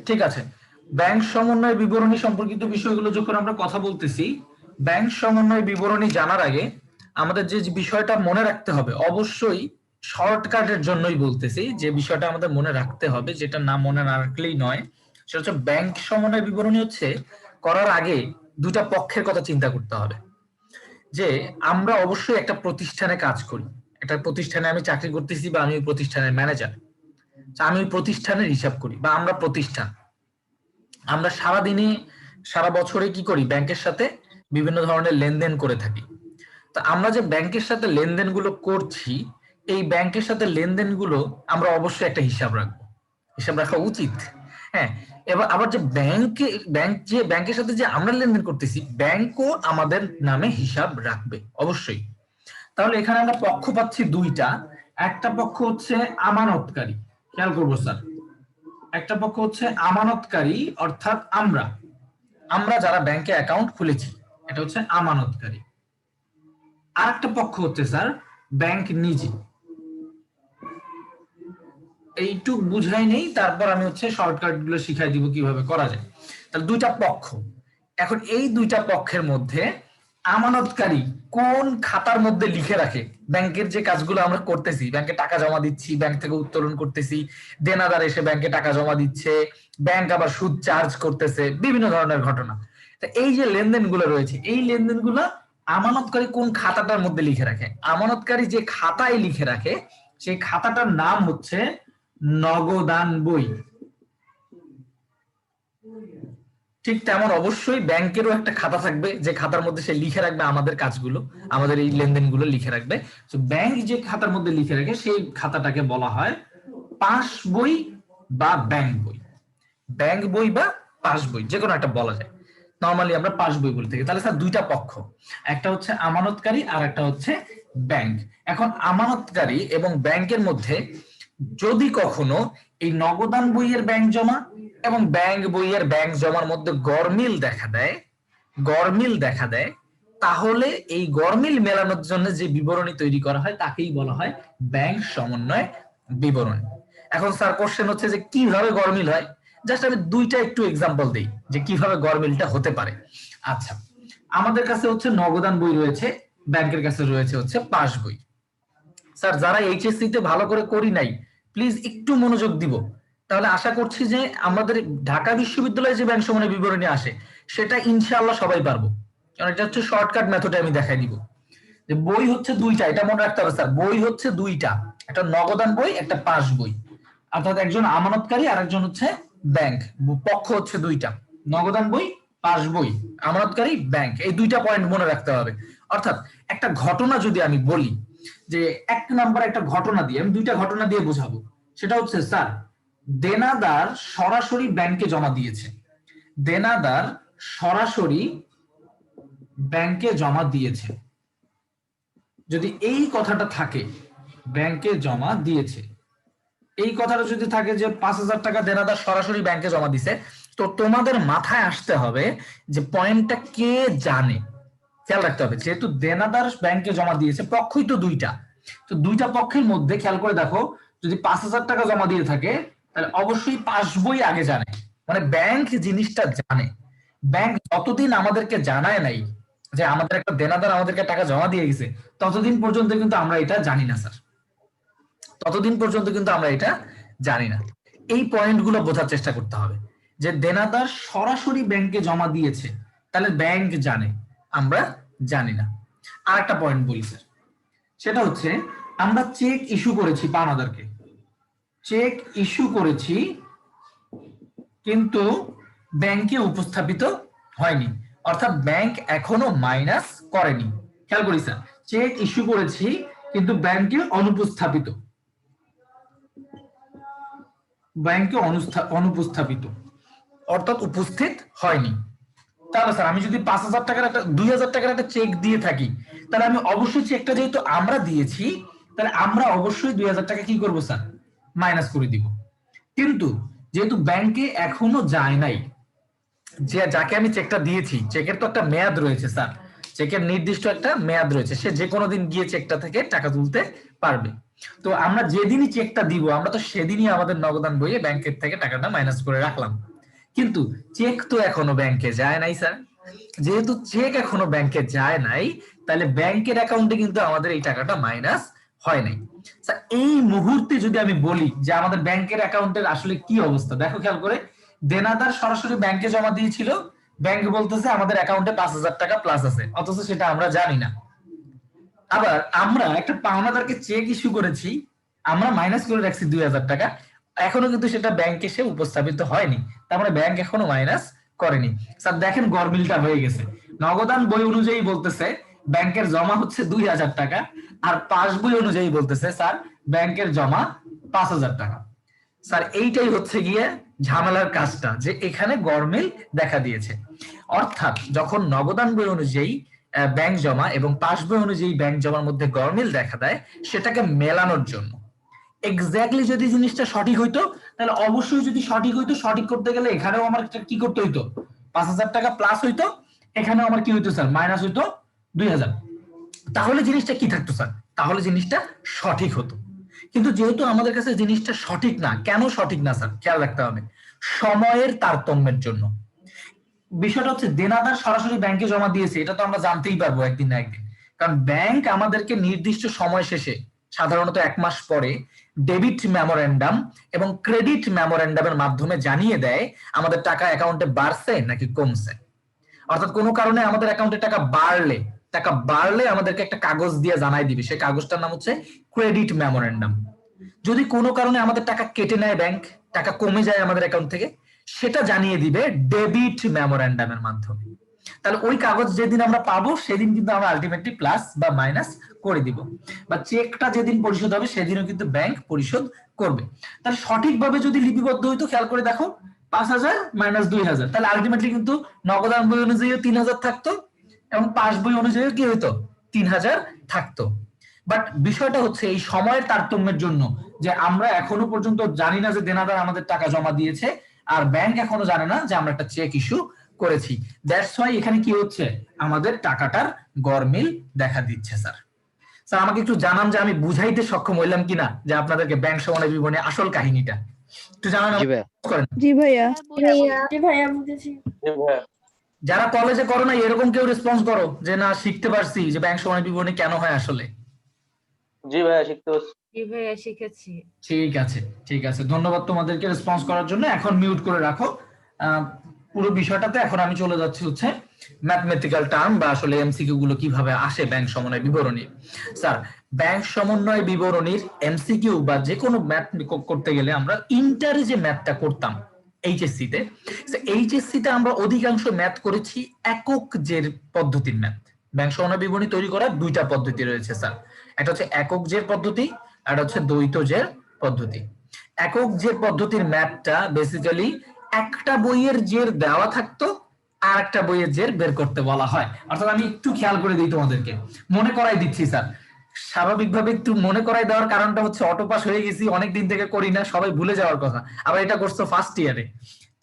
ঠিক আছে, ব্যাংক সমন্বয় বিবরণী সম্পর্কিত বিষয়গুলো যখন আমরা কথা বলতেছি, ব্যাংক সমন্বয় বিবরণী জানার আগে আমাদের যে বিষয়টা মনে রাখতে হবে, অবশ্যই শর্টকাটের জন্যই বলতেছি, যে বিষয়টা আমাদের মনে রাখতে হবে, যেটা না মনে না রাখলেই নয়, সেটা হচ্ছে ব্যাংক সমন্বয় বিবরণী হচ্ছে করার আগে দুটা পক্ষের কথা চিন্তা করতে হবে। যে আমরা অবশ্যই একটা প্রতিষ্ঠানে কাজ করি, একটা প্রতিষ্ঠানে আমি চাকরি করতেছি, বা আমি প্রতিষ্ঠানের ম্যানেজার, আমি প্রতিষ্ঠানের হিসাব করি, বা আমরা প্রতিষ্ঠান, আমরা সারাদিনে সারা বছরে কি করি, ব্যাংকের সাথে বিভিন্ন ধরনের লেনদেন করে থাকি। তো আমরা যে ব্যাংকের সাথে লেনদেনগুলো করছি, এই ব্যাংকের সাথে লেনদেনগুলো আমরা অবশ্যই একটা হিসাব রাখবো, হিসাব রাখা উচিত। হ্যাঁ, এবার আবার যে ব্যাংকের সাথে যে আমরা লেনদেন করতেছি, ব্যাংকও আমাদের নামে হিসাব রাখবে অবশ্যই। তাহলে এখানে আমরা পক্ষ পাচ্ছি দুইটা। একটা পক্ষ হচ্ছে আমানতকারী, খেয়াল করবো স্যার, একটা পক্ষ হচ্ছে আমানতকারী, অর্থাৎ আমরা আমরা যারা ব্যাংকে অ্যাকাউন্ট খুলেছি, এটা হচ্ছে আমানতকারী। আর একটা পক্ষ হচ্ছে স্যার ব্যাংক নিজে। এইটুক বুঝাই নেই, তারপর আমি হচ্ছে শর্টকাট গুলো শিখাই দিব কিভাবে করা যায়। তাহলে দুইটা পক্ষ। এখন এই দুইটা পক্ষের মধ্যে আমানতকারী কোন খাতার মধ্যে লিখে রাখে ব্যাংকের যে কাজগুলো আমরা করতেছি, ব্যাংকে টাকা জমা দিচ্ছি, ব্যাংক থেকে উত্তোলন করতেছি, দেনাদার এসে ব্যাংকে টাকা জমা দিচ্ছে, ব্যাংক আবার সুদ চার্জ করতেছে, বিভিন্ন ধরনের ঘটনা। তা এই যে লেনদেনগুলো রয়েছে, এই লেনদেনগুলো আমানতকারী কোন খাতাটার মধ্যে লিখে রাখে? আমানতকারী যে খাতায় লিখে রাখে, সেই খাতাটার নাম হচ্ছে নগদান বই। ঠিক তেমন অবশ্যই ব্যাংকেরও একটা খাতা থাকবে, যে খাতার মধ্যে সে লিখে রাখবে আমাদের কাজগুলো, আমাদের এই লেনদেনগুলো লিখে রাখবে। তো ব্যাংক যে খাতার মধ্যে লিখে রাখে, সেই খাতাটাকে বলা হয় পাস বই বা ব্যাংক বই। ব্যাংক বই বা পাস বই, যে কোনো একটা বলা যায়। নরমালি আমরা পাস বই বলে থাকি। তাহলে স্যার দুইটা পক্ষ, একটা হচ্ছে আমানতকারী আর একটা হচ্ছে ব্যাংক। এখন আমানতকারী এবং ব্যাংকের মধ্যে যদি কখনো এই নগদান বইয়ের ব্যাংক জমা এবং ব্যাংক বইয়ের ব্যাংক জমার মধ্যে গরমিল দেখা দেয়, তাহলে এই গরমিল মেলানোর জন্য যে বিবরণী তৈরি করা হয়, তাকেই বলা হয় ব্যাংক সমন্বয় বিবরণী। এখন স্যার কোশ্চেন হচ্ছে যে কিভাবে গরমিল হয়, জাস্ট আমি দুইটা একটু এক্সাম্পল দেই যে কিভাবে গরমিলটা হতে পারে। আচ্ছা, আমাদের কাছে হচ্ছে নগদান বই রয়েছে, ব্যাংকের কাছে রয়েছে হচ্ছে পাস বই। স্যার যারা এইচএসসি তে ভালো করে করি নাই, প্লিজ একটু মনোযোগ দিব, তাহলে আশা করছি যে আমাদের ঢাকা বিশ্ববিদ্যালয়ে যে ব্যাংক সমন্বয় বিবরণী আসে, সেটা ইনশাআল্লাহ সবাই পারবো, কারণ এটা হচ্ছে শর্টকাট মেথডে আমি দেখাই দিব। যে বই হচ্ছে দুইটা, এটা মনে রাখতে হবে স্যার, বই হচ্ছে দুইটা, একটা নগদান বই, একটা পাস বই। অর্থাৎ একজন আমানতকারী আর একজন হচ্ছে ব্যাংক, পক্ষ হচ্ছে দুইটা, নগদান বই, পাস বই, আমানতকারী, ব্যাংক, এই দুইটা পয়েন্ট মনে রাখতে হবে। অর্থাৎ একটা ঘটনা যদি আমি বলি, যে এক নাম্বার একটা ঘটনা দিয়ে, আমি দুইটা ঘটনা দিয়ে বোঝাবো। সেটা হচ্ছে স্যার, দেনাদার সরাসরি ব্যাংকে জমা দিয়েছে, দেনাদার সরাসরি ব্যাংকে জমা দিয়েছে, যদি এই কথাটা থাকে, ব্যাংকে জমা দিয়েছে, এই কথাটা যদি থাকে যে 5,000 টাকা দেনাদার সরাসরি ব্যাংকে জমা দিছে, তো তোমাদের মাথায় আসতে হবে যে পয়েন্টটা কে জানে। খেয়াল রাখতে হবে, যেহেতু দেনাদার ব্যাংকে জমা দিয়েছে, পক্ষই তো দুইটা, তো দুইটা পক্ষের মধ্যে খেয়াল করে দেখো, যদি 5,000 টাকা জমা দিয়ে থাকে, তাহলে অবশ্যই পাস বই আগে জানে, মানে ব্যাংক জিনিসটা জানে। ব্যাংক যতদিন আমাদেরকে জানায় নাই যে আমাদের একটা দেনাদার আমাদেরকে টাকা জমা দিয়ে গেছে, ততদিন পর্যন্ত কিন্তু আমরা এটা জানি না স্যার, ততদিন পর্যন্ত কিন্তু আমরা এটা জানি না। এই পয়েন্টগুলো বোঝার চেষ্টা করতে হবে, যে দেনাদার সরাসরি ব্যাংকে জমা দিয়েছে, তাহলে ব্যাংক জানে, আমরা জানি না। আর একটা পয়েন্ট বলি স্যার, সেটা হচ্ছে আমরা চেক ইস্যু করেছি পাওনাদারকে, চেক ইস্যু করেছি কিন্তু ব্যাংকে উপস্থাপিত হয়নি, অর্থাৎ ব্যাংক এখনো মাইনাস করেনি। খেয়াল করি স্যার, চেক ইস্যু করেছি কিন্তু ব্যাংকে অনুপস্থাপিত, ব্যাংকে অনুপস্থাপিত, অর্থাৎ উপস্থিত হয়নি। তাহলে স্যার আমি যদি 5,000 টাকার একটা 2,000 টাকার একটা চেক দিয়ে থাকি, তাহলে আমি অবশ্যই চেকটা যেহেতু আমরা দিয়েছি, তাহলে আমরা অবশ্যই 2,000 টাকা কি করবো স্যার, মাইনাস করে দিব। কিন্তু যেহেতু ব্যাংকে এখনো যায় নাই, যে যাকে আমি চেকটা দিয়েছি, চেকের তো একটা মেয়াদ রয়েছে স্যার, চেকের নির্দিষ্ট একটা মেয়াদ রয়েছে, সে যে কোনো দিন গিয়ে চেকটা থেকে টাকা তুলতে পারবে। তো আমরা যেদিনই চেকটা দিব আমরা তো সেদিনই আমাদের নগদান বইয়ে ব্যাংকের থেকে টাকাটা মাইনাস করে রাখলাম, কিন্তু চেক তো এখনো ব্যাংকে যায় নাই স্যার। যেহেতু চেক এখনো ব্যাংকে যায় নাই, তাহলে ব্যাংকের অ্যাকাউন্টে কিন্তু আমাদের এই টাকাটা মাইনাস হয় নাই। স্যার এই মুহূর্তে যদি আমি বলি যে আমাদের ব্যাংকের অ্যাকাউন্টের আসলে কি অবস্থা, দেখো খেয়াল করে, দেনাদার সরাসরি ব্যাংকে জমা দিয়েছিল, ব্যাংক বলতেছে আমাদের অ্যাকাউন্টে 5,000 টাকা প্লাস আছে, অথচ সেটা আমরা জানি না। আবার আমরা একটা পাওনাদারকে চেক ইস্যু করেছি, আমরা মাইনাস করে রাখছি 2,000 টাকা, এখনো কিন্তু সেটা ব্যাংকে এসে উপস্থাপিত হয়নি, তার মানে ব্যাংক এখনো মাইনাস করেনি। স্যার দেখেন গরমিলটা হয়ে গেছে, নগদান বই অনুযায়ী বলতেছে ব্যাংকের জমা হচ্ছে 2,000 টাকা, আর পাস বই অনুযায়ী বলতেছে স্যার ব্যাংকের জমা 5,000 টাকা। স্যার এইটাই হচ্ছে গিয়ে ঝামেলার কাজটা, যে এখানে গরমিল দেখা দিয়েছে। অর্থাৎ যখন নগদান বই অনুযায়ী ব্যাংক জমা এবং পাস বই অনুযায়ী ব্যাংক জমার মধ্যে গরমিল দেখা দেয়, সেটাকে মেলানোর জন্য এক্স্যাক্টলি যদি জিনিসটা সঠিক হইতো, তাহলে অবশ্যই যদি সঠিক হইতো, সঠিক করতে গেলে এখানেও আমার কি করতে হইতো, 5,000 টাকা প্লাস হইতো, এখানেও আমার কি হইতো স্যার, মাইনাস হইতো 2,000। তাহলে জিনিসটা কি থাকতো স্যার, তাহলে জিনিসটা সঠিক হতো। কিন্তু যেহেতু আমাদের কাছে জিনিসটা সঠিক না, কেন সঠিক না স্যার, খেয়াল রাখতে হবে, সময়ের তারতম্যের জন্য। বিষয়টা হচ্ছে দেনাদার সরাসরি ব্যাংকে জমা দিয়েছে, এটা তো আমরা জানতেই পারবো একদিন না একদিন, কারণ ব্যাংক আমাদেরকে নির্দিষ্ট সময় শেষে, সাধারণত 1 মাস পরে, ডেবিট মেমোরেন্ডাম এবং ক্রেডিট মেমোরেন্ডামের মাধ্যমে জানিয়ে দেয় আমাদের টাকা অ্যাকাউন্টে বাড়ছে নাকি কমছে। অর্থাৎ কোনো কারণে আমাদের অ্যাকাউন্টে টাকা বাড়লে আমাদেরকে একটা কাগজ দিয়ে জানাই দিবে, সেই কাগজটার নাম হচ্ছে ক্রেডিট মেমোরেন্ডাম। যদি কোনো কারণে আমাদের টাকা কেটে নেয় ব্যাংক, টাকা কমে যায় আমাদের অ্যাকাউন্ট থেকে, সেটা জানিয়ে দিবে ডেবিট মেমোরেন্ডামের মাধ্যমে। তাহলে ওই কাগজ যেদিন আমরা পাবো সেদিন কিন্তু আমরা আলটিমেটলি প্লাস বা মাইনাস করে দিব, বা চেকটা যেদিন পরিশোধ হবে সেদিনও কিন্তু ব্যাংক পরিশোধ করবে। তাহলে সঠিকভাবে যদি লিপিবদ্ধ হইতো, খেয়াল করে দেখো, 5,000 মাইনাস 2,000, তাহলে আলটিমেটলি কিন্তু নগদান বই অনুযায়ী 3,000 থাকতো এবং পাস বই অনুযায়ী কি হইতো, 3,000 থাকতো। বাট বিষয়টা হচ্ছে এই সময়ের তারতম্যের জন্য, যে আমরা এখনো পর্যন্ত জানি না যে দেনাদার আমাদের টাকা জমা দিয়েছে, আর ব্যাংক এখনো জানে না যে আমরা একটা চেক ইস্যু করেছি। দ্যাটস ওয়াই এখানে কি হচ্ছে, আমাদের টাকাটার গরমিল দেখা দিচ্ছে। স্যার স্যার আমাকে একটু জানান যে আমি বুঝাইতে সক্ষম হইলাম কিনা, যে আপনাদেরকে ব্যাংক সময় বিবরণী আসল কাহিনীটা একটু জানান করেন। জি ভাইয়া। জি ভাইয়া বুঝেছি। যারা কলেজে করো না এরকম কেউ রেসপন্স করো যে না শিখতে পারছি যে ব্যাংক সময় বিবরণী কেন হয় আসলে। জি ভাইয়া শিখতে পারছি। জি ভাইয়া শিখেছি। ঠিক আছে, ঠিক আছে, ধন্যবাদ তোমাদেরকে রেসপন্স করার জন্য। এখন মিউট করে রাখো। পুরো বিষয়টাতে এখন আমি চলে যাচ্ছি হচ্ছে ম্যাথমেটিক্যাল টার্ম বা আসলে এমসিকিউ গুলো কিভাবে আসে ব্যাংক সমন্বয় বিবরণী। স্যার ব্যাংক সমন্বয় বিবরণীর এমসিকিউ বা যে কোনো ম্যাথ করতে গেলে আমরা ইন্টারে যে ম্যাথটা করতাম এইচএসসি তে, এইচএসসি তে আমরা অধিকাংশ ম্যাথ করেছি একক জের পদ্ধতির ম্যাথ। ব্যাংক সমন্বয় বিবরণী তৈরি করার দুইটা পদ্ধতি রয়েছে স্যার, একটা হচ্ছে একক জের পদ্ধতি আর হচ্ছে দ্বৈত জের পদ্ধতি। একক জের পদ্ধতির ম্যাথটা বেসিক্যালি একটা বইয়ের জের দেওয়া থাকতো আর একটা বইয়ের জের বের করতে বলা হয়। অর্থাৎ আমি একটু খেয়াল করে দিই তোমাদেরকে, মনে করাই দিচ্ছি স্যার, স্বাভাবিকভাবে একটু মনে করাই দেওয়ার কারণটা হচ্ছে অটো পাস হয়ে গেছি, অনেকদিন থেকে করি না, সবাই ভুলে যাওয়ার কথা, আবার এটা করছো ফার্স্ট ইয়ারে,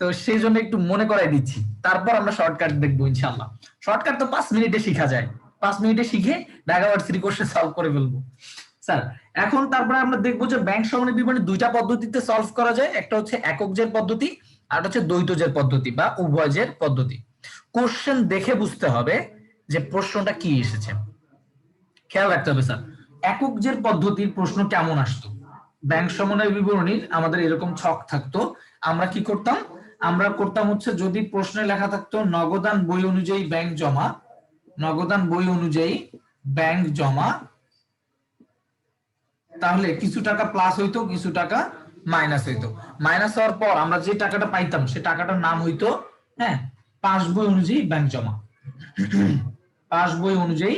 তো সেই জন্য একটু মনে করাই দিচ্ছি, তারপর আমরা শর্টকাট দেখবো ইনশাল্লাহ। শর্টকাট তো 5 মিনিটে শিখা যায়, 5 মিনিটে শিখে ঢাকা ভার্সিটি কোর্সে সলভ করে ফেলবো স্যার। এখন তারপরে আমরা দেখবো যে ব্যাংক সমন্বয় বিবরণী দুইটা পদ্ধতিতে সলভ করা যায়, একটা হচ্ছে একক জের পদ্ধতি আর হচ্ছে দ্বৈত জের পদ্ধতি বা উভয় জের পদ্ধতি। কোশ্চেন দেখে বুঝতে হবে যে প্রশ্নটা কি এসেছে, খেয়াল রাখতে হবে স্যার। একক জের পদ্ধতির প্রশ্ন কেমন আসতো, ব্যাংক সমন্বয় বিবরণীর আমাদের এরকম ছক থাকতো, আমরা কি করতাম, আমরা করতাম হচ্ছে যদি প্রশ্নে লেখা থাকতো নগদান বই অনুযায়ী ব্যাংক জমা, নগদান বই অনুযায়ী ব্যাংক জমা, তাহলে কিছু টাকা প্লাস হইতো কিছু টাকা মাইনাস হইতো। মাইনাস হওয়ার পর আমরা যে টাকাটা পাইতাম সে টাকাটার নাম হইতো হ্যাঁ পাস বই অনুযায়ী ব্যাংক জমা, পাস বই অনুযায়ী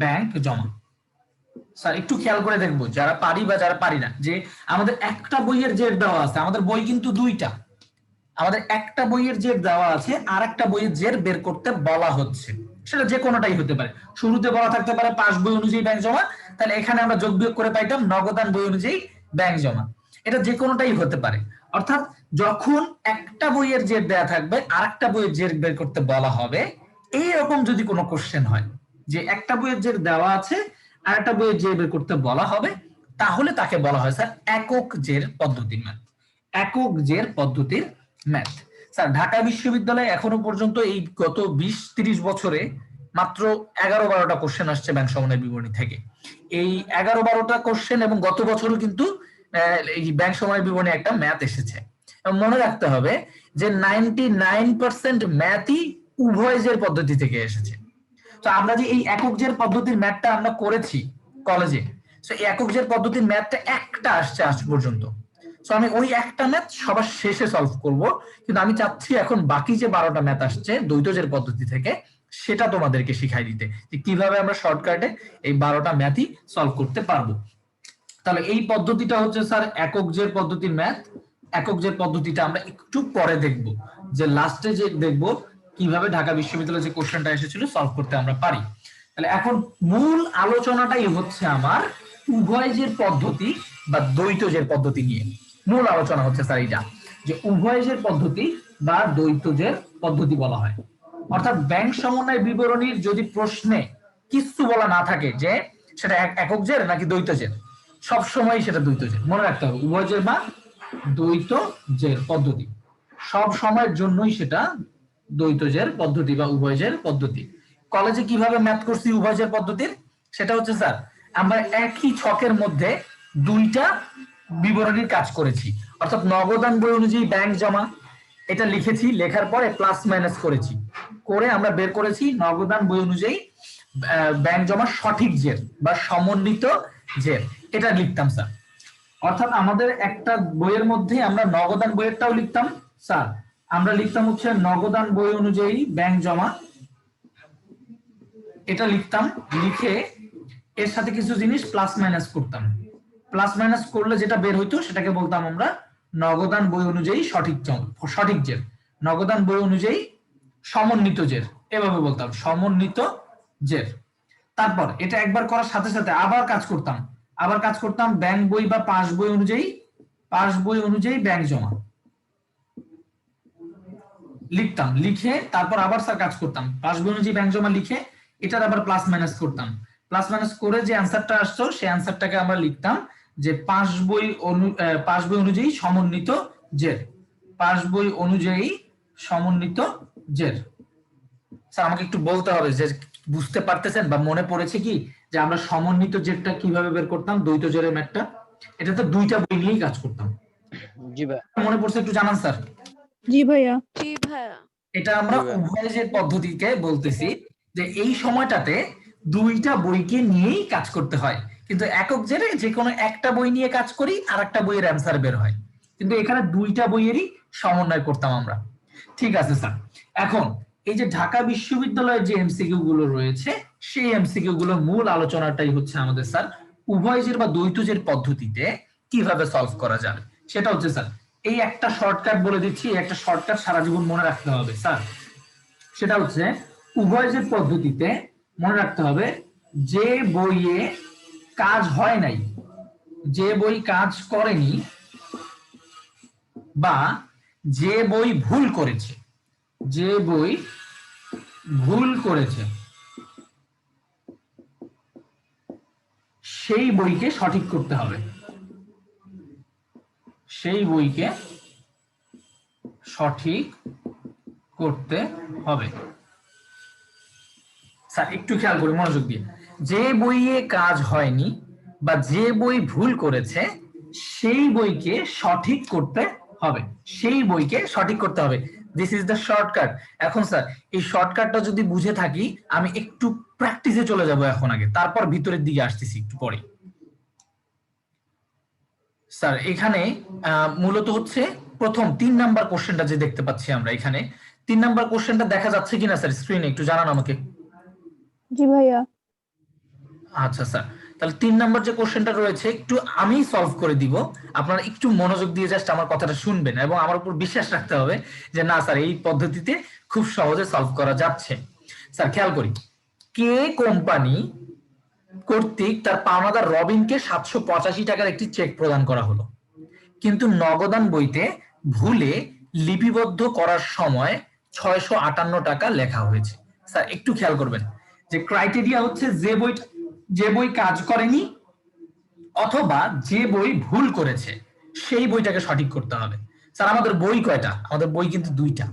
ব্যাংক জমা। স্যার একটু খেয়াল করে দেখবো যারা পারি বা যারা পারি না, যে আমাদের একটা বইয়ের জের দেওয়া আছে, আমাদের বই কিন্তু দুইটা, আমাদের একটা বইয়ের জের দেওয়া আছে আর একটা বইয়ের জের বের করতে বলা হচ্ছে, সেটা যে কোনোটাই হতে পারে। শুরুতে বলা থাকতে পারে পাস বই অনুযায়ী ব্যাংক জমা, তাহলে এখানে আমরা যোগ বিয়োগ করে পাইতাম নগদান বই অনুযায়ী ব্যাংক জমা, এটা যে কোনোটাই হতে পারে। অর্থাৎ যখন একটা বইয়ের জের দেয়া থাকবে আর একটা বইয়ের জের বের করতে বলা হবে, এইরকম যদি কোনো কোশ্চেন হয় যে একটা বইয়ের জের দেওয়া আছে আর একটা বইয়ে যে বের করতে বলা হবে তাহলে তাকে বলা হয় স্যার একক জের পদ্ধতির ম্যাথ। একক জের পদ্ধতির ম্যাথ। স্যার ঢাকা বিশ্ববিদ্যালয়ে এখনো পর্যন্ত এই গত 20-30 বছরে মাত্র 11-12টা কোশ্চেন আসছে ব্যাংক সমন্বয় বিবরণী থেকে। এই 11-12টা কোশ্চেন এবং গত বছরও কিন্তু এই ব্যাংক সমন্বয় বিবরণী একটা ম্যাথ এসেছে। এবং মনে রাখতে হবে যে 99% ম্যাথই উভয় জের পদ্ধতি থেকে এসেছে। তো আমরা যে এই একক জের পদ্ধতির ম্যাথটা আমরা করেছি কলেজে, তো এই একক জের পদ্ধতির ম্যাথটা একটা আসছে আজ পর্যন্ত। তো আমি ওই একটা ম্যাথ সবার শেষে সলভ করব, কিন্তু আমি চাচ্ছি এখন বাকি যে 12টা ম্যাথ আসছে দ্বৈত জের পদ্ধতি থেকে সেটা তোমাদেরকে শিখাই দিতে, যে কিভাবে আমরা শর্টকাটে এই 12টা ম্যাথই সলভ করতে পারবো। তাহলে এই পদ্ধতিটা হচ্ছে স্যার একক জের পদ্ধতির ম্যাথ। একক জের পদ্ধতিটা আমরা একটু পরে দেখব, যে লাস্টে যে দেখব কিভাবে ঢাকা বিশ্ববিদ্যালয়ে যে কোশ্চেনটা এসেছিল সলভ করতে আমরা পারি। তাহলে এখন মূল আলোচনাটাই হচ্ছে আমার উভয় জের পদ্ধতি বা দ্বৈত জের পদ্ধতি নিয়ে মূল আলোচনা হচ্ছে স্যার এইটা, যে উভয় জের পদ্ধতি বা দ্বৈত জের পদ্ধতি বলা হয়। অর্থাৎ ব্যাংক সমন্বয় বিবরণীর যদি প্রশ্নে কিছু বলা না থাকে যে সেটা একক জের নাকি দ্বৈত জের, সব সময় সেটা দ্বৈত জের মনে রাখতে হবে। উভয় জের বা দ্বৈত জের পদ্ধতি সব সময়ের জন্যই সেটা দ্বৈত জের পদ্ধতি বা উভয় জের পদ্ধতি। কলেজে কিভাবে ম্যাথ করছি উভয় জের পদ্ধতির, সেটা হচ্ছে স্যার আমরা একই ছকের মধ্যে দুইটা বিবরণীর কাজ করেছি। অর্থাৎ নগদান বই অনুযায়ী ব্যাংক জমা এটা লিখেছি, লেখার পরে প্লাস মাইনাস করেছি, করে আমরা বের করেছি নগদান বই অনুযায়ী ব্যাংক জমা সঠিক জের বা সমন্বিত জের, এটা লিখতাম স্যার। অর্থাৎ আমাদের একটা বইয়ের মধ্যে আমরা নগদান বইয়েরটাও লিখতাম স্যার, আমরা লিখতাম হচ্ছে নগদান বই অনুযায়ী ব্যাংক জমা, এটা লিখতাম, লিখে এর সাথে কিছু জিনিস প্লাস মাইনাস করতাম। প্লাস মাইনাস করলে যেটা বের হইতো সেটাকে বলতাম আমরা নগদান বই অনুযায়ী সঠিক জের, নগদান বই অনুযায়ী সমন্বিত জের, এভাবে বলতাম সমন্বিত জের। তারপর এটা একবার করার সাথে সাথে আবার কাজ করতাম ব্যাংক বই বা পাস বই অনুযায়ী ব্যাংক জমা লিখতাম, লিখে তারপর আবার স্যার কাজ করতাম পাস বই অনুযায়ী ব্যাংক জমা লিখে এটার আবার প্লাস মাইনাস করতাম। প্লাস মাইনাস করে যে অ্যান্সারটা আসতো সেই অ্যান্সারটাকে আমরা লিখতাম যে পাস বই অনুযায়ী সমন্বিত জের, পাস বই অনুযায়ী সমন্বিত জের। স্যার আমাকে একটু বলতে হবে যে বুঝতে পারতেছেন বা মনে পড়েছে কি যে আমরা সমন্বিত জেরটা কিভাবে বের করতাম দ্বৈত জেরের ম্যাথটা? এটা তো দুইটা বই নিয়েই কাজ করতাম। জি ভাই, মনে পড়ছে একটু জানান স্যার। জি ভাইয়া। জি ভাইয়া। এটা আমরা উভয় জের পদ্ধতিকে বলতেছি, যে এই সময়টাতে দুইটা বইকে নিয়েই কাজ করতে হয়, কিন্তু একক জেরে যে কোনো একটা বই নিয়ে কাজ করি আর একটা বইয়ের অ্যান্সার বের হয়, কিন্তু এখানে দুইটা বইয়েরই সমন্বয় করতাম আমরা। ঠিক আছে স্যার, এখন এই যে ঢাকা বিশ্ববিদ্যালয়ের যে এমসিকিউ গুলো রয়েছে সেই এমসিকিউ গুলো মূল আলোচনাটাই হচ্ছে আমাদের স্যার উভয় জের বা দ্বৈত জের পদ্ধতিতে কিভাবে সলভ করা যাবে। সেটা হচ্ছে স্যার এই একটা শর্টকাট বলে দিচ্ছি, একটা শর্টকাট সারা জীবন মনে রাখতে হবে স্যার। সেটা হচ্ছে উভয় জের পদ্ধতিতে মনে রাখতে হবে যে বইয়ে কাজ হয় নাই, যে বই কাজ করেনি বা যে বই ভুল করেছে, যে বই ভুল করেছে সেই বইকে সঠিক করতে হবে, সেই বইকে সঠিক করতে হবে। স্যার একটু খেয়াল করি মনোযোগ দিয়ে, যে বইয়ে কাজ হয়নি বা যে বই ভুল করেছে সেই বইকে সঠিক করতে হবে, সেই বইকে সঠিক করতে হবে। This is the shortcut. এখন স্যার এই শর্টকাটটা যদি বুঝে থাকি আমি একটু প্র্যাকটিসে চলে যাব এখন আগে, তারপর ভিতরের দিকে আসতেছি একটু পরে। স্যার এখানে মূলত হচ্ছে প্রথম 3 নাম্বার কোশ্চেনটা যে দেখতে পাচ্ছি আমরা এখানে, 3 নাম্বার কোশ্চেনটা দেখা যাচ্ছে কিনা স্যার স্ক্রিনে একটু জানান আমাকে। জি ভাইয়া। আচ্ছা স্যার, তাহলে 3 নাম্বার যে কোশ্চেনটা রয়েছে একটু আমি সলভ করে দিব, আপনারা একটু মনোযোগ দিয়ে জাস্ট আমার কথাটা শুনবেন এবং আমার উপর বিশ্বাস রাখতে হবে যে না স্যার এই পদ্ধতিতে খুব সহজে সলভ করা যাচ্ছে। স্যার খেয়াল করি, কে কোম্পানি কর্তৃক তার পাওনাদার রবিনকে 785 টাকার একটি চেক প্রদান করা হলো, কিন্তু নগদান বইতে ভুলে লিপিবদ্ধ করার সময় 658 টাকা লেখা হয়েছে। স্যার একটু খেয়াল করবেন যে ক্রাইটেরিয়া হচ্ছে যে বইটা যে বই কাজ করেনি অথবা যে বই ভুল করেছে সেই বইটাকে সঠিক করতে হবে। স্যার আমাদের বই কয়টা? আমাদের বই কিন্তু দুইটা।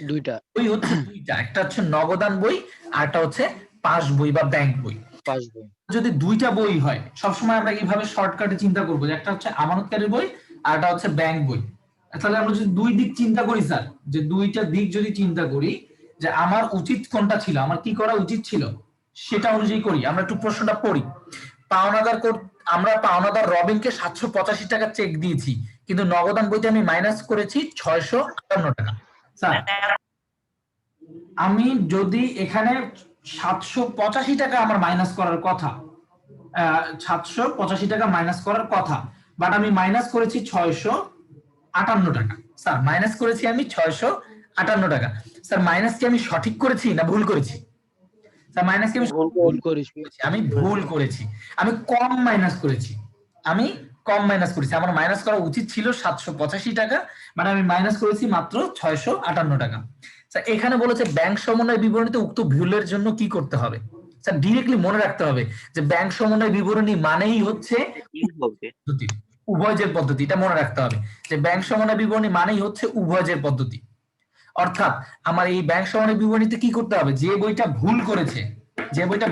দুইটা। বই হচ্ছে দুইটা, একটা হচ্ছে নগদান বই আর একটা হচ্ছে পাস বই বা ব্যাংক বই। পাস বই। যদি দুইটা বই হয় সবসময় আমরা কিভাবে শর্টকাটে চিন্তা করবো যে একটা হচ্ছে আমানতকারী বই আর একটা হচ্ছে ব্যাংক বই। তাহলে আমরা যদি দুই দিক চিন্তা করি স্যার, যে দুইটা দিক যদি চিন্তা করি যে আমার উচিত কোনটা ছিল, আমার কি করা উচিত ছিল সেটা অনুযায়ী করি। আমরা একটু প্রশ্নটা পড়ি। পাওনাদার আমরা পাওনাদার রবিনকে 785 টাকা চেক দিয়েছি, কিন্তু নগদান বইতে আমি মাইনাস করেছি 658 টাকা। স্যার আমি যদি এখানে 785 টাকা আমার মাইনাস করার কথা, 785 টাকা মাইনাস করার কথা, বাট আমি মাইনাস করেছি 658 টাকা। স্যার মাইনাস করেছি আমি 658 টাকা। স্যার মাইনাস কি আমি সঠিক করেছি না ভুল করেছি? স্যার মাইনাস কি আমি ভুল করেছি। আমি ভুল করেছি, আমি কম মাইনাস করেছি, আমি কম মাইনাস করেছি। আমার মাইনাস করা উচিত ছিল 785 টাকা, মানে আমি মাইনাস করেছি মাত্র 658 টাকা। স্যার এখানে বলেছে ব্যাংক সমন্বয় বিবরণীতে উক্ত ভুলের জন্য কি করতে হবে? স্যার ডিরেক্টলি মনে রাখতে হবে যে ব্যাংক সমন্বয় বিবরণী মানেই হচ্ছে পদ্ধতি, উভয়জের পদ্ধতি। এটা মনে রাখতে হবে যে ব্যাংক সমন্বয় বিবরণী মানেই হচ্ছে উভয়জের পদ্ধতি। অর্থাৎ আমার এই ব্যাংক সমন্বয় বিবরণীতে কি করতে হবে? যে বইটা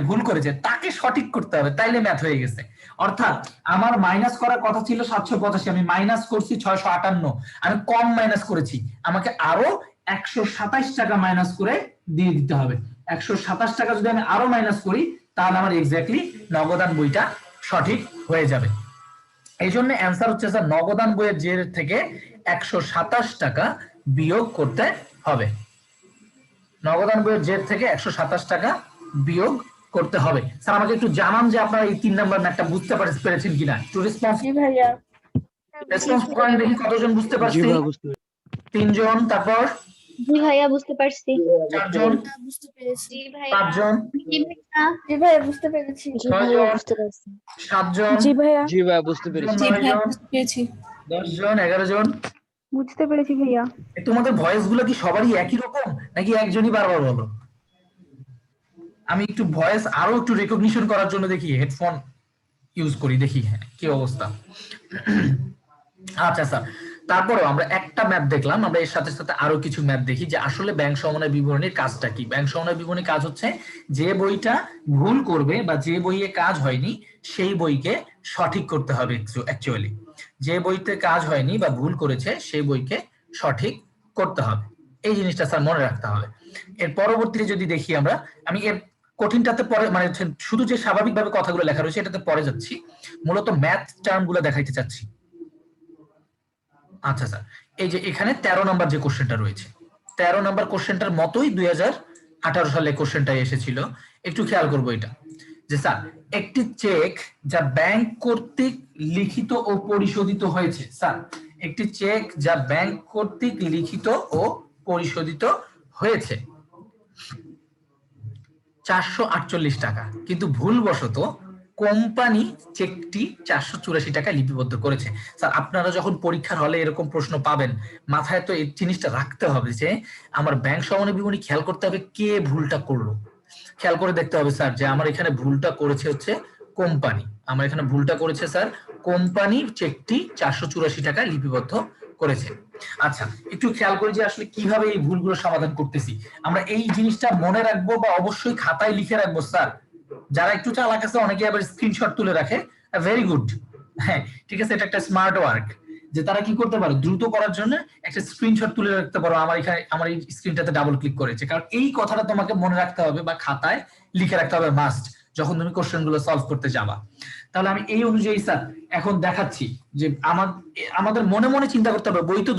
ভুল করেছে তাকে সঠিক করতে হবে, তাইলে ম্যাথ হয়ে গেছে। অর্থাৎ আমার মাইনাস করার কথা ছিল 785, আমি মাইনাস করছি 658, আমি কম মাইনাস করেছি, আমাকে আরো 127 টাকা মাইনাস করে দিয়ে দিতে হবে। 127 টাকা যদি আমি আরো মাইনাস করি তাহলে আমার এক্স্যাক্টলি নগদান বইটা সঠিক হয়ে যাবে। এই জন্য অ্যান্সার হচ্ছে স্যার নগদান বইয়ের জের থেকে 127 টাকা বিয়োগ করতে হবে। নগদান বইয়ের জের থেকে 127 টাকা বিয়োগ করতে হবে। স্যার আমাকে একটু জানান যে আপনারা এই 3 নাম্বার ম্যাথটা বুঝতে পেরেছেন কিনা। একটু রেসপন্স করেন দেখি কতজন বুঝতে জি পারছি। ভাইয়া বুঝতে পেরেছি। 3 জন, তারপর জি ভাইয়া বুঝতে পারছি। 4 জন, বুঝতে পেরেছি। 5 জন, জি ভাইয়া বুঝতে পেরেছি। 6 জন, 7 জন, জি ভাইয়া জি ভাইয়া বুঝতে পেরেছি। 9 জন, বুঝতে পেরেছি। 10 জন, 11 জন। বুঝতে পেরেছি ভাইয়া। তোমাদের ভয়েস গুলো কি সবারই একই রকম নাকি একজনই বারবার বলো? আমি একটু ভয়েস আরো একটু রেকগনিশন করার জন্য দেখি হেডফোন ইউজ করি, দেখি হ্যাঁ কি অবস্থা। আচ্ছা স্যার, তারপরেও আমরা একটা ম্যাথ দেখলাম, আমরা এর সাথে সাথে আরো কিছু ম্যাথ দেখি যে আসলে ব্যাংক সমন্বয় বিবরণীর কাজটা কি। ব্যাংক সমন্বয় বিবরণীর কাজ হচ্ছে যে বইটা ভুল করবে বা যে বইয়ে কাজ হয়নি সেই বইকে সঠিক করতে হবে। অ্যাকচুয়ালি যে বইতে কাজ হয়নি বা ভুল করেছে সেই বইকে সঠিক করতে হবে, এই জিনিসটা স্যার মনে রাখতে হবে। এর পরবর্তীতে যদি দেখি আমরা, আমি এর কঠিনটাতে পরে মানে শুধু যে স্বাভাবিকভাবে কথাগুলো লেখা রয়েছে এটাতে পরে যাচ্ছি, মূলত ম্যাথ টার্ম গুলো দেখাইতে চাচ্ছি। আচ্ছা স্যার, এই যে এখানে 13 নম্বর যে কোশ্চেনটা রয়েছে, 13 নম্বর কোশ্চেনটার মতোই 2018 সালে কোশ্চেনটা এসেছিল। একটু খেয়াল করবো এটা যে স্যার একটি চেক যা ব্যাংক কর্তৃক লিখিত ও পরিশোধিত হয়েছে, স্যার একটি চেক যা ব্যাংক কর্তৃক লিখিত ও পরিশোধিত হয়েছে 448 টাকা, কিন্তু ভুলবশত কোম্পানি চেকটি 484 টাকা লিপিবদ্ধ করেছে। স্যার আপনারা যখন পরীক্ষার হলে এরকম প্রশ্ন পাবেন, মাথায় তো এই জিনিসটা রাখতে হবে যে আমার ব্যাংক সমন্বয় বিবরণী খেয়াল করতে হবে কে ভুলটা করলো। খেয়াল করে দেখতে হবে স্যার যে আমার এখানে ভুলটা করেছে হচ্ছে কোম্পানি, আমার এখানে ভুলটা করেছে স্যার কোম্পানি চেকটি 484 টাকা লিপিবদ্ধ করেছে। আচ্ছা একটু খেয়াল করি যে আসলে কিভাবে এই ভুলগুলো সমাধান করতেছি। আমরা এই জিনিসটা মনে রাখবো বা অবশ্যই খাতায় লিখে রাখবো স্যার। যারা একটু চালাক আছে অনেকে আবার স্ক্রিনশট তুলে রাখে, ভেরি গুড, হ্যাঁ ঠিক আছে, এটা একটা স্মার্ট ওয়ার্ক যে তারা কি করতে পারো দ্রুত করার জন্য একটা স্ক্রিনশট তুলে রাখতে পারো আমার এখানে আমার এই স্ক্রিনটাতে ডাবল ক্লিক করেছে, কারণ এই কথাটা তোমাকে মনে রাখতে হবে বা খাতায় লিখে রাখতে হবে মাস্ট যখন তুমি কোশ্চেন গুলো সলভ করতে যাবা। তাহলে আমি এই অনুযায়ী স্যার এখন দেখাচ্ছি যে আমাদের মনে মনে চিন্তা করতে হবে বই তো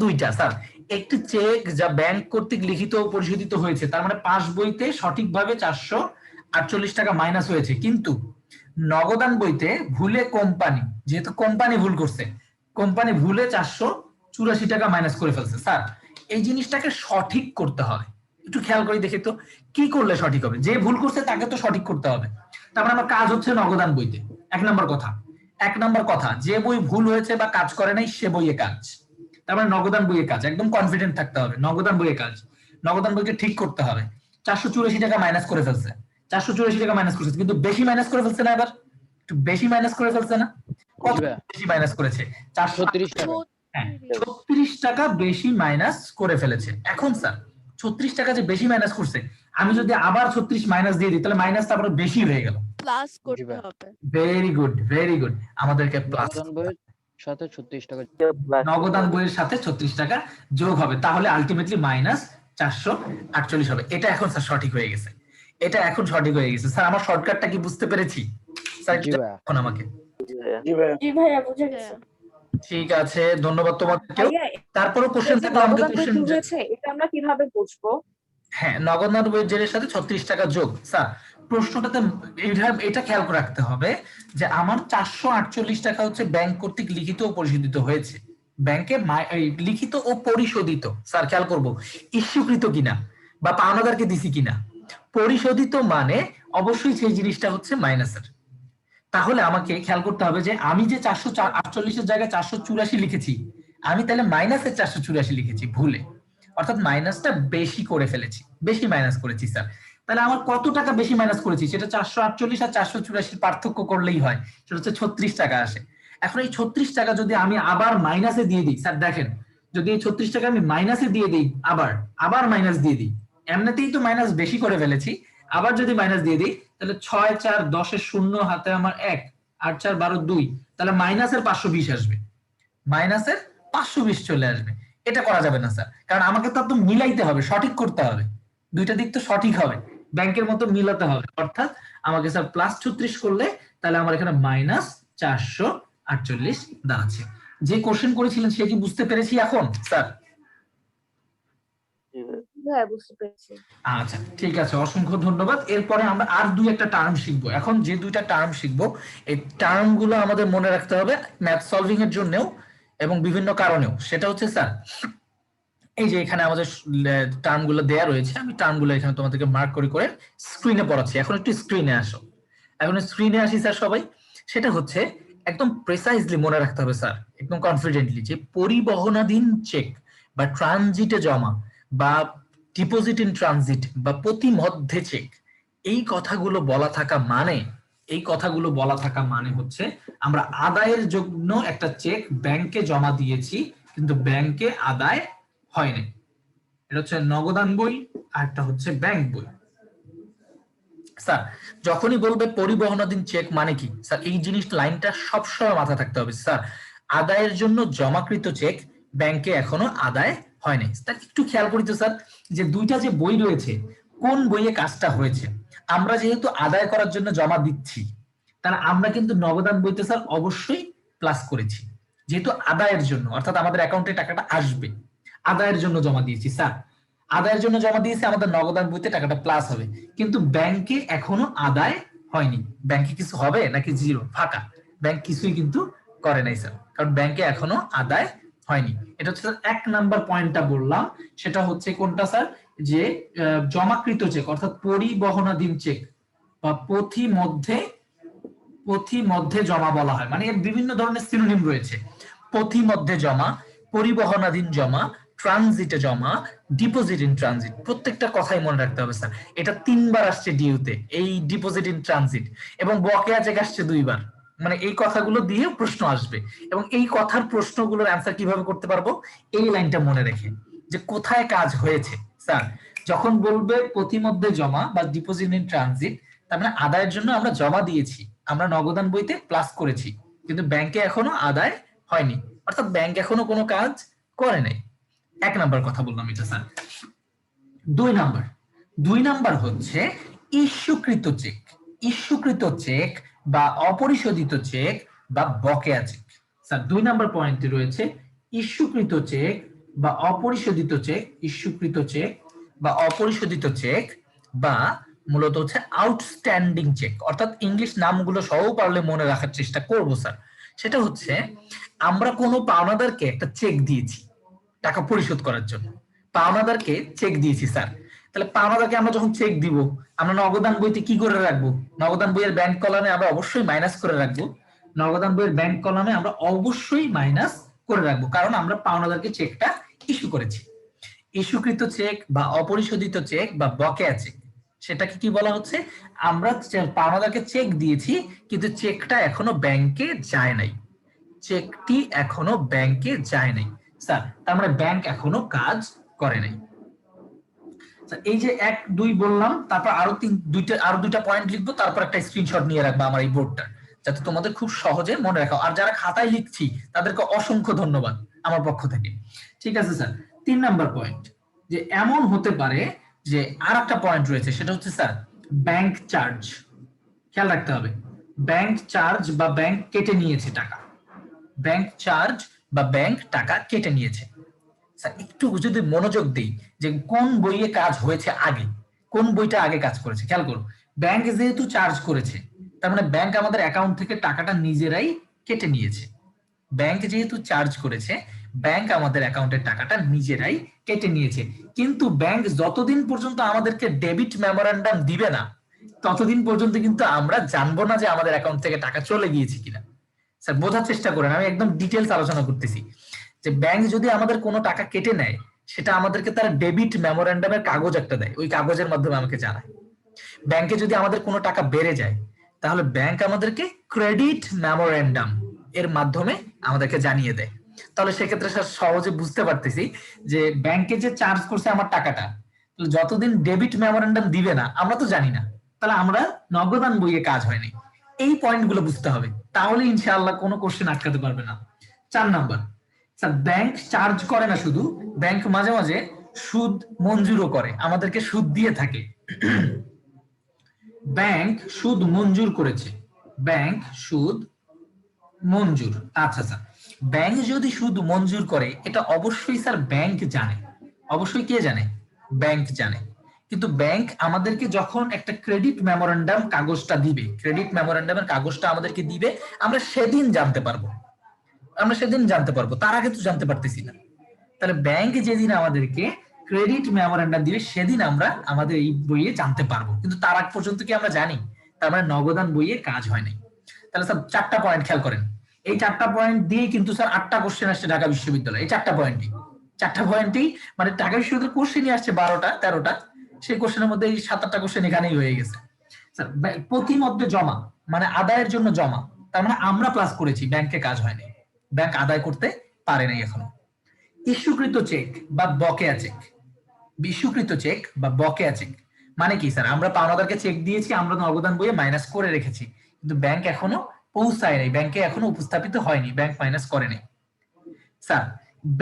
দুইটা স্যার, একটি চেক যা ব্যাংক কর্তৃক লিখিত ও পরিশোধিত হয়েছে, তার মানে পাস বইতে সঠিকভাবে 448 টাকা মাইনাস হয়েছে, কিন্তু নগদান বইতে ভুলে কোম্পানি, যেহেতু কোম্পানি ভুল করছে, কোম্পানি ভুলে 484 টাকা মাইনাস করে ফেলছে। স্যার এই জিনিসটাকে সঠিক করতে হবে, একটু খেয়াল করে দেখি তো কি করলে সঠিক হবে। যে ভুল করছে তাকে তো সঠিক করতে হবে, তারপরে আমার কাজ হচ্ছে নগদান বইতে। এক নম্বর কথা যে বই ভুল হয়েছে বা কাজ করে নাই সে বইয়ে কাজ, তার মানে নগদান বইয়ে কাজ, একদম কনফিডেন্ট থাকতে হবে নগদান বইয়ে কাজ, নগদান বইকে ঠিক করতে হবে। 484 টাকা মাইনাস করে ফেলছে, 484 টাকা মাইনাস করছে, কিন্তু বেশি মাইনাস করে ফেলছে না? এবার একটু বেশি মাইনাস করে ফেলছে না? কত জি ভাইয়া বেশি মাইনাস করেছে? 36 টাকা। হ্যাঁ, 36 টাকা বেশি মাইনাস করে ফেলেছে। এখন স্যার 36 টাকা যে বেশি মাইনাস করছে, আমি যদি আবার 36 মাইনাস দিয়ে দিই তাহলে মাইনাসটা আবার বেশি হয়ে গেল। প্লাস জি করতে ভাইয়া হবে। ভেরি গুড, আমাদেরকে প্লাস নগদান বইয়ের সাথে 36 টাকা। নগদান বইয়ের সাথে 36 টাকা যোগ হবে, তাহলে আলটিমেটলি মাইনাস 448 হবে। এটা এখন স্যার সঠিক হয়ে গেছে, এটা এখন সঠিক হয়ে গেছে। স্যার আমার শর্টকাটটা কি বুঝতে পেরেছি? স্যার জি ভাইয়া এখন আমাকে জি ভাইয়া বুঝে গেছে। ঠিক আছে, ধন্যবাদ তোমাদেরকে। ভাইয়া তারপরও কোশ্চেন থাকলে আমাকে নগদান বই কোশ্চেন। যোগ হয়েছে, এটা আমরা কিভাবে বুঝবো? হ্যাঁ, নগদান বইয়ের জেরের সাথে 36 টাকা যোগ। স্যার প্রশ্নটাতে এটা খেয়াল করে রাখতে হবে যে আমার 448 টাকা হচ্ছে ব্যাংক কর্তৃক লিখিত ও পরিশোধিত হয়েছে। ব্যাংকে লিখিত ও পরিশোধিত, স্যার খেয়াল করব ইস্যুকৃত কিনা বা পাওনাদারকে দিছি কিনা। পরিশোধিত মানে অবশ্যই সেই জিনিসটা হচ্ছে মাইনাসের। তাহলে আমাকে খেয়াল করতে হবে যে আমি যে 448 এর জায়গায় 484 লিখেছি, আমি তাহলে মাইনাসের 484 লিখেছি ভুলে, অর্থাৎ মাইনাসটা বেশি করে ফেলেছি, বেশি মাইনাস করেছি স্যার। তাহলে আমার কত টাকা বেশি মাইনাস করেছি? সেটা 448 আর 484 পার্থক্য করলেই হয়, সেটা হচ্ছে 36 টাকা আসে। এখন এই 36 টাকা যদি আমি আবার মাইনাসে দিয়ে দিই, স্যার দেখেন যদি এই 36 টাকা আমি মাইনাসে দিয়ে দিই, আবার মাইনাস দিয়ে দিই, এমনিতেই তো মাইনাস বেশি করে ফেলেছি, আবার যদি মাইনাস দিয়ে দিই তাহলে 6 4 10 এর শূন্য হাতে আমার 1, 8 4 12 2, তাহলে মাইনাসের 520 আসবে, মাইনাসের 520 চলে আসবে। এটা করা যাবে না স্যার, কারণ আমাকে তো একদম মিলাইতে হবে, সঠিক করতে হবে, দুইটা দিক তো সঠিক হবে, ব্যাংকের মতো মিলাতে হবে। অর্থাৎ আমাকে স্যার প্লাস 36 করলে তাহলে আমার এখানে মাইনাস 448 দাঁড়াচ্ছে। যে কোশ্চেন করেছিলেন সে কি বুঝতে পেরেছি এখন স্যার? হ্যাঁ বুঝতে পেরেছি। আচ্ছা ঠিক আছে, অসংখ্য ধন্যবাদ। এরপরে আমরা আর দুই একটা টার্ম শিখবো। এখন যে দুইটা টার্ম শিখবো, এই টার্ম গুলো আমাদের মনে রাখতে হবে ম্যাথ সলভিং এর জন্যও এবং বিভিন্ন কারণেও। সেটা হচ্ছে স্যার এই যে এখানে আমাদের টার্ম গুলো দেয়া রয়েছে, আমি টার্ম গুলো এখানে তোমাদেরকে মার্ক করে করে স্ক্রিনে পড়াচ্ছি। এখন একটু স্ক্রিনে আসো, এখন স্ক্রিনে আসি স্যার সবাই। সেটা হচ্ছে একদম প্রেসাইজলি মনে রাখতে হবে স্যার, একদম কনফিডেন্টলি, যে পরিবহনাধীন চেক বা ট্রানজিটে জমা বা ডিপোজিট ইন ট্রানজিট বা প্রতিমধ্যে চেক, এই কথাগুলো বলা থাকা মানে, এই কথাগুলো বলা থাকা মানে হচ্ছে আমরা আদায়ের জন্য একটা চেক ব্যাংকে জমা দিয়েছি কিন্তু ব্যাংকে আদায় হয়নি। এটা হচ্ছে নগদান বই আর একটা হচ্ছে ব্যাংক বই। স্যার যখনই বলবে পরিবহনাধীন চেক মানে কি স্যার, এই জিনিস লাইনটা সবসময় মাথায় থাকতে হবে স্যার। আদায়ের জন্য জমাকৃত চেক ব্যাংকে এখনো আদায় হয়নি। স্যার একটু খেয়াল করি তো স্যার, যে দুইটা যে বই রয়েছে কোন বইয়ে কাজটা হয়েছে। আমরা যেহেতু আদায় করার জন্য জমা দিচ্ছি, তাহলে আমরা কিন্তু নগদান বইতে স্যার অবশ্যই প্লাস করেছি, যেহেতু আদায়ের জন্য, অর্থাৎ আমাদের অ্যাকাউন্টে টাকাটা আসবে, আদায়ের জন্য জমা দিয়েছি স্যার। আদায়ের জন্য জমা দিয়েছি, আমাদের নগদান বইতে টাকাটা প্লাস হবে, কিন্তু ব্যাংকে এখনো আদায় হয়নি। ব্যাংকে কিছু হবে নাকি জিরো ফাঁকা? ব্যাংক কিছুই কিন্তু করে নাই স্যার, কারণ ব্যাংকে এখনো আদায় হয়নি। এটা হচ্ছে এক নাম্বার পয়েন্টটা বললাম, সেটা হচ্ছে কোনটা স্যার, যে জমাকৃত চেক অর্থাৎ পরিবহনাধীন চেক বা পথিমধ্যে জমা বলা হয়, মানে এর বিভিন্ন ধরনের সিনোনিম রয়েছে। পথিমধ্যে জমা, পরিবহনাধীন জমা, ট্রানজিটে জমা, ডিপোজিট ইন ট্রানজিট, প্রত্যেকটা কথাই মনে রাখতে হবে স্যার। এটা 3 বার আসছে ডিউতে, এই ডিপোজিট ইন ট্রানজিট, এবং বকেয়া চেক আসছে 2 বার। মানে এই কথাগুলো দিয়ে প্রশ্ন আসবে, এবং এই কথার প্রশ্নগুলোর অ্যান্সার কিভাবে করতে পারবো, এই লাইনটা মনে রেখে যে কোথায় কাজ হয়েছে স্যার। যখন বলবে পথিমধ্যে জমা বা ডিপোজিট ইন ট্রানজিট, তার মানে আদায়ের জন্য আমরা জমা দিয়েছি, আমরা নগদান বইতে প্লাস করেছি, কিন্তু ব্যাংকে এখনো আদায় হয়নি, অর্থাৎ ব্যাংক এখনো কোনো কাজ করে নাই। এক নাম্বার কথা বললাম এটা স্যার। 2 নাম্বার হচ্ছে ইস্যুকৃত চেক। ইস্যুকৃত চেক বা অপরিশোধিত চেক বা বকেয়া চেক। স্যার 2 নাম্বার পয়েন্টে রয়েছে ইস্যুকৃত চেক বা অপরিশোধিত চেক, ইস্যুকৃত চেক বা অপরিশোধিত চেক, বা মূলত হচ্ছে আউটস্ট্যান্ডিং চেক। অর্থাৎ ইংলিশ নামগুলো সহ পারলে মনে রাখার চেষ্টা করবো স্যার। সেটা হচ্ছে আমরা কোনো পাওনাদারকে একটা চেক দিয়েছি টাকা পরিশোধ করার জন্য, পাওনাদারকে চেক দিয়েছি স্যার। তাহলে পাওনাদারকে আমরা যখন চেক দিব, আমরা নগদান বইতে কি করে রাখবো? নগদান বইয়ের ব্যাংক কলামে আমরা অবশ্যই মাইনাস করে রাখবো, নগদান বইয়ের ব্যাংক কলামে আমরা অবশ্যই মাইনাস করে রাখবো, কারণ আমরা পাওনাদারকে চেকটা ইস্যু করেছি। ইস্যুকৃত চেক বা অপরিশোধিত চেক বা বকেয়া চেক, সেটাকে কি বলা হচ্ছে, আমরা পাওনাদারকে চেক দিয়েছি কিন্তু চেকটা এখনো ব্যাংকে যায় নাই, চেকটি এখনো ব্যাংকে যায় নাই স্যার, তার মানে ব্যাংক এখনো কাজ করে নাই। এই যে 1 2 বললাম, তারপর আরো দুইটা পয়েন্ট লিখবো, তারপর একটা স্ক্রিনশট নিয়ে রাখবো আমার এই বোর্ডটা, যাতে তোমাদের খুব সহজে মনে রাখো। আর যারা খাতায় লিখছি তাদেরকে অসংখ্য ধন্যবাদ আমার পক্ষ থেকে। ঠিক আছে স্যার, 3 নাম্বার পয়েন্ট, যে এমন হতে পারে যে আর একটা পয়েন্ট রয়েছে, সেটা হচ্ছে স্যার ব্যাংক চার্জ। খেয়াল রাখতে হবে, ব্যাংক চার্জ বা ব্যাংক কেটে নিয়েছে টাকা, ব্যাংক চার্জ বা ব্যাংক টাকা কেটে নিয়েছে। একটু যদি মনোযোগ দিই যে কোন বইয়ে কাজ হয়েছে আগে, কোন বইটা আগে কাজ করেছে, খেয়াল করো। ব্যাংক যেহেতু চার্জ করেছে, তার মানে ব্যাংক আমাদের অ্যাকাউন্ট থেকে টাকাটা নিজেরাই কেটে নিয়েছে। ব্যাংক যেহেতু চার্জ করেছে, ব্যাংক আমাদের অ্যাকাউন্টের টাকাটা নিজেরাই কেটে নিয়েছে। কিন্তু ব্যাংক যতদিন পর্যন্ত আমাদেরকে ডেবিট মেমোরান্ডাম দিবে না, ততদিন পর্যন্ত কিন্তু আমরা জানবো না যে আমাদের অ্যাকাউন্ট থেকে টাকা চলে গিয়েছে কিনা। স্যার বোঝার চেষ্টা করেন, আমি একদম ডিটেলস আলোচনা করতেছি। যে ব্যাংক যদি আমাদের কোনো টাকা কেটে নেয়, সেটা আমাদেরকে তার ডেবিট মেমোরান্ডামের কাগজ একটা দেয়, ওই কাগজের মাধ্যমে আমাকে জানায়। ব্যাংকে যদি আমাদের কোনো টাকা বেড়ে যায়, তাহলে ব্যাংক আমাদেরকে ক্রেডিট মেমোরান্ডাম এর মাধ্যমে আমাদেরকে জানিয়ে দেয়। তাহলে সেক্ষেত্রে স্যার সহজে বুঝতে পারতেছি যে ব্যাংকে যে চার্জ করছে আমার টাকাটা, যতদিন ডেবিট মেমোরান্ডাম দিবে না আমরা তো জানি না, তাহলে আমরা নগদান বইয়ে কাজ হয়নি। এই পয়েন্টগুলো বুঝতে হবে, তাহলে ইনশাআল্লাহ কোনো কোশ্চেন আটকাতে পারবে না। 4 নাম্বার, স্যার ব্যাংক চার্জ করে না শুধু, ব্যাংক মাঝে মাঝে সুদ মঞ্জুরও করে, আমাদেরকে সুদ দিয়ে থাকে। ব্যাংক সুদ মঞ্জুর করেছে, ব্যাংক সুদ মঞ্জুর। আচ্ছা স্যার, ব্যাংক যদি সুদ মঞ্জুর করে, এটা অবশ্যই স্যার ব্যাংক জানে, অবশ্যই কে জানে, ব্যাংক জানে। কিন্তু ব্যাংক আমাদেরকে যখন একটা ক্রেডিট মেমোরান্ডাম কাগজটা দিবে, ক্রেডিট মেমোরান্ডামের কাগজটা আমাদেরকে দিবে, আমরা সেদিন জানতে পারবো, আমরা সেদিন জানতে পারবো, তার আগে তো জানতে পারতেছি না। তাহলে ব্যাংক যেদিন আমাদেরকে ক্রেডিট মেমোরান্ডাম দিবে, সেদিন আমরা আমাদের এই বইয়ে জানতে পারবো, কিন্তু তার আগ পর্যন্ত কি আমরা জানি? তার মানে নগদান বইয়ে কাজ হয় নাই। তাহলে স্যার 4টা পয়েন্ট খেয়াল করেন, এই 4টা পয়েন্ট দিয়ে কিন্তু স্যার 8টা কোশ্চেন আসছে ঢাকা বিশ্ববিদ্যালয়ে। এই 4টা পয়েন্টই মানে ঢাকা বিশ্ববিদ্যালয়ের কোশ্চেনই আসছে 12টা 13টা, সেই কোশ্চেনের মধ্যে এই 7-8টা কোশ্চেন এখানেই হয়ে গেছে। স্যার প্রতিমধ্যে জমা মানে আদায়ের জন্য জমা, তার মানে আমরা প্লাস করেছি, ব্যাংকে কাজ হয়নি, ব্যাংক আদায় করতে পারে নাই এখনো। ইস্যুকৃত চেক বা বকেয়া চেক, ইস্যুকৃত চেক বা বকেয়া চেক মানে কি স্যার? আমরা পাওনাদারকে চেক দিয়েছি, আমরা নগদান বইয়ে মাইনাস করে রেখেছি, কিন্তু ব্যাংক এখনো পৌঁছায় নাই, ব্যাংকে এখনো উপস্থাপিত হয়নি, ব্যাংক মাইনাস করে নাই। স্যার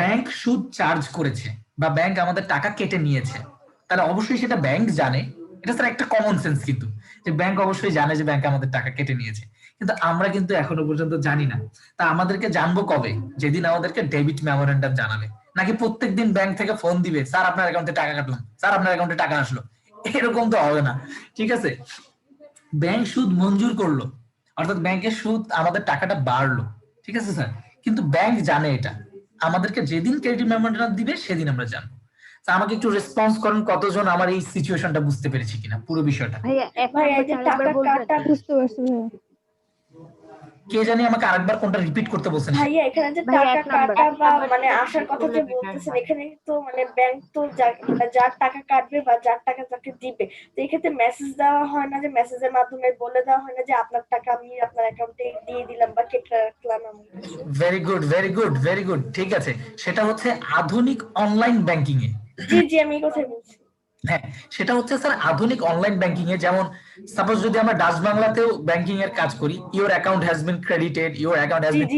ব্যাংক সুদ চার্জ করেছে বা ব্যাংক আমাদের টাকা কেটে নিয়েছে, তাহলে অবশ্যই সেটা ব্যাংক জানে। এটা স্যার একটা কমন সেন্স, কিন্তু যে ব্যাংক অবশ্যই জানে যে ব্যাংক আমাদের টাকা কেটে নিয়েছে, কিন্তু আমরা কিন্তু এখনো পর্যন্ত জানি না। তা আমাদেরকে জানবো কবে? যেদিন আমাদেরকে ডেবিট মেমোরান্ডাম জানাবে, নাকি প্রত্যেকদিন ব্যাংক থেকে ফোন দিবে, স্যার আপনার অ্যাকাউন্টে টাকা কাটলাম, স্যার আপনার অ্যাকাউন্টে টাকা আসলো, এরকম তো হবে না। ঠিক আছে, ব্যাংক সুদ মঞ্জুর করলো, অর্থাৎ ব্যাংকের সুদ আমাদের টাকাটা বাড়লো, ঠিক আছে স্যার, কিন্তু ব্যাংক জানে এটা, আমাদেরকে যেদিন ক্রেডিট মেমোরান্ডাম দিবে সেদিন আমরা জানবো। আমাকে একটু রেসপন্স করেন, কতজন আমার এই সিচুয়েশনটা বুঝতে পেরেছি কিনা, পুরো বিষয়টা। বুঝতে পারছি ভাইয়া। কে জানি আমাকে আরেকবার কোনটা রিপিট করতে বলছেন? ভাইয়া এখানে যে টাকা কাটা বা মানে আসার কথা যে বলতেছেন, এখানে তো মানে ব্যাংক তো যার টাকা কাটবে বা যার টাকা যাকে দিবে, তো এই ক্ষেত্রে মেসেজ দেওয়া হয় না, যে মেসেজের মাধ্যমে বলে দেওয়া হয় না যে আপনার টাকা আমি আপনার অ্যাকাউন্টে দিয়ে দিলাম বা কেটে রাখলাম? Very good, very good, very good, ঠিক আছে, সেটা হচ্ছে আধুনিক অনলাইন ব্যাংকিং এ। জি জি, আমি এই কথাই বলছি। হ্যাঁ, সেটা হচ্ছে স্যার আধুনিক অনলাইন ব্যাংকিং এ। যেমন সাপোজ যদি আমরা ডাচ বাংলাতেও ব্যাংকিং এর কাজ করি, your account has been credited, your account has been,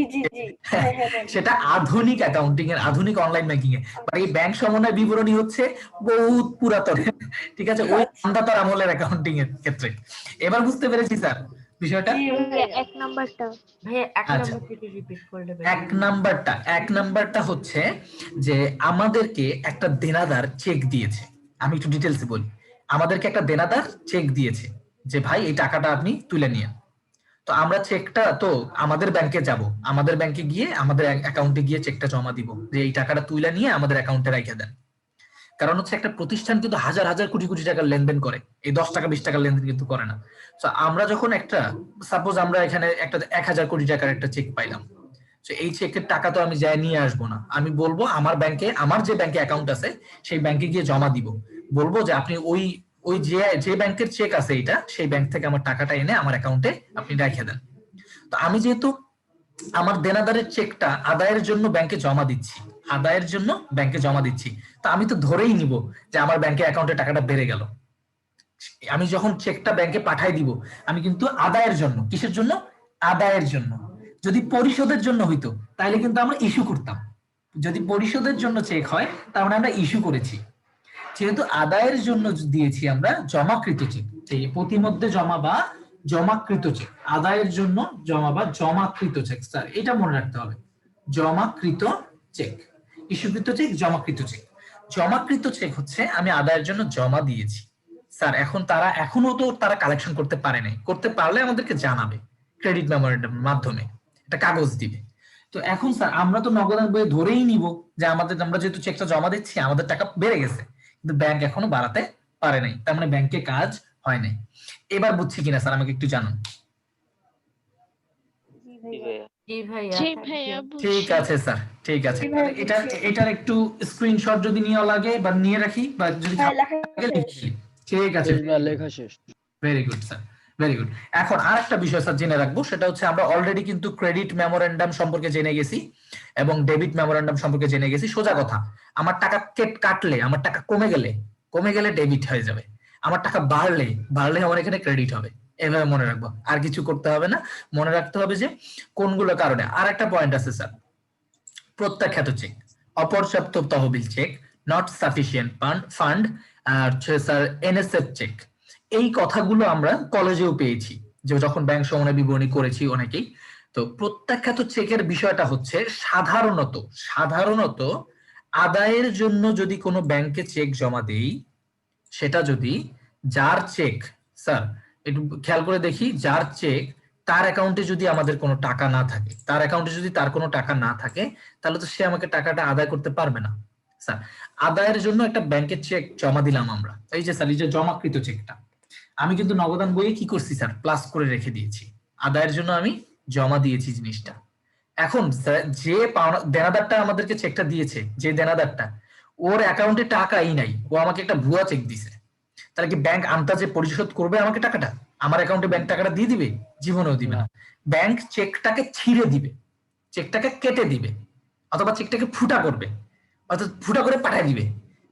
সেটা আধুনিক অ্যাকাউন্টিং এর, আধুনিক অনলাইন ব্যাংকিং এ। এই ব্যাংক সমন্বয় বিবরণী হচ্ছে বহুত পুরাতন, ঠিক আছে, ওই আন্দাতার আমলের অ্যাকাউন্টিং এর ক্ষেত্রে। এবার বুঝতে পেরেছি স্যার বিষয়টা। এক নাম্বারটা ভাই এক আচ্ছা, নাম্বার থেকে রিপিট করলে এক নাম্বারটা হচ্ছে যে আমাদেরকে একটা দেনাদার চেক দিয়েছে। আমি একটু ডিটেলসে বলি, আমাদেরকে একটা দেনাদার চেক দিয়েছে যে ভাই এই টাকাটা আপনি তুলে নিন। তো আমরা চেকটা তো আমাদের ব্যাংকে যাব, আমাদের ব্যাংকে গিয়ে আমাদের অ্যাকাউন্টে গিয়ে চেকটা জমা দিব যে এই টাকাটা তুলে নিয়ে আমাদের অ্যাকাউন্টে রেখে দেন। কারণ হচ্ছে একটা প্রতিষ্ঠান কিন্তু হাজার হাজার কোটি কোটি টাকার লেনদেন করে, এই 10 টাকা 20 টাকার লেনদেন কিন্তু করে না। তো আমরা যখন একটা সাপোজ আমরা এখানে একটা 1000 কোটি টাকার একটা চেক পাইলাম, তো এই চেকের টাকা তো আমি যাই নিয়ে আসবো না, আমি বলবো আমার ব্যাংকে, আমার যে ব্যাংকে অ্যাকাউন্ট আছে সেই ব্যাংকে গিয়ে জমা দিব, বলবো যে আপনি ওই যে ব্যাংকের চেক আছে এটা, সেই ব্যাংক থেকে আমার টাকাটা এনে আমার অ্যাকাউন্টে আপনি রেখে দেন। তো আমি যেহেতু আমার দেনাদারের চেকটা আদায়ের জন্য ব্যাংকে জমা দিচ্ছি, আদায়ের জন্য ব্যাংকে জমা দিচ্ছি, তো আমি তো ধরেই নিব যে আমার ব্যাংকে অ্যাকাউন্টে টাকাটা বেড়ে গেল। আমি যখন চেকটা ব্যাংকে পাঠাই দিব, আমি কিন্তু আদায়ের জন্য, কিসের জন্য? আদায়ের জন্য। যদি পরিশোধের জন্য হইতো তাহলে কিন্তু আমরা ইস্যু করতাম। যদি পরিশোধের জন্য চেক হয় তার মানে আমরা ইস্যু করেছি। যেহেতু আদায়ের জন্য দিয়েছি আমরা জমাকৃত চেক, প্রতিমধ্যে জমা বা জমাকৃত চেক, আদায়ের জন্য জমা বা জমাকৃত চেক। স্যার এটা মনে রাখতে হবে, জমাকৃত চেক, ইস্যুকৃত চেক, জমাকৃত চেক। জমাকৃত চেক হচ্ছে আমি আদায়ের জন্য জমা দিয়েছি স্যার, এখন তারা এখনো তো তারা কালেকশন করতে পারে নাই, করতে পারলে আমাদেরকে জানাবে ক্রেডিট মেমোরেন্ডামের মাধ্যমে, একটা কাগজ দিবে। তো এখন স্যার আমরা তো নগদান বইয়ে ধরেই নিব যে আমরা যেহেতু চেকটা জমা দিচ্ছি আমাদের টাকা বেড়ে গেছে, কিন্তু ব্যাংক এখনো বাড়াতে পারে নাই, তার মানে ব্যাংকে কাজ হয় নাই। এবার বুঝছি কিনা স্যার আমাকে একটু জানান। ঠিক আছে স্যার, ঠিক আছে। এটার একটু স্ক্রিনশট যদি নেওয়া লাগে বা নিয়ে রাখি, বা যদি ঠিক আছে, লেখা শেষ। Very good sir, very good. এখন আরেকটা বিষয় স্যার জেনে রাখবো, সেটা হচ্ছে আমরা অলরেডি কিন্তু ক্রেডিট মেমোরেন্ডাম সম্পর্কে জেনে গেছি এবং ডেবিট মেমোরেন্ডাম সম্পর্কে জেনে গেছি। সোজা কথা, আমার টাকা কাটলে, আমার টাকা কমে গেলে ডেবিট হয়ে যাবে, আমার টাকা বাড়লে আমার এখানে ক্রেডিট হবে। এভাবে মনে রাখবো, আর কিছু করতে হবে না, মনে রাখতে হবে যে কোনগুলো কারণে। আর একটা পয়েন্ট আছে স্যার, প্রত্যাখ্যাত চেক, অপর্যাপ্ত তহবিল চেক, নট সাফিসিয়েন্ট ফান্ড, আর স্যার এনএসএফ চেক। এই কথাগুলো আমরা কলেজেও পেয়েছি, যে যখন ব্যাংক সমন্বয় বিবরণী করেছি অনেকেই। তো প্রত্যাখ্যাত চেকের বিষয়টা হচ্ছে সাধারণত আদায়ের জন্য যদি কোনো ব্যাংকে চেক জমা দেই, সেটা যদি যার চেক, স্যার একটু খেয়াল করে দেখি, যার চেক তার অ্যাকাউন্টে যদি আমাদের কোনো টাকা না থাকে, তার অ্যাকাউন্টে যদি তার কোনো টাকা না থাকে, তাহলে তো সে আমাকে টাকাটা আদায় করতে পারবে না। স্যার আদায়ের জন্য একটা ব্যাংকের চেক জমা দিলাম আমরা, এই যে স্যার এই যে জমাকৃত চেকটা আমি কিন্তু নগদান বইয়ে কি করছি স্যার, প্লাস করে রেখে দিয়েছি, আদায়ের জন্য আমি জমা দিয়েছি জিনিসটা। এখন যে দেনাদারটা আমাদেরকে চেকটা দিয়েছে, যে দেনাদারটা, ওর অ্যাকাউন্টে টাকাই নাই, ও আমাকে একটা ভুয়া চেক দিছে, তাহলে কি ব্যাংক আন্তাজে পরিশোধ করবে আমাকে টাকাটা? আমার অ্যাকাউন্টে ব্যাংক টাকাটা দিয়ে দিবে? জীবনেও দিবে না। ব্যাংক চেকটাকে ছিঁড়ে দিবে, চেকটাকে কেটে দিবে, অথবা চেকটাকে ফুটা করবে, অর্থাৎ ফুটা করে পাঠিয়ে দিবে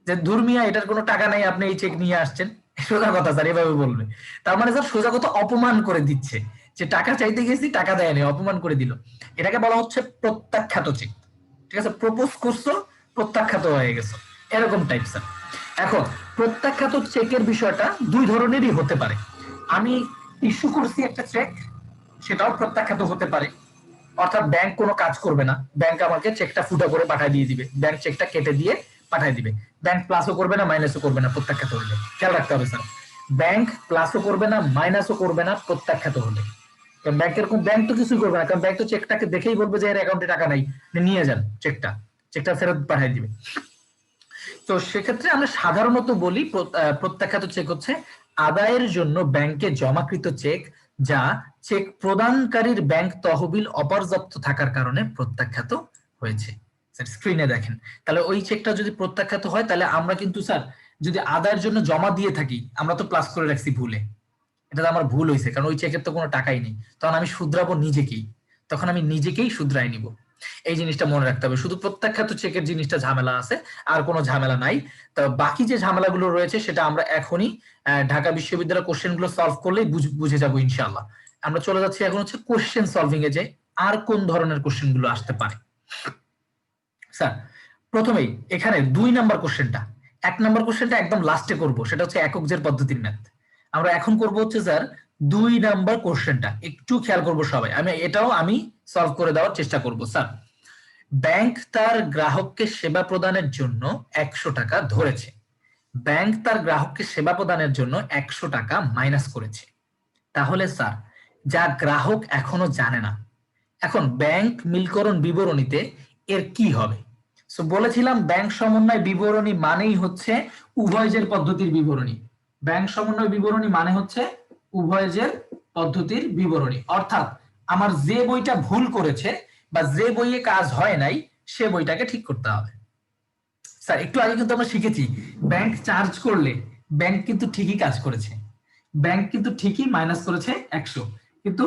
যে ধর্মিয়া এটার কোনো টাকা নাই, আপনি এই চেক নিয়ে আসছেন। সোজা কথা স্যার এভাবে বলবে, তার মানে স্যার সোজা কথা অপমান করে দিচ্ছে, যে টাকা চাইতে গেছি টাকা দেয়নি, অপমান করে দিল। এটাকে বলা হচ্ছে প্রত্যাখ্যাত চেক। ঠিক আছে, প্রপোজ করছো, প্রত্যাখ্যাত হয়ে গেছো, এরকম টাইপ স্যার। এখন প্রত্যাখ্যাত চেকের বিষয়টা দুই ধরনেরই হতে পারে। আমি ইস্যু করছি একটা চেক, সেটাও প্রত্যাখ্যাত হতে পারে, অর্থাৎ ব্যাংক কোনো কাজ করবে না, ব্যাংক আমাকে চেকটা ফুটা করে পাঠিয়ে দিয়ে দিবে, ব্যাংক চেকটা কেটে দিয়ে পাঠিয়ে দিবে, ব্যাংক প্লাসও করবে না মাইনাসও করবে না প্রত্যাখ্যাত হলে। খেয়াল রাখতে হবে স্যার, ব্যাংক প্লাসও করবে না মাইনাসও করবে না প্রত্যাখ্যাত হলে। কারণ ব্যাংক তো কিছুই করবে না, কারণ ব্যাংক তো চেকটাকে দেখেই বলবে যে এর অ্যাকাউন্টে টাকা নাই, নিয়ে যান চেকটা ফেরত পাঠিয়ে দিবে। তো সেক্ষেত্রে আমরা সাধারণত বলি প্রত্যাখ্যাত চেক হচ্ছে আদায়ের জন্য ব্যাংকে জমাকৃত চেক, যা চেক প্রদানকারীর ব্যাংক তহবিল অপর্যাপ্ত থাকার কারণে প্রত্যাখ্যাত হয়েছে। স্ক্রিনে দেখেন, তাহলে ওই চেকটা যদি প্রত্যাখ্যাত হয়, তাহলে আমরা কিন্তু স্যার যদি আদায়ের জন্য জমা দিয়ে থাকি, আমরা তো প্লাস করে রাখছি ভুলে, এটা তো আমার ভুল হয়েছে, কারণ ওই চেকের তো কোনো টাকাই নেই, তখন আমি শুধরাবো নিজেকেই, তখন আমি নিজেকেই শুধরাই নিব। এই জিনিসটা মনে রাখতে হবে। শুধু প্রত্যাখ্যাত চেকের জিনিসটা ঝামেলা আছে, আর কোনো ঝামেলা নাই। তো বাকি যে ঝামেলাগুলো রয়েছে সেটা আমরা এখনই ঢাকা বিশ্ববিদ্যালয়ের কোশ্চেন গুলো সলভ করলেই বুঝে যাবো ইনশাআল্লাহ। আমরা চলে যাচ্ছি এখন হচ্ছে কোশ্চেন সলভিং এ, যে আর কোন ধরনের কোশ্চেন গুলো আসতে পারে। স্যার প্রথমেই এখানে 2 নাম্বার কোশ্চেনটা, 1 নাম্বার কোশ্চেনটা একদম লাস্টে করব, সেটা হচ্ছে একক জের পদ্ধতির ম্যাথ। আমরা এখন করব হচ্ছে স্যার 2 নাম্বার কোশ্চেনটা, একটু খেয়াল করব সবাই, এটাও আমি সলভ করে দেওয়ার চেষ্টা করব। স্যার ব্যাংক তার গ্রাহককে সেবা প্রদানের জন্য 100 টাকা ধরেছে, ব্যাংক তার গ্রাহককে সেবা প্রদানের জন্য 100 টাকা মাইনাস করেছে, তাহলে স্যার যা গ্রাহক এখনো জানে না, এখন ব্যাংক মিলকরণ বিবরণীতে এর কি হবে? সো বলেছিলাম ব্যাংক সমন্বয় বিবরণী মানেই হচ্ছে উভয়জের পদ্ধতির বিবরণী। ব্যাংক সমন্বয় বিবরণী মানে হচ্ছে উভয়জের পদ্ধতির বিবরণী, অর্থাৎ আমার যে বইটা ভুল করেছে বা যে বইয়ে কাজ হয় নাই, সে বইটাকে ঠিক করতে হবে। স্যার একটু আগে কিন্তু আমরা শিখেছি ব্যাংক চার্জ করলে ব্যাংক কিন্তু ঠিকই কাজ করেছে, ব্যাংক কিন্তু ঠিকই মাইনাস করেছে 100, কিন্তু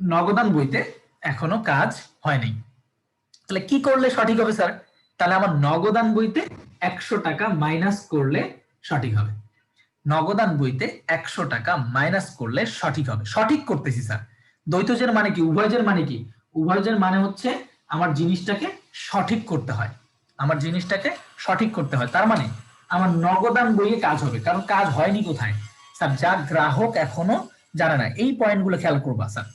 নগদান বইতে এখনো কাজ হয়নি। তাহলে কি করলে সঠিক হবে স্যার? তাহলে আমার নগদান বইতে 100 টাকা মাইনাস করলে সঠিক হবে। নগদান বইতে 100 টাকা মাইনাস করলে সঠিক হবে। সঠিক করতেছি স্যার। দ্বৈতজের মানে কি? উভয়জের মানে কি? উভয়জের মানে হচ্ছে আমার জিনিসটাকে সঠিক করতে হয়, আমার জিনিসটাকে সঠিক করতে হয়। তার মানে আমার নগদান বইয়ে কাজ হবে, কারণ কাজ হয়নি কোথায় স্যার? যা গ্রাহক এখনো জানে না। এই পয়েন্টগুলো খেয়াল করবা স্যার,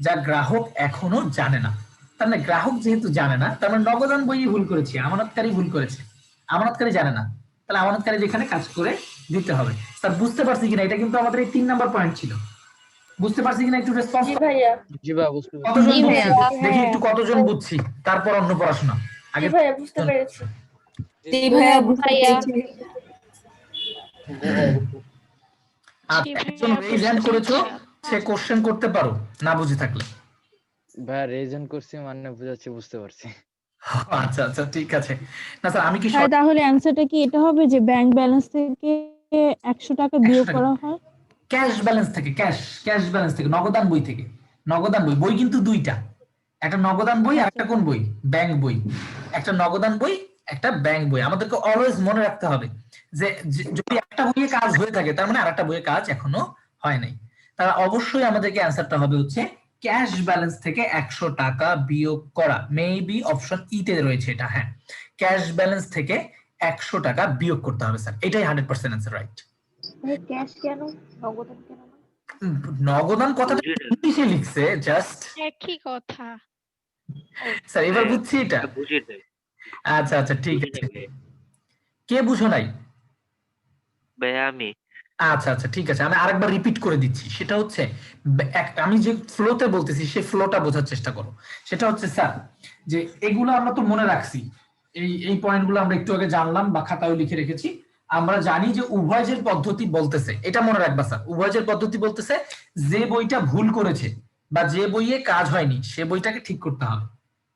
যা গ্রাহক এখনো জানে না। তার মানে গ্রাহক যেহেতু জানে না, তার মানে নগদান বইয়ে ভুল করেছে, আমানতকারী ভুল করেছে, আমানতকারী জানে না, তাহলে আমানতকারী যেখানে কাজ করে দিতে হবে। স্যার বুঝতে পারছি কিনা? এটা কিন্তু আমাদের এই 3 নাম্বার পয়েন্ট ছিল। বুঝতে পারছি কিনা একটু রেসপন্স? জি ভাইয়া। জি ভাইয়া বুঝতে পেরেছি। কতজন জি বুঝছি? ভাইয়া। দেখি একটু কতজন বুঝছি, তারপর অন্য পড়াশোনা। জি আগে ভাইয়া বুঝতে পেরেছি। জি ভাইয়া বুঝতে পেরেছি। আচ্ছা, একজন রেইজ হ্যান্ড করেছো, সে কোশ্চেন করতে পারো না বুঝে থাকলে। ভাইয়া রেজন করছি মানে বুঝাচ্ছি, বুঝতে পারছি। আচ্ছা আচ্ছা ঠিক আছে। না স্যার আমি কি হ্যাঁ, তাহলে অ্যান্সারটা কি এটা হবে যে ব্যাংক ব্যালেন্স থেকে 100 টাকা বিয়োগ করা হয়? ক্যাশ ব্যালেন্স থেকে, ক্যাশ ব্যালেন্স থেকে, নগদান বই থেকে। নগদান বই, বই কিন্তু দুইটা, একটা নগদান বই আর একটা কোন বই? ব্যাংক বই। একটা নগদান বই, একটা ব্যাংক বই। আমাদেরকে অলওয়েজ মনে রাখতে হবে যে যদি একটা বইয়ে কাজ হয়ে থাকে, তার মানে আরেকটা বইয়ে কাজ এখনো হয় নাই। তাহলে অবশ্যই আমাদেরকে অ্যান্সারটা হবে হচ্ছে ক্যাশ ব্যালেন্স থেকে 100 টাকা বিয়োগ করা। মেবি অপশন ই তে রয়েছে এটা। হ্যাঁ, ক্যাশ ব্যালেন্স থেকে 100 টাকা বিয়োগ করতে হবে স্যার, এটাই 100% অ্যান্সার, রাইট। ক্যাশ কেন, নগদান কেন না? নগদান কথাটা ইংলিশে লিখছে জাস্ট। একই কথা। স্যার এবার বুঝছি এটা। বুঝিয়ে দেয় আচ্ছা আচ্ছা ঠিক আছে। কে বুঝো নাই? ভাইয়া আমি। আচ্ছা আচ্ছা ঠিক আছে, আমি আরেকবার রিপিট করে দিচ্ছি। সেটা হচ্ছে আমি যে ফ্লোতে বলতেছি সেই ফ্লোটা বোঝার চেষ্টা করো। সেটা হচ্ছে স্যার যে এগুলো আমরা তো মনে রাখছি, এই পয়েন্টগুলো আমরা একটু আগে জানলাম বা খাতায় লিখে রেখেছি। আমরা জানি যে উভয়জের পদ্ধতি বলতেছে, এটা মনে রাখবা স্যার, উভয়জের পদ্ধতি বলতেছে যে বইটা ভুল করেছে বা যে বইয়ে কাজ হয়নি সে বইটাকে ঠিক করতে হবে।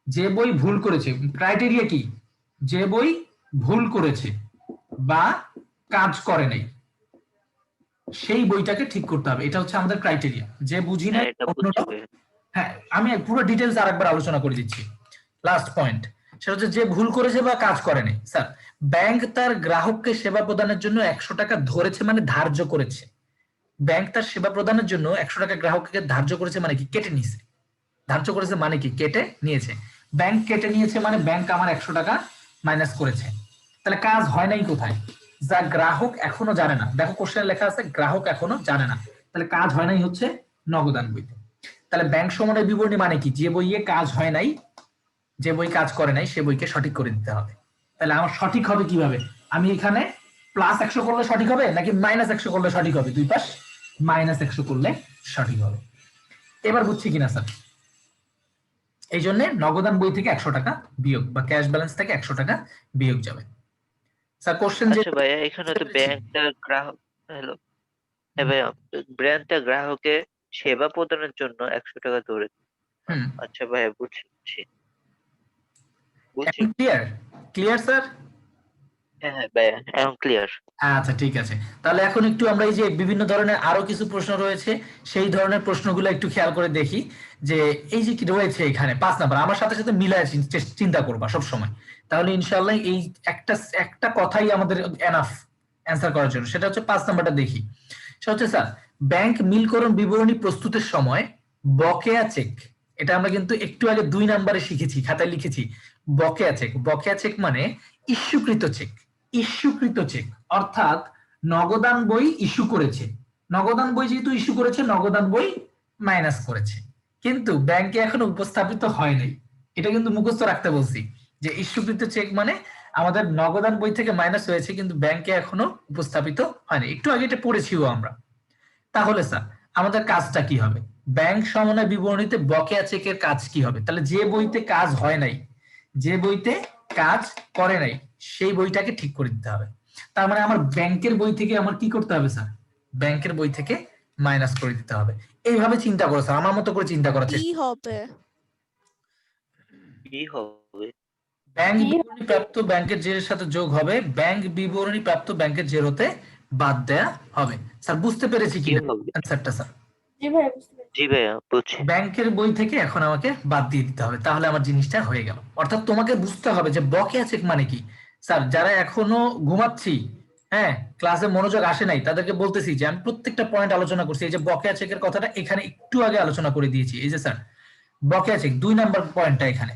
যে বই ভুল করেছে, ক্রাইটেরিয়া কি? যে বই ভুল করেছে বা কাজ করে নাই সেই বইটাকে ঠিক করতে হবে। এটা হচ্ছে আমাদের ক্রাইটেরিয়া। যে বুঝি না হ্যাঁ, আমি পুরো ডিটেইলস আরেকবার আলোচনা করে দিচ্ছি। লাস্ট পয়েন্ট, সেটা হচ্ছে যে ভুল করেছে বা কাজ করেনি। স্যার ব্যাংক তার গ্রাহককে সেবা প্রদানের জন্য 100 টাকা ধরেছে, মানে ধার্য করেছে। ব্যাংক তার সেবা প্রদানের জন্য 100 টাকা গ্রাহককে ধার্য করেছে, মানে কি? কেটে নিয়েছে। ধার্য করেছে মানে কি? কেটে নিয়েছে। ব্যাংক কেটে নিয়েছে মানে ব্যাংক আমার 100 টাকা মাইনাস করেছে। তাহলে কাজ হয় নাই কোথায়? যা গ্রাহক এখনো জানে না। দেখো কোশ্চেনে লেখা আছে গ্রাহক এখনো জানে না, তাহলে কাজ হয় নাই হচ্ছে নগদান বইতে। তাহলে ব্যাংক সমনের বিবরণী মানে কি? যে বইয়ে কাজ হয় নাই, যে বই কাজ করে নাই সে বইকে সঠিক করে দিতে হবে। তাহলে আমার সঠিক হবে কিভাবে? আমি এখানে প্লাস 100 করলে সঠিক হবে নাকি মাইনাস 100 করলে সঠিক হবে? দুই পাশ মাইনাস 100 করলে সঠিক হবে। এবার বুঝছি কিনা স্যার? এই জন্য নগদান বই থেকে 100 টাকা বিয়োগ বা ক্যাশ ব্যালেন্স থেকে 100 টাকা বিয়োগ যাবে। স্যার কোশ্চেন যে আচ্ছা ভাইয়া, এখানে তো ব্যাংকটা গ্রাহক, হ্যালো হ্যাঁ ভাইয়া, ব্র্যান্ডটা গ্রাহকের সেবা প্রদানের জন্য 100 টাকা ধরে। আচ্ছা ভাইয়া বুঝছি। ক্লিয়ার? Clear sir? হ্যাঁ হ্যাঁ ভাইয়া, এখন ক্লিয়ার। আচ্ছা ঠিক আছে। তাহলে এখন একটু আমরা এই যে বিভিন্ন ধরনের আরো কিছু প্রশ্ন রয়েছে, সেই ধরনের প্রশ্নগুলো একটু খেয়াল করে দেখি। যে এই যে কি রয়েছে এখানে 5 নাম্বার, আমার সাথে সাথে মিলায় চিন্তা করবা সব সময়, তাহলে ইনশাআল্লাহ এই একটা কথাই আমাদের এনাফ অ্যান্সার করার জন্য। সেটা হচ্ছে 5 নাম্বারটা দেখি। সেটা হচ্ছে স্যার ব্যাংক মিলকরণ বিবরণী প্রস্তুতের সময় বকেয়া চেক, এটা আমরা কিন্তু একটু আগে 2 নাম্বারে শিখেছি, খাতায় লিখেছি। বকেয়া চেক, বকেয়া চেক মানে ইস্যুকৃত চেক। ইস্যুকৃত চেক অর্থাৎ নগদান বই ইস্যু করেছে, নগদান বই যেহেতু ইস্যু করেছে নগদান বই মাইনাস করেছে, কিন্তু ব্যাংকে এখনো উপস্থাপিত হয় নাই। এটা কিন্তু মুখস্থ রাখতে বলছি যে ইস্যুকৃত চেক মানে আমাদের নগদান বই থেকে মাইনাস হয়েছে কিন্তু ব্যাংকে এখনো উপস্থাপিত হয়নি। একটু আগে এটা পড়েছিও আমরা। তাহলে স্যার আমাদের কাজটা কি হবে? ব্যাংক সমন্বয় বিবরণীতে বকেয়া চেকের কাজ কি হবে? তাহলে যে বইতে কাজ হয় নাই, যে বইতে কাজ করে নাই সেই বইটাকে ঠিক করে দিতে হবে। তার মানে আমার ব্যাংকের বই থেকে আমার কি করতে হবে স্যার? ব্যাংকের বই থেকে মাইনাস করে দিতে হবে। এইভাবে চিন্তা করো স্যার, আমার মতো করে চিন্তা করার চেষ্টা। কি হবে? ব্যাংক বিবরণী প্রাপ্ত ব্যাংকের জেরের সাথে যোগ হবে ব্যাংক বিবরণী প্রাপ্ত ব্যাংকের জের হতে বাদ দেয়া হবে। স্যার বুঝতে পেরেছি কি কি হবে? অ্যান্সারটা স্যার? জি ভাইয়া বুঝতে পেরেছি। জি ভাইয়া বুঝছি। ব্যাংকের বই থেকে এখন আমাকে বাদ দিয়ে দিতে হবে, তাহলে আমার জিনিসটা হয়ে গেল। অর্থাৎ তোমাকে বুঝতে হবে যে বকেয়া চেক মানে কি। স্যার যারা এখনো ঘুমাচ্ছি, হ্যাঁ ক্লাসে মনোযোগ আসে নাই, তাদেরকে বলতেছি যে আমি প্রত্যেকটা পয়েন্ট আলোচনা করছি। এই যে বকেয়া চেকের কথাটা এখানে একটু আগে আলোচনা করে দিয়েছি। এই যে স্যার বকেয়া চেক 2 নাম্বার পয়েন্টটা এখানে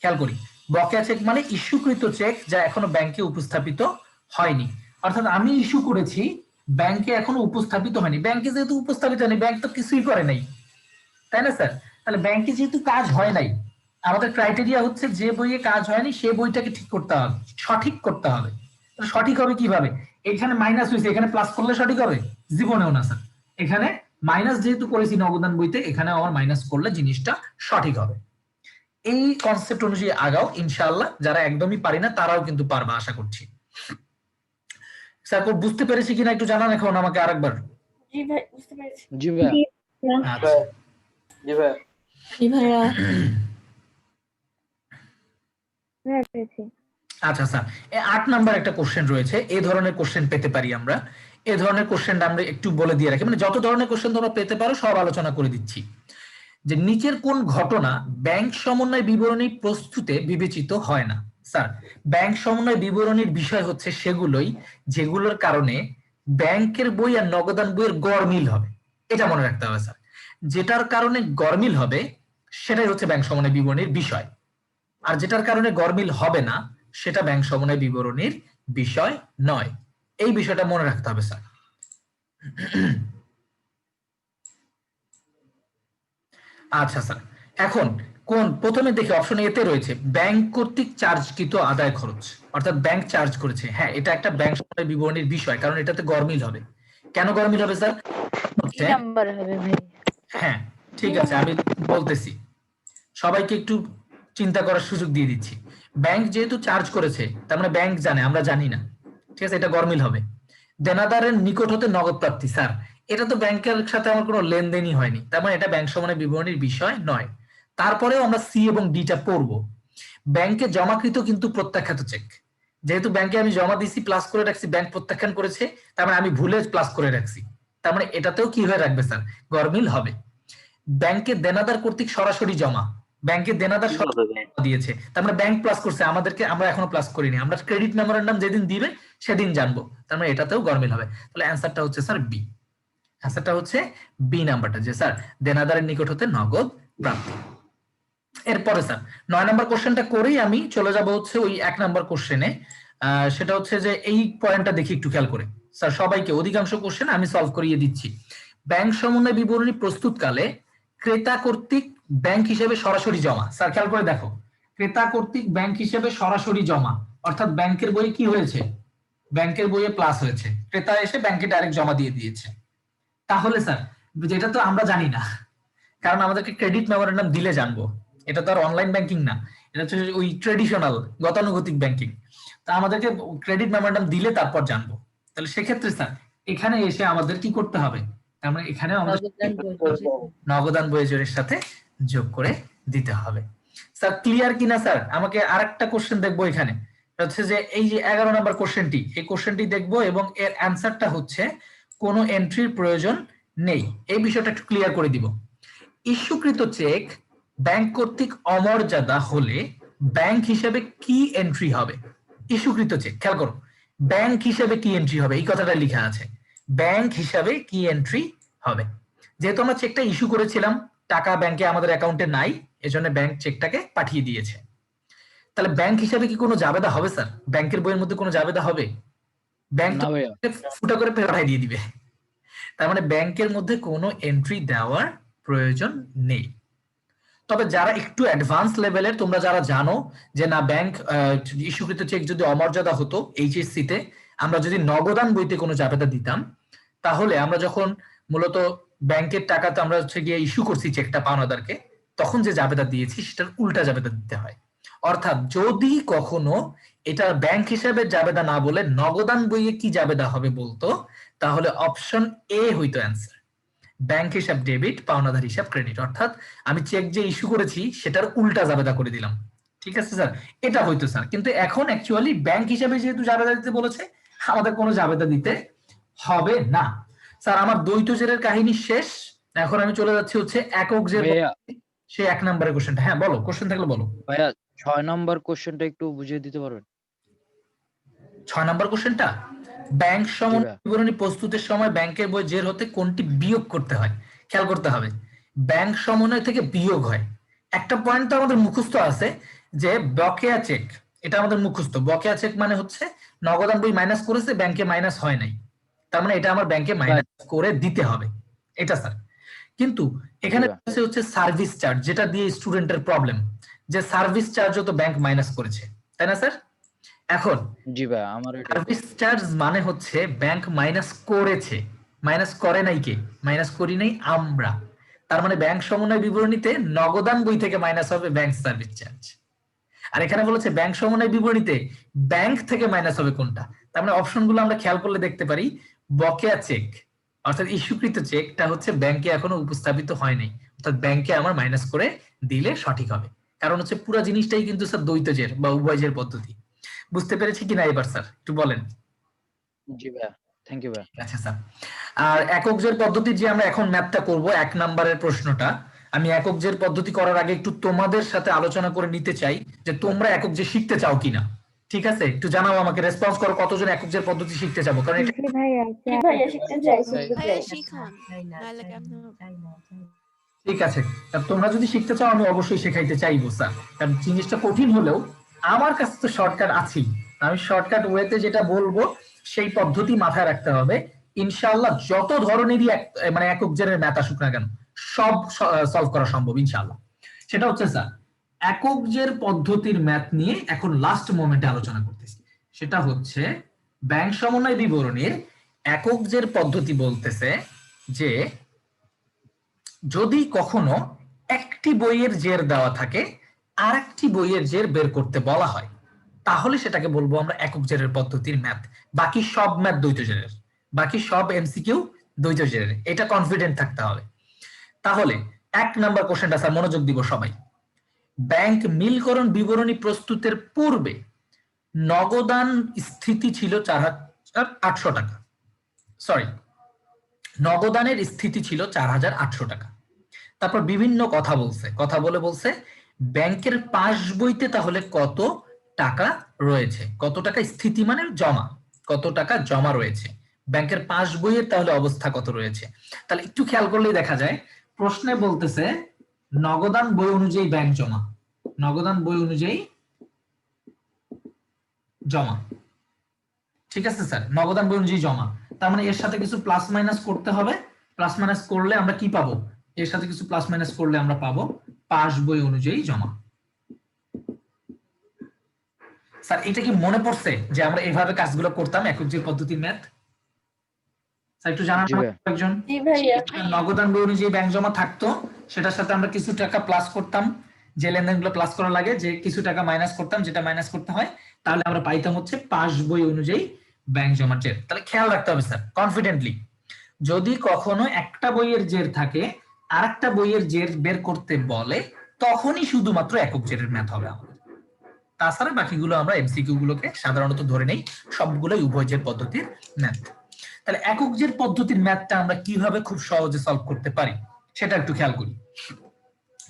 খেয়াল করি। বকেয়া চেক মানে ইস্যুকৃত চেক যা এখনো ব্যাংকে উপস্থাপিত হয়নি। অর্থাৎ আমি ইস্যু করেছি, ব্যাংকে এখনো উপস্থাপিত হয়নি। ব্যাংকে যেহেতু উপস্থাপিত হয়নি, ব্যাংক তো কিছুই করে নাই, তাই না স্যার? তাহলে ব্যাংকে যেহেতু কাজ হয় নাই, আমাদের ক্রাইটেরিয়া হচ্ছে যে বইয়ে কাজ হয়নি সেই বইটাকে ঠিক করতে হবে, সঠিক করতে হবে। সঠিক হবে কিভাবে? এখানে মাইনাস হয়েছে, এখানে প্লাস করলে সঠিক হবে? জীবনেও না স্যার। এখানে মাইনাস যেহেতু করেছি নগদান বইতে, এখানে আমার মাইনাস করলে জিনিসটা সঠিক হবে। এই কনসেপ্ট অনুযায়ী আগাও ইনশাআল্লাহ। যারা একদমই পারি না তারাও কিন্তু পারবা আশা করছি। স্যার বুঝতে পেরেছি কিনা একটু জানান এখন আমাকে আরেকবার। জি ভাই বুঝতে পেরেছি। জি ভাইয়া। আচ্ছা জি ভাইয়া হ্যাঁ পেয়েছি। আচ্ছা স্যার, 8 নাম্বার একটা কোশ্চেন রয়েছে। এই ধরনের কোশ্চেন পেতে পারি আমরা। এই ধরনের কোশ্চেনটা আমরা একটু বলে দিয়ে রাখি, মানে যত ধরনের কোশ্চেন তোমরা পেতে পারো সব আলোচনা করে দিচ্ছি। যে নিচের কোন ঘটনা ব্যাংক সমন্বয় বিবরণী প্রস্তুতে বিবেচিত হয় না? স্যার ব্যাংক সমন্বয় বিবরণীর বিষয় হচ্ছে সেগুলোই যেগুলোর কারণে ব্যাংকের বই আর নগদান বইয়ের গড়মিল হবে। এটা মনে রাখতে হবে স্যার। যেটার কারণে গড়মিল হবে সেটাই হচ্ছে ব্যাংক সমন্বয় বিবরণীর বিষয়, আর যেটার কারণে গড়মিল হবে না সেটা ব্যাংক সমন্বয় বিবরণীর বিষয় নয়। এই বিষয়টা মনে রাখতে হবে স্যার। আচ্ছা স্যার, এখন কোন প্রথমে দেখি অপশন এতে রয়েছে ব্যাংক কর্তৃক চার্জকৃত আদায় খরচ, অর্থাৎ ব্যাংক চার্জ করেছে। হ্যাঁ এটা একটা ব্যাংক সমন্বয় বিবরণীর বিষয়, কারণ এটাতে গড়মিল হবে। কেন গড়মিল হবে স্যার? নাম্বার হবে ভাই। হ্যাঁ ঠিক আছে, আমি বলতেছি, সবাইকে একটু চিন্তা করার সুযোগ দিয়ে দিচ্ছি। ব্যাংক যেহেতু চার্জ করেছে, তার মানে ব্যাংক জানে, আমরা জানি না, ঠিক আছে, এটা গড়মিল হবে। দেনাদারের নিকট হতে নগদ প্রাপ্তি, স্যার এটা তো ব্যাংকের সাথে আমার কোনো লেনদেনই হয়নি, তার মানে এটা ব্যাংক সমন্বয় বিবরণীর বিষয় নয়। তারপরেও আমরা সি এবং ডিটা পড়বো। ব্যাংকে জমাকৃত কিন্তু প্রত্যাখ্যাত চেক, যেহেতু ব্যাংকে আমি জমা দিয়েছি প্লাস করে রাখছি, ব্যাংক প্রত্যাখ্যান করেছে, তার মানে আমি ভুলে প্লাস করে রাখছি, তার মানে এটাতেও কি হয়ে রাখবে স্যার? গড়মিল হবে। ব্যাংকে দেনাদার কর্তৃক সরাসরি জমা, ব্যাংকে দেনাদার কি হবে ভাই? দিয়েছে, তার মানে ব্যাংক প্লাস করছে আমাদেরকে, আমরা এখনো প্লাস করিনি, আমরা ক্রেডিট মেমোরেন্ডাম যেদিন দিবে সেদিন জানবো, তার মানে এটাতেও গড়মিল হবে। তাহলে অ্যান্সারটা হচ্ছে স্যার বি। অ্যান্সারটা হচ্ছে বি নাম্বারটা, যে স্যার দেনাদারের নিকট হতে নগদ প্রাপ্তি। এরপরে স্যার 9 নাম্বার কোশ্চেনটা করেই আমি চলে যাব হচ্ছে ওই 1 নাম্বার কোশ্চেনে। সেটা হচ্ছে যে এই পয়েন্টটা দেখি একটু খেয়াল করে স্যার, সবাইকে অধিকাংশ কোশ্চেন আমি সলভ করিয়ে দিচ্ছি। ব্যাংক সমন্বয় বিবরণী প্রস্তুতকালে ক্রেতা কর্তৃক ব্যাংক হিসেবে সরাসরি জমা, স্যার খেয়াল করে দেখো, ক্রেতা কর্তৃক ব্যাংক হিসেবে সরাসরি জমা, অর্থাৎ ব্যাংকের বইয়ে কি হয়েছে? ব্যাংকের বইয়ে প্লাস হয়েছে, ক্রেতা এসে ব্যাংকে ডাইরেক্ট জমা দিয়ে দিয়েছে। তাহলে স্যার যেটা তো আমরা জানি না, কারণ আমাদেরকে ক্রেডিট মেমোরেন্ডাম দিলে জানবো, এটা তো আর অনলাইন ব্যাংকিং না, এটা হচ্ছে ওই ট্রেডিশনাল গতানুগতিক ব্যাংকিং, তা আমাদেরকে ক্রেডিট মেমোরেন্ডাম দিলে তারপর জানবো। তাহলে সেক্ষেত্রে স্যার এখানে এসে আমাদের কি করতে হবে? আমরা এখানে আমাদের নগদান বইয়ের সাথে যোগ করে দিতে হবে। স্যার ক্লিয়ার কিনা স্যার? আমাকে আরেকটা কোশ্চেন দেখবো এখানে, হচ্ছে যে এই যে 11 নম্বর কোশ্চেনটি, এই কোশ্চেনটি দেখবো এবং এর অ্যান্সারটা হচ্ছে কোনো এন্ট্রির প্রয়োজন নেই। এই বিষয়টা একটু ক্লিয়ার করে দিব। ইস্যুকৃত চেক ব্যাংক কর্তৃক অমর্যাদা হলে ব্যাংক হিসেবে কি এন্ট্রি হবে? ইস্যুকৃত চেক, খেয়াল করো, ব্যাংক হিসেবে কি এন্ট্রি হবে, এই কথাটা লেখা আছে, ব্যাংক হিসাবে কি এন্ট্রি হবে। যেহেতু আমরা চেকটা ইস্যু করেছিলাম, টাকা ব্যাংকে আমাদের অ্যাকাউন্টে নাই, এজন্য ব্যাংক চেকটাকে পাঠিয়ে দিয়েছে। তাহলে ব্যাংক হিসাবে কি কোনো জাবেদা হবে স্যার? ব্যাংকের বইয়ের মধ্যে কোনো জাবেদা হবে? ব্যাংক না ভাইয়া। ফুটা করে পাঠিয়ে দিয়ে দিবে, তার মানে ব্যাংকের মধ্যে কোনো এন্ট্রি দেওয়ার প্রয়োজন নেই। তবে যারা একটু অ্যাডভান্স লেভেলের, তোমরা যারা জানো যে না ব্যাংক ইস্যুকৃত চেক যদি অমর্যাদা হতো, এইচএসসি তে আমরা যদি নগদান বইতে কোনো জাবেদা দিতাম, তাহলে আমরা যখন মূলত ব্যাংকের টাকাতে আমরা হচ্ছে গিয়ে ইস্যু করছি চেকটা পাওনাদারকে, তখন যে জাবেদা দিয়েছি সেটার উল্টা জাবেদা দিতে হয়। অর্থাৎ যদি কখনো এটা ব্যাংক হিসাবে জাবেদা না বলে নগদান বইয়ে কি জাবেদা হবে বলতো, তাহলে অপশন এ হইতো অ্যান্সার, ব্যাংক হিসাব ডেবিট, পাওনাদার হিসাব ক্রেডিট। অর্থাৎ আমি চেক যে ইস্যু করেছি সেটার উল্টা জাবেদা করে দিলাম, ঠিক আছে স্যার, এটা হইতো স্যার। কিন্তু এখন অ্যাকচুয়ালি ব্যাংক হিসাবে যেহেতু জাবেদা দিতে বলেছে, আমাদের কোনো জাবেদা দিতে হবে না। স্যার আমার দ্বৈত জেরের কাহিনী শেষ, এখন আমি চলে যাচ্ছি হচ্ছে একক জের। ভাইয়া সে 1 নম্বরের কোশ্চেনটা, হ্যাঁ বলো, কোশ্চেন থাকলে বলো। ভাইয়া 6 নম্বর কোশ্চেনটা একটু বুঝিয়ে দিতে পারবেন? 6 নম্বর কোশ্চেনটা, ব্যাংক জি সমন্বয় ভাইয়া। বিবরণী প্রস্তুতের সময় ব্যাংকের বই জের হতে কোনটি বিয়োগ করতে হয়? খেয়াল করতে হবে, ব্যাংক সমন্বয় থেকে বিয়োগ হয়। একটা পয়েন্ট তো আমাদের মুখস্থ আছে যে বকেয়া চেক, এটা আমাদের মুখস্থ। বকেয়া চেক মানে হচ্ছে নগদান বই মাইনাস করেছে, ব্যাংকে মাইনাস হয় নাই, তার মানে এটা আমার ব্যাংকে মাইনাস করে দিতে হবে, এটা স্যার। কিন্তু এখানে হচ্ছে সার্ভিস চার্জ, যেটা দিয়ে স্টুডেন্টের প্রবলেম, যে সার্ভিস চার্জও তো ব্যাংক মাইনাস করেছে, তাই না স্যার? এখন জি ভাইয়া আমার এটা সার্ভিস চার্জ মানে হচ্ছে ব্যাংক মাইনাস করেছে, মাইনাস করে নাই কে? মাইনাস করি নাই আমরা। তার মানে ব্যাংক সমন্বয় বিবরণীতে নগদান বই থেকে মাইনাস হবে ব্যাংক সার্ভিস চার্জ। আর এখানে বলেছে ব্যাংক সমন্বয় বিবরণীতে ব্যাংক থেকে মাইনাস হবে কোনটা? তার মানে অপশনগুলো আমরা খেয়াল করলে দেখতে পারি বকেয়া চেক অর্থাৎ ইস্যুকৃত চেকটা হচ্ছে ব্যাংকে এখনো উপস্থাপিত হয় নাই, অর্থাৎ ব্যাংকে আমার মাইনাস করে দিলে সঠিক হবে। কারণ হচ্ছে পুরো জিনিসটাই কিন্তু স্যার দ্বৈত জের বা উভয় জের পদ্ধতি। বুঝতে পেরেছি কিনা এবার স্যার একটু বলেন। জি ভাইয়া, থ্যাংক ইউ ভাইয়া। আচ্ছা স্যার, আর একক জের পদ্ধতি যে আমরা এখন ম্যাথটা করব 1 নম্বরের প্রশ্নটা, আমি একক জের পদ্ধতি করার আগে একটু তোমাদের সাথে আলোচনা করে নিতে চাই যে তোমরা একক জের শিখতে চাও কিনা। ঠিক আছে, একটু জানাও আমাকে, রেসপন্স করো কতজন একক জের পদ্ধতি শিখতে চাবো, কারণ এটা জি ভাইয়া জি ভাইয়া শিখতে চাই। ভাইয়া শিখান নাহলে কেমন হবে? ঠিক আছে। তা তোমরা যদি শিখতে চাও আমি অবশ্যই শেখাইতে চাইবো স্যার, কারণ জিনিসটা কঠিন হলেও আমার কাছে তো শর্টকাট আছেই। আমি শর্টকাট ওয়েতে যেটা বলবো সেই পদ্ধতি মাথায় রাখতে হবে। ইনশাআল্লাহ যত ধরনেরই মানে একক জেরের ম্যাথ আসুক না কেন সব সলভ করা সম্ভব ইনশাআল্লাহ। সেটা হচ্ছে স্যার একক জের পদ্ধতির ম্যাথ নিয়ে এখন লাস্ট মোমেন্টে আলোচনা করতেছি। সেটা হচ্ছে ব্যাংক সমন্বয় বিবরণীর একক জের পদ্ধতি বলতেছে যে যদি কখনো একটি বইয়ের জের দেওয়া থাকে আর একটি বইয়ের জের বের করতে বলা হয়, তাহলে সেটাকে বলবো আমরা একক জেরের পদ্ধতির ম্যাথ। বাকি সব ম্যাথ দ্বৈত জেরের, বাকি সব এমসিকিউ দ্বৈত জেরের, এটা কনফিডেন্ট থাকতে হবে। তাহলে 1 নাম্বার কোশ্চেনটা স্যার মনোযোগ দিব সবাই। ব্যাংক মিলকরণ বিবরণী প্রস্তুতের পূর্বে নগদান স্থিতি ছিল 4,800 টাকা, সরি নগদানের স্থিতি ছিল 4,800 টাকা। তারপর বিভিন্ন কথা বলছে ব্যাংকের পাস বইতে তাহলে কত টাকা রয়েছে, কত টাকা স্থিতি মানে জমা, কত টাকা জমা রয়েছে, ব্যাংকের পাস বইয়ের তাহলে অবস্থা কত রয়েছে। তাহলে একটু খেয়াল করলেই দেখা যায় প্রশ্নে বলতেছে নগদান বই অনুযায়ী ব্যাংক জমা, নগদান বই অনুযায়ী জমা। ঠিক আছে স্যার, নগদান বই অনুযায়ী জমা, তার মানে এর সাথে কিছু প্লাস মাইনাস করতে হবে। প্লাস মাইনাস করলে আমরা কি পাবো? এর সাথে কিছু প্লাস মাইনাস করলে আমরা পাবো পাস বই অনুযায়ী জমা। স্যার এটা কি মনে পড়ছে যে আমরা এইভাবে কাজগুলো করতাম একক জের পদ্ধতির ম্যাথ? স্যার একটু জানান একজন। জি ভাইয়া। নগদান বই অনুযায়ী ব্যাংক জমা থাকতো, সেটার সাথে আমরা কিছু টাকা প্লাস করতাম, যে লেনদেনগুলো প্লাস করা লাগে, যে কিছু টাকা মাইনাস করতাম যেটা মাইনাস করতে হয়, তাহলে আমরা পাইতাম হচ্ছে পাস বই অনুযায়ী ব্যাংক জমা জের। তাহলে খেয়াল রাখতে হবে স্যার কনফিডেন্টলি, যদি কখনো একটা বইয়ের জের থাকে আর একটা বইয়ের জের বের করতে বলে তখনই শুধুমাত্র একক জেরের ম্যাথ হবে আমাদের। তাছাড়া বাকিগুলো আমরা এমসিকিউ গুলোকে সাধারণত ধরে নেই, সবগুলোই উভয় জের পদ্ধতির ম্যাথ। তাহলে একক জের পদ্ধতির ম্যাথটা আমরা কিভাবে খুব সহজে সলভ করতে পারি সেটা একটু খেয়াল করি।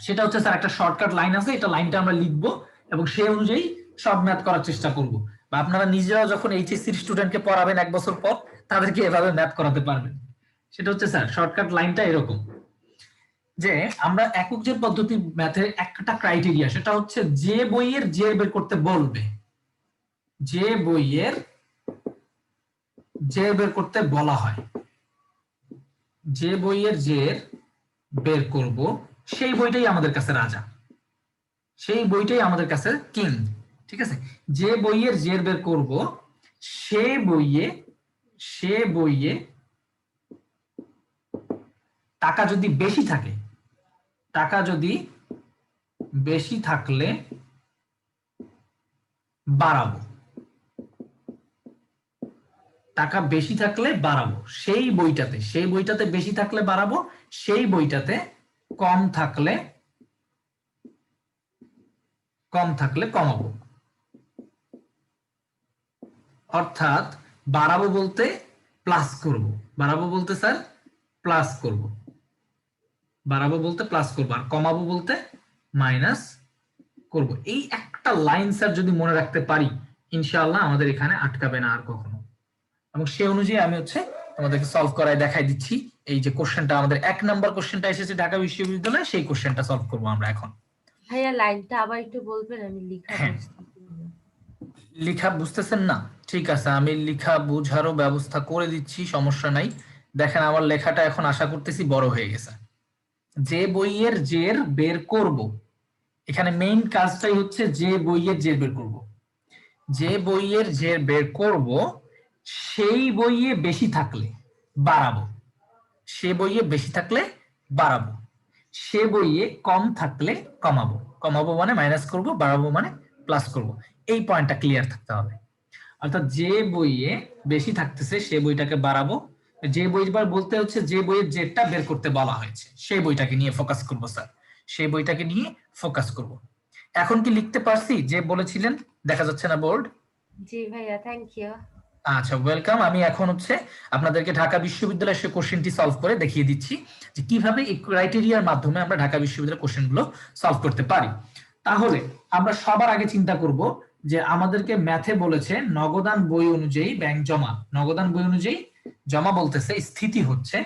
সেটা হচ্ছে স্যার একটা শর্টকাট লাইন আছে, এটা লাইনটা আমরা লিখবো এবং সেই অনুযায়ী সব ম্যাথ করার চেষ্টা করব। বা আপনারা নিজেরাও যখন এইচএসসি স্টুডেন্টকে পড়াবেন 1 বছর পর, তাদেরকে এভাবে ম্যাথ করাতে পারবেন। সেটা হচ্ছে স্যার শর্টকাট লাইনটা এরকম যে আমরা একক জের পদ্ধতির ম্যাথের একটা ক্রাইটেরিয়া, সেটা হচ্ছে যে বইয়ের জের বের করতে বলবে, যে বইয়ের জের বের করতে বলা হয়, যে বইয়ের জের বের করব সেই বইটাই আমাদের কাছে রাজা, সেই বইটাই আমাদের কাছে কিং। ঠিক আছে, যে বইয়ের জের বের করব সে বইয়ে টাকা যদি বেশি থাকে, টাকা যদি বেশি থাকলে বাড়াবো, টাকা বেশি থাকলে বাড়াবো সেই বইটাতে বেশি থাকলে বাড়াবো, সেই বইটাতে কম থাকলে কমাবো। অর্থাৎ বাড়াবো বলতে প্লাস করব, বাড়াবো বলতে স্যার প্লাস করব, বাড়াবো বলতে প্লাস করব, আর কমাবো বলতে মাইনাস করব। এই একটা লাইন স্যার যদি মনে রাখতে পারি, ইনশাআল্লাহ আমাদের এখানে আটকাবে না আর কখনো। এবং সেই অনুযায়ী আমি তোমাদেরকে সলভ করায় দেখাই দিচ্ছি। এই যে কোশ্চেনটা আমাদের 1 নাম্বার কোশ্চেনটা এসেছে ঢাকা বিশ্ববিদ্যালয়ে, সেই কোশ্চেনটা সলভ করব আমরা এখন। ভাইয়া লাইনটা আবার একটু বলবেন, আমি হ্যাঁ, লিখা বুঝতেছেন না? ঠিক আছে, আমি লিখা বোঝারও ব্যবস্থা করে দিচ্ছি, সমস্যা নাই। দেখেন আমার লেখাটা এখন আশা করতেছি বড় হয়ে গেছে। যে বইয়ের জের বের করব, এখানে মেইন কাজটাই হচ্ছে যে বইয়ের জের বের করব। যে বইয়ের জের বের করব সেই বইয়ে বেশি থাকলে বাড়াবো, সে বইয়ে বেশি থাকলে বাড়াবো, সে বইয়ে কম থাকলে কমাবো। কমাবো মানে মাইনাস করব, বাড়াবো মানে প্লাস করব। এই পয়েন্টটা ক্লিয়ার থাকতে হবে। অর্থাৎ যে বইয়ে বেশি থাকতেছে সে বইটাকে বাড়াবো, যে বইবার বলতে হচ্ছে যে বইয়ের জেরটা বের করতে বলা হয়েছে সেই বইটাকে নিয়ে ফোকাস করব স্যার, সেই বইটাকে নিয়ে ফোকাস করব। এখন কি লিখতে পারছি যে বলেছিলেন? দেখা যাচ্ছে না বোর্ড? জি ভাইয়া, থ্যাংক ইউ। আচ্ছা, ওয়েলকাম। আমি এখন আপনাদেরকে ঢাকা বিশ্ববিদ্যালয়ের সেই কোশ্চেনটি সলভ করে দেখিয়ে দিচ্ছি যে কিভাবে এই ক্রাইটেরিয়ার মাধ্যমে আমরা ঢাকা বিশ্ববিদ্যালয়ের কোশ্চেনগুলো সলভ করতে পারি। তাহলে আমরা সবার আগে চিন্তা করব যে আমাদেরকে ম্যাথে বলেছে নগদান বই অনুযায়ী ব্যাংক জমা, নগদান বই অনুযায়ী জমা বলতেছে স্থিতি হচ্ছে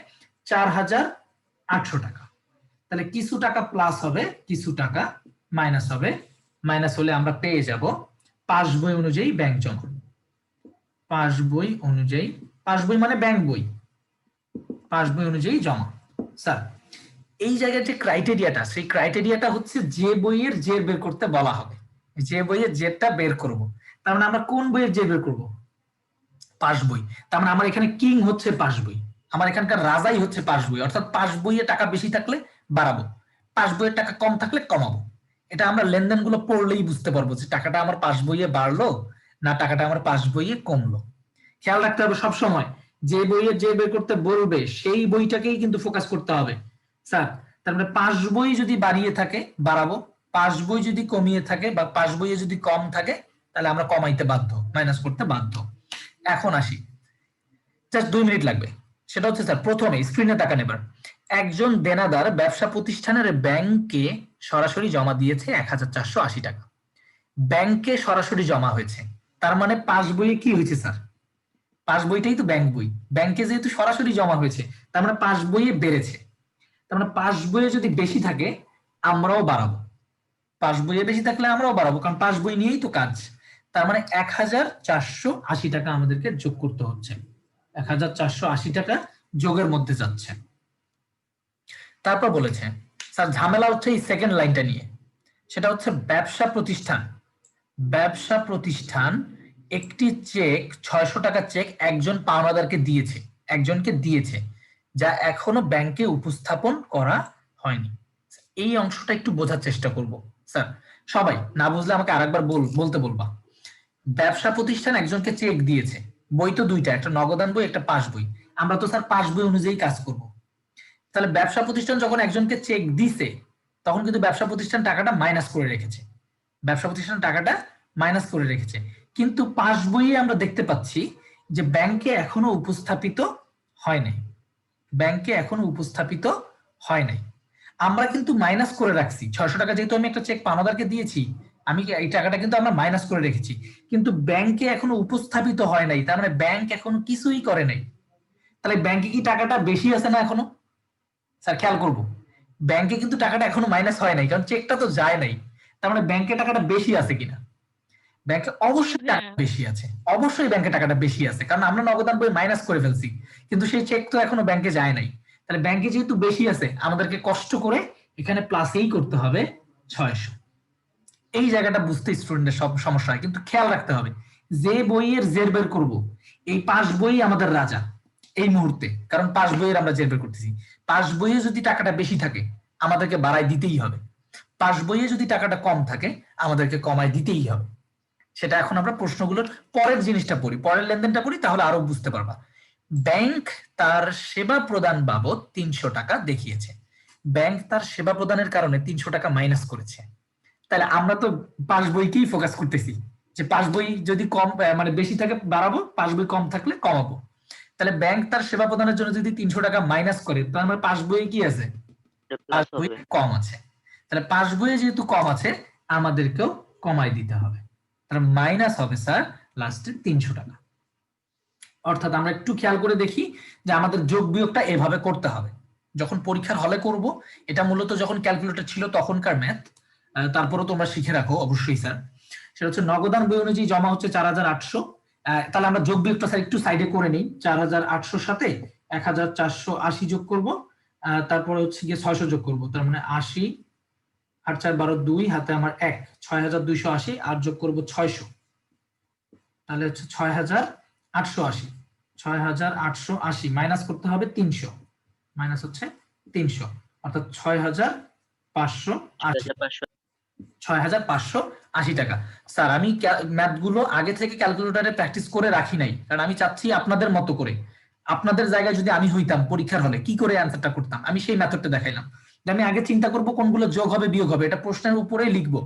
4,800 টাকা। তাহলে কিছু টাকা প্লাস হবে, কিছু টাকা মাইনাস হবে। মাইনাস হলে আমরা পেয়ে যাব পাস বই অনুযায়ী ব্যাংক জমা। পাস বই অনুযায়ী, পাস বই মানে ব্যাংক বই, পাস বই অনুযায়ী জমা। স্যার এই জায়গায় যে ক্রাইটেরিয়াটা, সেই ক্রাইটেরিয়াটা হচ্ছে যে বইয়ের জের বের করতে বলা হবে, যে বইয়ের জেরটা বের করব। তার মানে আমরা কোন বইয়ের জের বের করব? পাস বই। তার মানে আমার এখানে কিং হচ্ছে পাস বই, আমার এখানকার রাজাই হচ্ছে পাস বই। অর্থাৎ পাস বইয়ে টাকা বেশি থাকলে বাড়াবো, পাস বইয়ের টাকা কম থাকলে কমাবো। এটা আমরা লেনদেন গুলো পড়লেই বুঝতে পারবো যে টাকাটা আমার পাস বইয়ে বাড়লো না টাকাটা আমার পাস বইয়ে কমলো। খেয়াল রাখতে হবে সবসময় যে বইয়ের যে বের করতে বলবে সেই বইটাকেই কিন্তু ফোকাস করতে হবে স্যার। তার মানে পাস বই যদি বাড়িয়ে থাকে বাড়াবো, পাস বই যদি কমিয়ে থাকে বা পাস বইয়ে যদি কম থাকে তাহলে আমরা কমাইতে বাধ্য, মাইনাস করতে বাধ্য। এখন আসি, জাস্ট 2 মিনিট লাগবে। সেটা হচ্ছে স্যার প্রথমে স্ক্রিনে তাকান এবার। একজন দেনাদার ব্যবসা প্রতিষ্ঠানের ব্যাংকে সরাসরি জমা দিয়েছে 1,480 টাকা। ব্যাংকে সরাসরি জমা হয়েছে, তার মানে পাস বইয়ে কি হয়েছে স্যার? পাস বইটাই তো ব্যাংক বই, ব্যাংকে যেহেতু সরাসরি জমা হয়েছে তার মানে পাস বইয়ে বেড়েছে। তার মানে পাস বইয়ে যদি বেশি থাকে আমরাও বাড়াবো, পাস বইয়ে বেশি থাকলে আমরাও বাড়াবো, কারণ পাস বই নিয়েই তো কাজ। তার মানে 1,480 টাকা আমাদেরকে যোগ করতে হচ্ছে, 1,480 টাকা যোগের মধ্যে যাচ্ছে। তারপর বলেছে স্যার ঝামেলা হচ্ছে এই সেকেন্ড লাইনটা নিয়ে, সেটা হচ্ছে ব্যবসা প্রতিষ্ঠান, ব্যবসা প্রতিষ্ঠান একটি চেক 600 টাকা চেক একজন পাওনাদারকে দিয়েছে, একজনকে দিয়েছে, যা এখনো ব্যাংকে উপস্থাপন করা হয়নি। এই অংশটা একটু বোঝার চেষ্টা করব স্যার, সবাই না বুঝলে আমাকে আরেকবার বলতে বলবা। ব্যবসা প্রতিষ্ঠান একজনকে চেক দিয়েছে, বই তো দুইটা, একটা নগদান বই একটা পাস বই। আমরা তো স্যার পাস বই অনুযায়ী কাজ করব। তাহলে ব্যবসা প্রতিষ্ঠান যখন একজনকে চেক দিছে তখন কিন্তু ব্যবসা প্রতিষ্ঠান টাকাটা মাইনাস করে রেখেছে, ব্যবসা প্রতিষ্ঠান টাকাটা মাইনাস করে রেখেছে। কিন্তু পাস বইয়ে আমরা দেখতে পাচ্ছি যে ব্যাংকে এখনো উপস্থাপিত হয় নাই, ব্যাংকে এখনো উপস্থাপিত হয় নাই। আমরা কিন্তু মাইনাস করে রাখছি 600 টাকা, যেহেতু আমি একটা চেক পাওনাদারকে দিয়েছি আমি এই টাকাটা কিন্তু আমরা মাইনাস করে রেখেছি, কিন্তু ব্যাংকে এখনো উপস্থাপিত হয় নাই, তার মানে ব্যাংক এখনো কিছুই করে নাই। তাহলে ব্যাংকে কি টাকাটা বেশি আছে না এখনো? স্যার খেয়াল করব, ব্যাংকে কিন্তু টাকাটা এখনো মাইনাস হয় নাই, কারণ চেকটা তো যায় নাই। তার মানে ব্যাংকে টাকাটা বেশি আছে কিনা? ব্যাংকে অবশ্যই টাকা বেশি আছে, অবশ্যই ব্যাংকে টাকাটা বেশি আছে, কারণ আমরা নগদান বই মাইনাস করে ফেলছি, কিন্তু সেই চেক তো এখনো ব্যাংকে যায় নাই। তাহলে ব্যাংকে যেহেতু বেশি আছে আমাদেরকে কষ্ট করে এখানে প্লাসেই করতে হবে 600। এই জায়গাটা বুঝতে স্টুডেন্টের সব সমস্যা হয়, কিন্তু খেয়াল রাখতে হবে যে বইয়ের জের বের করব এই পাস বই আমাদের রাজা এই মুহূর্তে, কারণ পাস বইয়ের আমরা জের বের করতেছি। পাস বইয়ে যদি টাকাটা বেশি থাকে আমাদেরকে বাড়ায় দিতেই হবে, পাস বইয়ে যদি টাকাটা কম থাকে আমাদেরকে কমায় দিতেই হবে। সেটা এখন আমরা প্রশ্নগুলোর পরের জিনিসটা পড়ি, পরের লেনদেনটা পড়ি, তাহলে আরো বুঝতে পারবা। ব্যাংক তার সেবা প্রদান বাবদ 300 টাকা দেখিয়েছে, ব্যাংক তার সেবা প্রদানের কারণে 300 টাকা মাইনাস করেছে। তাহলে আমরা তো পাস বইকেই ফোকাস করতেছি যে পাস বই যদি কম মানে বেশি থাকে বাড়াবো, পাস বই কম থাকলে কমাবো। তাহলে ব্যাংক তার সেবা প্রদানের জন্য যদি 300 টাকা মাইনাস করে, তার মানে পাস বইয়ে কি আছে? প্লাস পাস বইয়ে হবে। কম আছে। তাহলে পাস বইয়ে যেহেতু কম আছে, আমাদেরকেও কমাই দিতে হবে। তাহলে মাইনাস হবে স্যার লাস্টে 300 টাকা। অর্থাৎ আমরা একটু খেয়াল করে দেখি যে আমাদের যোগ বিয়োগটা এভাবে করতে হবে। যখন পরীক্ষার হলে করব, এটা মূলত যখন ক্যালকুলেটর ছিল তখনকার ম্যাথ, তারপরে তোমরা শিখে রাখো অবশ্যই স্যার। সেটা হচ্ছে নগদান বই অনুযায়ী জমা হচ্ছে 4800। তাহলে আমরা যোগ বিয়োগটা স্যার একটু সাইডে করে নিই। 4800 সাথে 1480 যোগ করব, তারপরে হচ্ছে গিয়ে 600 যোগ করব। তার মানে 80, 8 4 12 2, হাতে আমার 1, 6280, আর যোগ করব 600, তাহলে হচ্ছে 6880। 6880 মাইনাস করতে হবে 300, মাইনাস হচ্ছে 300, অর্থাৎ 6580, 6580 টাকা। স্যার আমি ম্যাথ গুলো আগে থেকে ক্যালকুলেটরে প্র্যাকটিস করে রাখি নাই, কারণ আমি চাচ্ছি আপনাদের মতো করে, আপনাদের জায়গায় যদি আমি হইতাম পরীক্ষার হলে কি করে অ্যান্সারটা করতাম, আমি সেই মেথডটা দেখাইলাম। যে আমি আগে চিন্তা করব কোনগুলো যোগ হবে বিয়োগ হবে, এটা প্রশ্নের উপরেই লিখবো,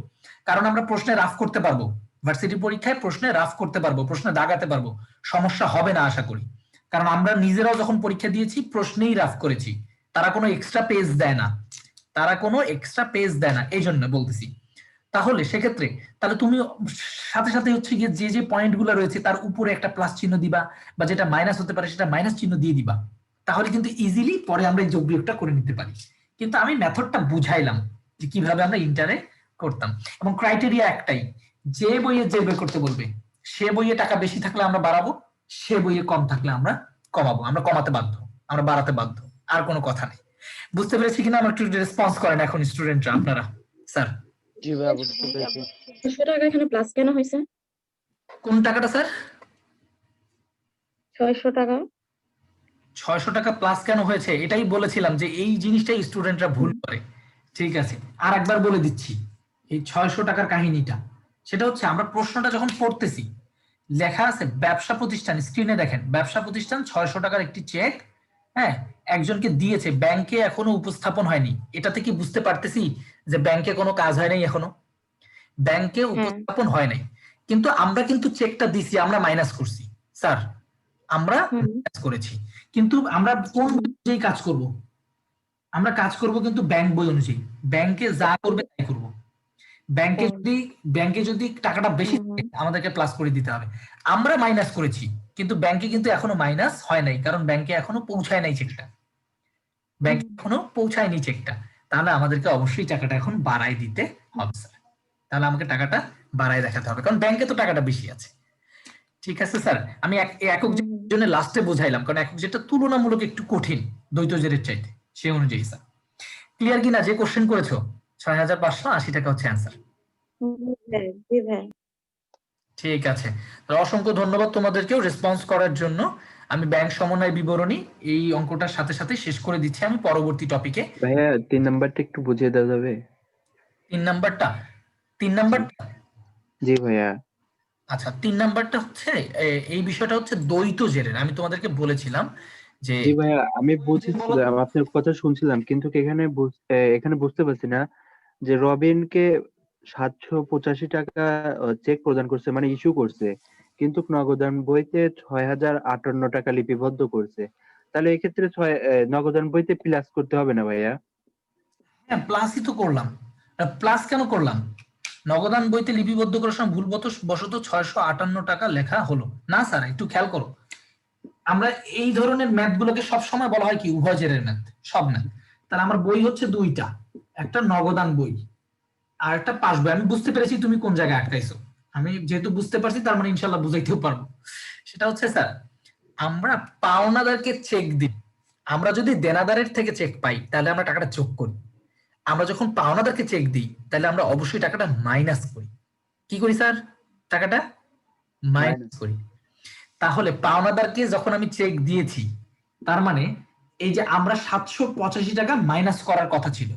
কারণ আমরা প্রশ্নে রাফ করতে পারবো। ভার্সিটি পরীক্ষায় প্রশ্নে রাফ করতে পারবো, প্রশ্নে দাগাতে পারবো, সমস্যা হবে না আশা করি। কারণ আমরা নিজেরাও যখন পরীক্ষা দিয়েছি প্রশ্নেই রাফ করেছি, তারা কোনো এক্সট্রা পেজ দেয় না, এই জন্য বলতেছি। তাহলে সেক্ষেত্রে তাহলে তুমি সাথে সাথে হচ্ছে গিয়ে যে যে পয়েন্ট গুলো রয়েছে তার উপরে একটা প্লাস চিহ্ন দিবা, বা যেটা মাইনাস হতে পারে সেটা মাইনাস চিহ্ন দিয়ে দিবা। তাহলে কিন্তু ইজিলি পরে আমরা এই যোগ বিয়োগটা করে নিতে পারি। কিন্তু আমি মেথডটা বুঝাইলাম যে কিভাবে আমরা ইন্টারে করতাম, এবং ক্রাইটেরিয়া একটাই, যে বইয়ে যে বের করতে বলবে সে বইয়ে টাকা বেশি থাকলে আমরা বাড়াবো, সে বইয়ে কম থাকলে আমরা কমাবো। আমরা কমাতে বাধ্য, আমরা বাড়াতে বাধ্য, আর কোনো কথা নেই। বুঝতে পেরেছি কিনা আমার একটু রেসপন্স করেন এখন স্টুডেন্টরা, আপনারা। স্যার জি ভাইয়া বুঝতে পেরেছি। 600 টাকা এখানে প্লাস কেন হয়েছে? কোন টাকাটা স্যার? 600 টাকা। 600 টাকা প্লাস কেন হয়েছে এটাই বলেছিলাম যে এই জিনিসটাই স্টুডেন্টরা ভুল করে। ঠিক আছে, আর একবার বলে দিচ্ছি এই 600 টাকার কাহিনীটা। সেটা হচ্ছে আমরা প্রশ্নটা যখন পড়তেছি লেখা আছে ব্যবসা প্রতিষ্ঠান, স্ক্রিনে দেখেন ব্যবসা প্রতিষ্ঠান 600 টাকার একটি চেক, হ্যাঁ, একজনকে দিয়েছে, ব্যাংকে এখনো উপস্থাপন হয়নি। এটাতে কি বুঝতে পারতেছি যে ব্যাংকে কোনো কাজ হয় নাই, এখনো ব্যাংকে উপস্থাপন হয় নাই, কিন্তু আমরা কিন্তু চেকটা দিছি, আমরা মাইনাস করছি স্যার, আমরা মাইনাস করেছি। কিন্তু আমরা কোন অনুযায়ী কাজ করব? আমরা কাজ করব কিন্তু ব্যাংক বই অনুযায়ী, ব্যাংকে যা করবে তাই করব। ব্যাংকে যদি টাকাটা বেশি থাকে আমাদেরকে প্লাস করে দিতে হবে। আমরা মাইনাস করেছি, কিন্তু ব্যাংকে কিন্তু এখনো মাইনাস হয় নাই, কারণ ব্যাংকে এখনো পৌঁছায় নাই চেকটা, ব্যাংকে এখনো পৌঁছায়নি চেকটা। তাহলে আমাদেরকে অবশ্যই টাকাটা এখন বাড়ায় দিতে হবে স্যার, তাহলে আমাকে টাকাটা বাড়ায় দেখাতে হবে, কারণ ব্যাংকে তো টাকাটা বেশি আছে। ঠিক আছে স্যার, আমি একক জন্য লাস্টে বোঝাইলাম, কারণ একক যেটা তুলনামূলক একটু কঠিন দ্বৈত জেরের চাইতে, সেই অনুযায়ী স্যার। ক্লিয়ার কিনা? যে কোশ্চেন করেছো 6580 টাকা হচ্ছে অ্যান্সার। জি ভাই। ঠিক আছে, অসংখ্য ধন্যবাদ তোমাদেরকেও রেসপন্স করার জন্য। আমি ব্যাংক সমন্বয় বিবরণী এই অঙ্কটার সাথে সাথে শেষ করে দিচ্ছি আমি পরবর্তী টপিকে। ভাইয়া 3 নাম্বারটা একটু বুঝিয়ে দেওয়া যাবে? 3 নাম্বারটা জি ভাইয়া। আচ্ছা, 3 নাম্বারটা হচ্ছে এই বিষয়টা হচ্ছে দ্বৈত জেরের। আমি তোমাদেরকে বলেছিলাম যে জি ভাইয়া, আমি বুঝেছিলাম, আপনার কথা শুনছিলাম, কিন্তু এখানে বুঝতে পারছি না যে রবিনকে 785 টাকা চেক প্রদান করছে, মানে ইস্যু করছে, কিন্তু নগদান বইতে 6058 টাকা লিপিবদ্ধ করছে। তাহলে এক্ষেত্রে নগদান বইতে প্লাস করতে হবে না ভাইয়া? হ্যাঁ, প্লাসই তো করলাম। প্লাস কেন করলাম? নগদান বইতে লিপিবদ্ধ করার সময় ভুলবশত 658 টাকা লেখা হলো না। স্যার একটু খেয়াল করো, আমরা এই ধরনের ম্যাথ গুলোকে সবসময় বলা হয় কি উভয় জেরের ম্যাথ, সব ম্যাথ। তাহলে আমার বই হচ্ছে দুইটা, একটা নগদান বই আর একটা পাস বই। আমি বুঝতে পেরেছি তুমি কোন জায়গায় আটকাইছো, আমি যেহেতু বুঝতে পারছি তার মানে ইনশাল্লাহ বুঝাইতেও পারবো। সেটা হচ্ছে স্যার আমরা পাওনাদারকে চেক দিই, আমরা যদি দেনাদারের থেকে চেক পাই তাহলে আমরা টাকাটা যোগ করি, আমরা যখন পাওনাদারকে চেক দিই তাহলে আমরা অবশ্যই টাকাটা মাইনাস করি। কি করি স্যার? টাকাটা মাইনাস করি। তাহলে পাওনাদারকে যখন আমি চেক দিয়েছি তার মানে এই যে আমরা 785 টাকা মাইনাস করার কথা ছিল,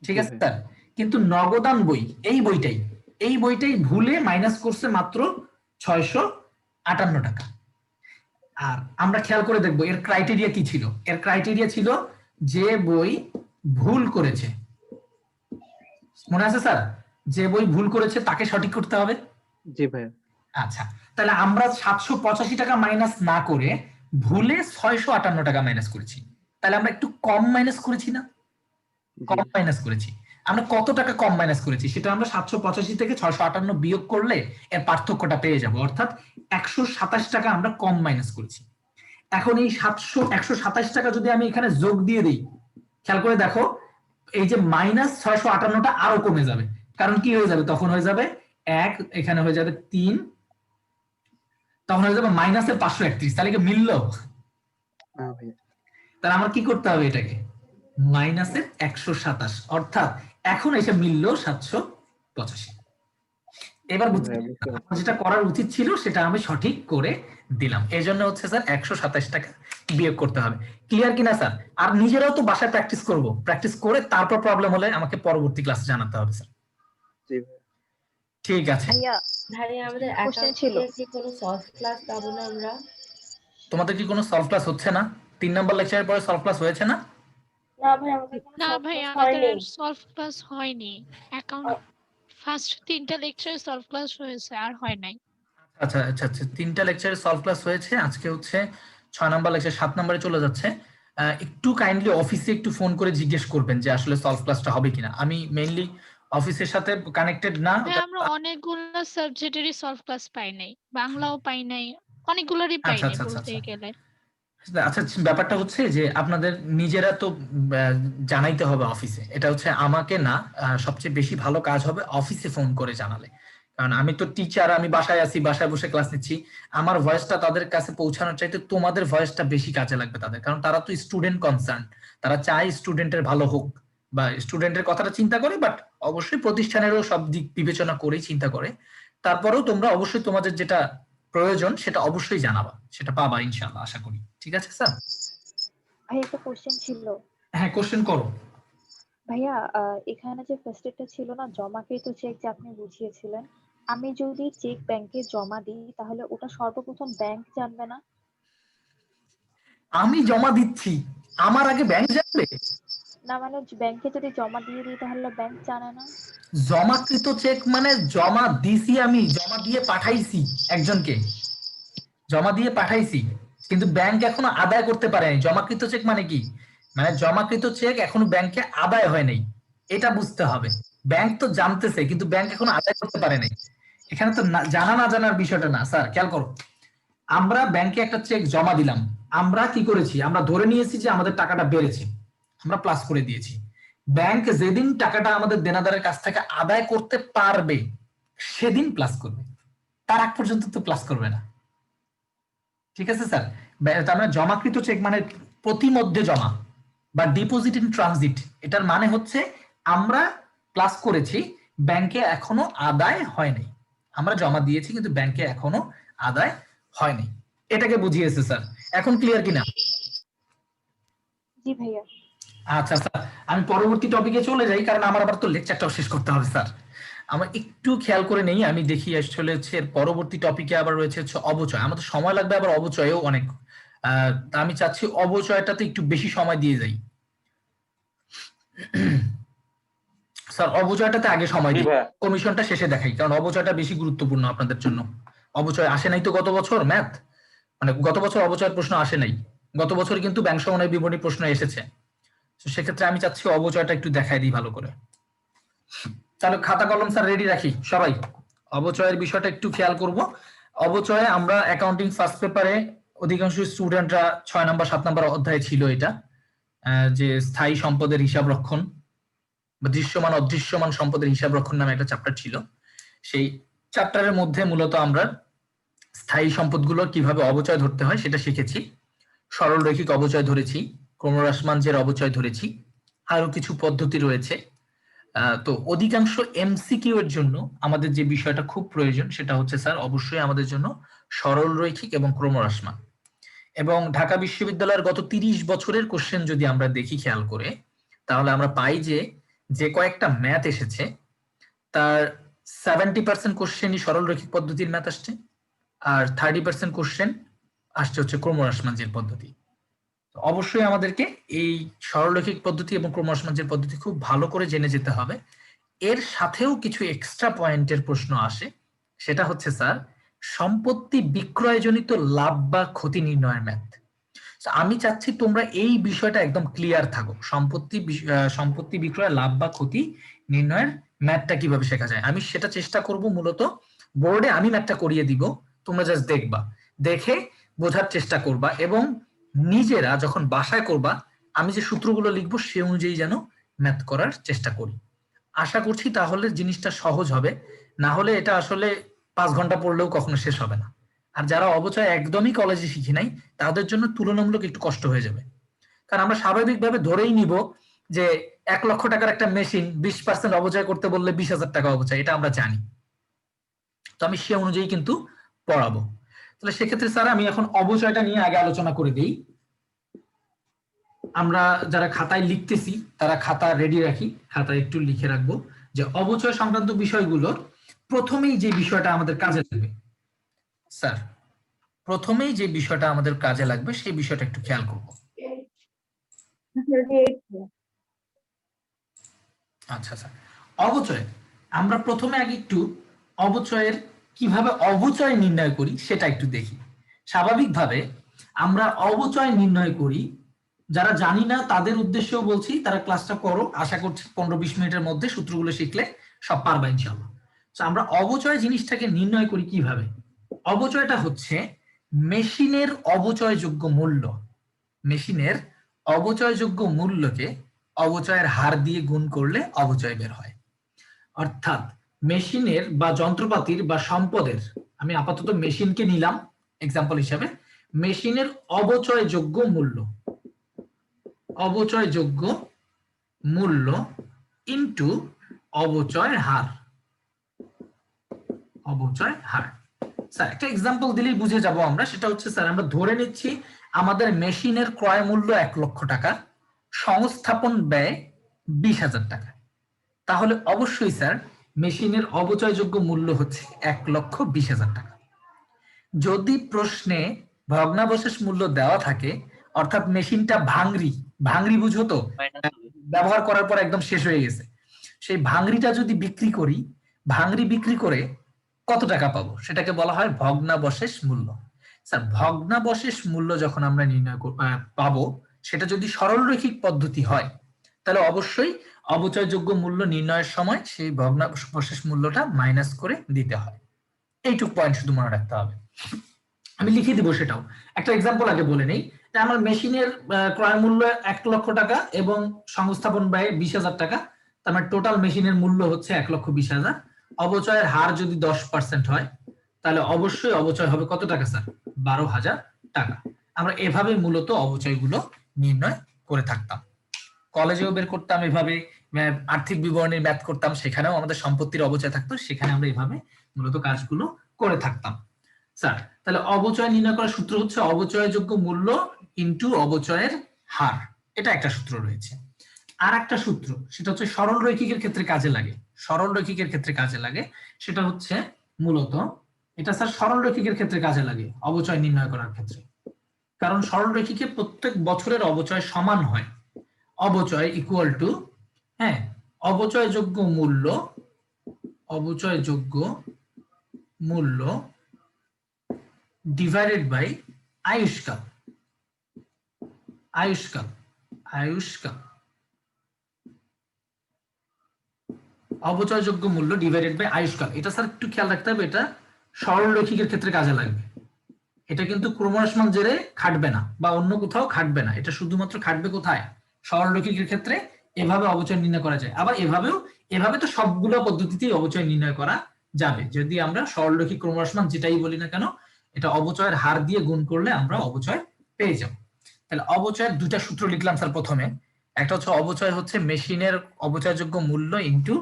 ঠিক আছে স্যার, কিন্তু নগদান বই এই বইটাই ভুলে মাইনাস করছে মাত্র 658 টাকা। আর আমরা খেয়াল করে দেখবো এর ক্রাইটেরিয়া কি ছিল। এর ক্রাইটেরিয়া ছিল যে বই ভুল করেছে, মনে আছে স্যার? যে বই ভুল করেছে তাকে সঠিক করতে হবে। জি ভাইয়া। আচ্ছা, তাহলে আমরা 785 টাকা মাইনাস না করে ভুলে 658 টাকা মাইনাস করেছি, তাহলে আমরা একটু কম মাইনাস করেছি না? কম মাইনাস করেছি। আমরা কত টাকা কম মাইনাস করেছি সেটা আমরা 785 থেকে 658 বিয়োগ করলে এর পার্থক্যটা পেয়ে যাব, অর্থাৎ 127 টাকা আমরা কম মাইনাস করেছি। এখন এই 127 টাকা যদি আমি এখানে যোগ দিয়ে দিই, খেয়াল করে দেখো এই যে মাইনাস 658টা আরো কমে যাবে, কারণ কি হয়ে যাবে তখন? হয়ে যাবে 1, এখানে হয়ে যাবে 3, তখন হয়ে যাবে মাইনাসের 531। তাহলে কি মিললো? তাহলে আমার কি করতে হবে? এটাকে মাইনাসের 127, অর্থাৎ এখন এসে মিলল 785। এবার যেটা করার উচিত ছিল সেটা আমি সঠিক করে দিলাম, এই জন্য হচ্ছে স্যার 127 টাকা বিয়োগ করতে হবে। ক্লিয়ার কিনা স্যার? আর নিজেরাও তো বাসায় প্র্যাকটিস করব, প্র্যাকটিস করে তারপর প্রবলেম হলে আমাকে পরবর্তী ক্লাসে জানাতে হবে স্যার। ঠিক আছে। ভাইয়া আমাদের অ্যাকাউন্ট ছিল কি কোনো সলভ ক্লাস পাবো না আমরা? তোমাদের কি কোনো সলভ ক্লাস হচ্ছে না? 3 নাম্বার লেকচারের পরে সলভ ক্লাস হয়েছে না? না ভাই আমাদের কোনো না solve ভাই class আমাদের হয়নি। সলভ ক্লাস হয়নি, অ্যাকাউন্ট ফার্স্ট 3টা লেকচারে সলভ ক্লাস হয়েছে আর হয় নাই। আচ্ছা আচ্ছা আচ্ছা, 3টা লেকচারে সলভ ক্লাস হয়েছে, আজকে হচ্ছে 6 নাম্বার লেকচার, 7 নম্বরে চলে যাচ্ছে। একটু কাইন্ডলি অফিসে একটু ফোন করে জিজ্ঞেস করবেন যে আসলে সলভ ক্লাসটা হবে কিনা। আমি মেইনলি অফিসের সাথে কানেক্টেড না। ভাই আমরা অনেকগুলো সাবজেক্টেরই সলভ ক্লাস পাই নাই, বাংলাও পাই নাই, অনেকগুলোরই পাই আচ্ছা নাই আচ্ছা বলতে আচ্ছা গেলে। আচ্ছা, ব্যাপারটা হচ্ছে যে আপনাদের নিজেরা তো জানাইতে হবে অফিসে, এটা হচ্ছে আমাকে না, সবচেয়ে বেশি ভালো কাজ হবে অফিসে ফোন করে জানালে। কারণ আমি তো টিচার, আমি বাসায় আছি, বাসায় বসে ক্লাস নিচ্ছি, আমার ভয়েসটা তাদের কাছে পৌঁছানোর চাইতে তোমাদের ভয়েসটা বেশি কাজে লাগবে তাদের, কারণ তারা তো স্টুডেন্ট কনসার্ন, তারা চায় স্টুডেন্টের ভালো হোক বা স্টুডেন্টের কথাটা চিন্তা করে, বাট অবশ্যই প্রতিষ্ঠানেরও সব দিক বিবেচনা করেই চিন্তা করে। তারপরেও তোমরা অবশ্যই তোমাদের যেটা প্রয়োজন সেটা অবশ্যই জানাবা, সেটা পাবা ইনশাআল্লাহ, আশা করি। ঠিক আছে স্যার? ভাই একটা কোশ্চেন ছিল। হ্যাঁ, কোশ্চেন করো। ভাইয়া এখানে যে ফার্স্টেরটা ছিল না, জমাকৃত চেক যে আপনি বুঝিয়েছিলেন, আমি যদি চেক ব্যাংকে জমা দিই তাহলে ওটা সর্বপ্রথম ব্যাংক জানবে না? আমি জমা দিচ্ছি, আমার আগে ব্যাংক জানবে না, মানে ব্যাংকে যদি জমা দিয়ে দিই তাহলে ব্যাংক জানে না? জমাকৃত চেক মানে জমা দিছি, আমি জমা দিয়ে পাঠাইছি একজনকে, জমা দিয়ে পাঠাইছি, কিন্তু ব্যাংক এখনো আদায় করতে পারেনি। জমাকৃত চেক মানে কি? মানে জমাকৃত চেক এখনো ব্যাংকে আদায় হয় নাই, এটা বুঝতে হবে। ব্যাংক তো জানতেছে কিন্তু ব্যাংক এখনো আদায় করতে পারে নাই। এখানে তো জানা না জানার বিষয়টা না স্যার, খেয়াল করো। আমরা ব্যাংকে একটা চেক জমা দিলাম, আমরা কি করেছি? আমরা ধরে নিয়েছি যে আমাদের টাকাটা বেড়েছে, আমরা প্লাস করে দিয়েছি। ব্যাংক যেদিন টাকাটা আমাদের দেনাদারের কাছ থেকে আদায় করতে পারবে সেদিন প্লাস করবে, তার আগ পর্যন্ত তো প্লাস করবে না। ঠিক আছে স্যার? তার মানে জমাকৃত চেক মানে প্রতিমধ্যে জমা বা ডিপোজিট ইন ট্রানজিট, এটার মানে হচ্ছে আমরা প্লাস করেছি, ব্যাংকে এখনো আদায় হয়নি। আমরা জমা দিয়েছি কিন্তু ব্যাংকে এখনো আদায় হয়নি, এটাকে বুঝিয়েছে স্যার। এখন ক্লিয়ার কিনা? জি ভাইয়া। আচ্ছা স্যার, আমি পরবর্তী টপিকে চলে যাই, কারণ আমার আবার তো লেকচারটাও শেষ করতে হবে স্যার। আমার একটু খেয়াল করে নেই, আমি দেখি আসলে হচ্ছে পরবর্তী টপিকে আবার রয়েছে হচ্ছে অবচয়। আমাদের সময় লাগবে আবার অবচয়ও অনেক, আমি চাচ্ছি অবচয়টাতে একটু বেশি সময় দিয়ে যাই। স্যার অবচয়টাতে আগে সময় দিই, কমিশনটা শেষে দেখাই, কারণ অবচয়টা বেশি গুরুত্বপূর্ণ আপনাদের জন্য। অবচয় আসে নাই তো গত বছর, ম্যাথ মানে গত বছর অবচয়ের প্রশ্ন আসে নাই, গত বছর কিন্তু ব্যাংক সমন্বয় বিবরণী প্রশ্ন এসেছে। সেক্ষেত্রে আমি চাচ্ছি অবচয়টা একটু দেখাই দিই ভালো করে। তাহলে খাতা কলম স্যার রেডি রাখি সবাই, অবচয়ের বিষয়টা একটু খেয়াল করব। অবচয়ে আমরা অ্যাকাউন্টিং ফার্স্ট পেপারে অধিকাংশ স্টুডেন্টরা 6 নাম্বার 7 নাম্বার অধ্যায় ছিল এটা, যে স্থায়ী সম্পদের হিসাব রক্ষণ বা দৃশ্যমান অদৃশ্যমান সম্পদের হিসাব রক্ষণ নামে একটা চ্যাপ্টার ছিল। সেই চ্যাপ্টারের মধ্যে মূলত আমরা স্থায়ী সম্পদগুলো কিভাবে অবচয় ধরতে হয় সেটা শিখেছি। সরল রৈখিক অবচয় ধরেছি, ক্রমহ্রাসমানের অবচয় ধরেছি, আরো কিছু পদ্ধতি রয়েছে। তো অধিকাংশ এমসিকিউ এর জন্য আমাদের যে বিষয়টা খুব প্রয়োজন সেটা হচ্ছে স্যার অবশ্যই আমাদের জন্য সরল রৈখিক এবং ক্রমহ্রাসমান। এবং ঢাকা বিশ্ববিদ্যালয়ের গত 30 বছরের কোশ্চেন যদি আমরা দেখি খেয়াল করে, তাহলে আমরা পাই যে কয়েকটা ম্যাথ এসেছে তার 70% কোশ্চেনই সরল রৈখিক পদ্ধতির ম্যাথ আসছে, আর 30% কোশ্চেন আসছে হচ্ছে ক্রমহ্রাসমানের পদ্ধতি। অবশ্যই আমাদেরকে এই সরলরৈখিক পদ্ধতি এবং ক্রমহ্রাসমানের পদ্ধতি খুব ভালো করে জেনে যেতে হবে। এর সাথেও কিছু এক্সট্রা পয়েন্টের প্রশ্ন আসে, সেটা হচ্ছে স্যার সম্পত্তি বিক্রয়জনিত লাভ বা ক্ষতি নির্ণয়ের ম্যাথ। So, আমি চাচ্ছি তোমরা এই বিষয়টা একদম ক্লিয়ার থাকো, সম্পত্তি বিক্রয় লাভ বা ক্ষতি নির্ণয়ের ম্যাথটা কিভাবে শেখা যায়। আমি সেটা চেষ্টা করব, মূলত বোর্ডে আমি ম্যাথটা করিয়ে দিব, তোমরা জাস্ট দেখবা, দেখে বোঝার চেষ্টা করবা, এবং নিজেরা যখন বাসায় করবা আমি যে সূত্রগুলো লিখবো সে অনুযায়ী যেন ম্যাথ করার চেষ্টা করি। আশা করছি তাহলে জিনিসটা সহজ হবে, না হলে এটা আসলে 5 ঘন্টা পড়লেও কখনো শেষ হবে না। আর যারা অবচয় একদমই কলেজে শিখি নাই তাদের জন্য তুলনামূলক একটু কষ্ট হয়ে যাবে, কারণ আমরা স্বাভাবিকভাবে ধরেই নিব যে 1 লক্ষ টাকার একটা মেশিন 20% অবচয় করতে বললে 20,000 টাকা অবচয়, এটা আমরা জানি। তো আমি সে অনুযায়ী কিন্তু পড়াবো। তাহলে সেক্ষেত্রে স্যার আমি এখন অবচয়টা নিয়ে আগে আলোচনা করে দিই। আমরা যারা খাতায় লিখতেছি তারা খাতা রেডি রাখি, খাতায় একটু লিখে রাখবো যে অবচয় সংক্রান্ত বিষয়গুলোর প্রথমেই যে বিষয়টা আমাদের কাজে লাগবে, স্যার প্রথমেই যে বিষয়টা আমাদের কাজে লাগবে সেই বিষয়টা একটু খেয়াল করব। আচ্ছা স্যার, অবচয় আমরা প্রথমে আগে একটু অবচয়ের কিভাবে অবচয় নির্ণয় করি সেটা একটু দেখি। স্বাভাবিকভাবে আমরা অবচয় নির্ণয় করি, যারা জানি না তাদের উদ্দেশ্যেও বলছি, তারা ক্লাসটা করো, আশা করছি 15-20 মিনিটের মধ্যে সূত্রগুলো শিখলে সব পারবা ইনশাআল্লাহ। তো আমরা অবচয় জিনিসটাকে নির্ণয় করি কিভাবে। অবচয়টা হচ্ছে মেশিনের অবচয়যোগ্য মূল্য, মেশিনের অবচয়যোগ্য মূল্যকে অবচয়ের হার দিয়ে গুণ করলে অবচয় বের হয়। অর্থাৎ মেশিনের বা যন্ত্রপাতির বা সম্পদের, আমি আপাতত মেশিনকে নিলাম এক্সাম্পল হিসাবে, মেশিনের অবচয়যোগ্য মূল্য, অবচয়যোগ্য মূল্য ইনটু অবচয়ের হার, অবচয় হার। স্যার একটা এক্সাম্পল দিলেই বুঝে যাব আমরা, সেটা হচ্ছে স্যার আমরা ধরে নিচ্ছি আমাদের মেশিনের ক্রয় মূল্য 1 লক্ষ টাকা, সংস্থাপন ব্যয় 20,000 টাকা, তাহলে অবশ্যই স্যার মেশিনের অবচয়যোগ্য মূল্য হচ্ছে 1,20,000 টাকা। যদি প্রশ্নে ভগ্নাবশেষ মূল্য দেওয়া থাকে, অর্থাৎ মেশিনটা ভাঙরি বুঝো তো, ব্যবহার করার পর একদম শেষ হয়ে গেছে, সেই ভাঙরিটা যদি বিক্রি করি, ভাঙরি বিক্রি করে কত টাকা পাবো সেটাকে বলা হয় ভগ্নাবশেষ মূল্য। স্যার ভগ্নাবশেষ মূল্য যখন আমরা নির্ণয় পাবো, সেটা যদি সরলরৈখিক পদ্ধতি হয় তাহলে অবশ্যই অবচয়যোগ্য মূল্য নির্ণয়ের সময় সেই ভগ্নাবশেষ মূল্যটা মাইনাস করে দিতে হয়। এইটুক পয়েন্ট শুধু মনে রাখতে হবে, আমি লিখে দিব সেটাও। একটা এক্সাম্পল আগে বলে নেই, যে আমার মেশিনের ক্রয় মূল্য 1 লক্ষ টাকা এবং সংস্থাপন ব্যয় 20,000 টাকা, তার মানে টোটাল মেশিনের মূল্য হচ্ছে 1,20,000। অবচয়ের হার যদি 10% হয় তাহলে অবশ্যই অবচয় হবে কত টাকা স্যার? 12,000 টাকা। আমরা এভাবে মূলত অবচয়গুলো নির্ণয় করে থাকতাম, কলেজেও বের করতাম এভাবে, আর্থিক বিবরণীর ম্যাথ করতাম, সেখানেও আমাদের সম্পত্তির অবচয় থাকতো, সেখানে আমরা এভাবে মূলত কাজগুলো করে থাকতাম। স্যার তাহলে অবচয় নির্ণয় করার সূত্র হচ্ছে অবচয়যোগ্য মূল্য ইনটু অবচয়ের হার, এটা একটা সূত্র রয়েছে। আর একটা সূত্র সেটা হচ্ছে সরল রৈখিকের ক্ষেত্রে কাজে লাগে, সরল রৈখিকের ক্ষেত্রে কাজে লাগে, সেটা হচ্ছে মূলত এটা স্যার সরল রৈখিকের ক্ষেত্রে কাজে লাগে অবচয় নির্ণয় করার ক্ষেত্রে, কারণ সরল রৈখিকে প্রত্যেক বছরের অবচয় সমান হয়। অবচয় ইকুয়াল টু অবচয়যোগ্য মূল্য, অবচয়যোগ্য মূল্য ডিভাইডেড বাই আয়ুষ্কাল, আয়ুষ্কাল, আয়ুষ্কাল, অবচয়যোগ্য মূল্য ডিভাইডেড বাই আয়ুষ্কাল। এটা স্যার একটু খেয়াল রাখতে হবে, এটা সরল রৈখিকের ক্ষেত্রে কাজে লাগবে, এটা কিন্তু ক্রমহ্রাসমান জেরে খাটবে না বা অন্য কোথাও খাটবে না, এটা শুধুমাত্র খাটবে কোথায়? সরল রৈখিকের ক্ষেত্রে। এভাবে অবচয় নির্ণয় করা যায়, আবার এভাবে তো সবগুলো পদ্ধতিতেই অবচয় নির্ণয় করা যাবে, যদি আমরা সরল রৈখিক ক্রমহ্রাসমান যেটাই বলি না কেন, এটা অবচয়ের হার দিয়ে গুণ করলে আমরা অবচয় পেয়ে যাব। তাহলে অবচয়ের দুটা সূত্র লিখলাম স্যার প্রথমে, একটা হচ্ছে অবচয় হচ্ছে মেশিনের অবচয়যোগ্য মূল্য ইনটু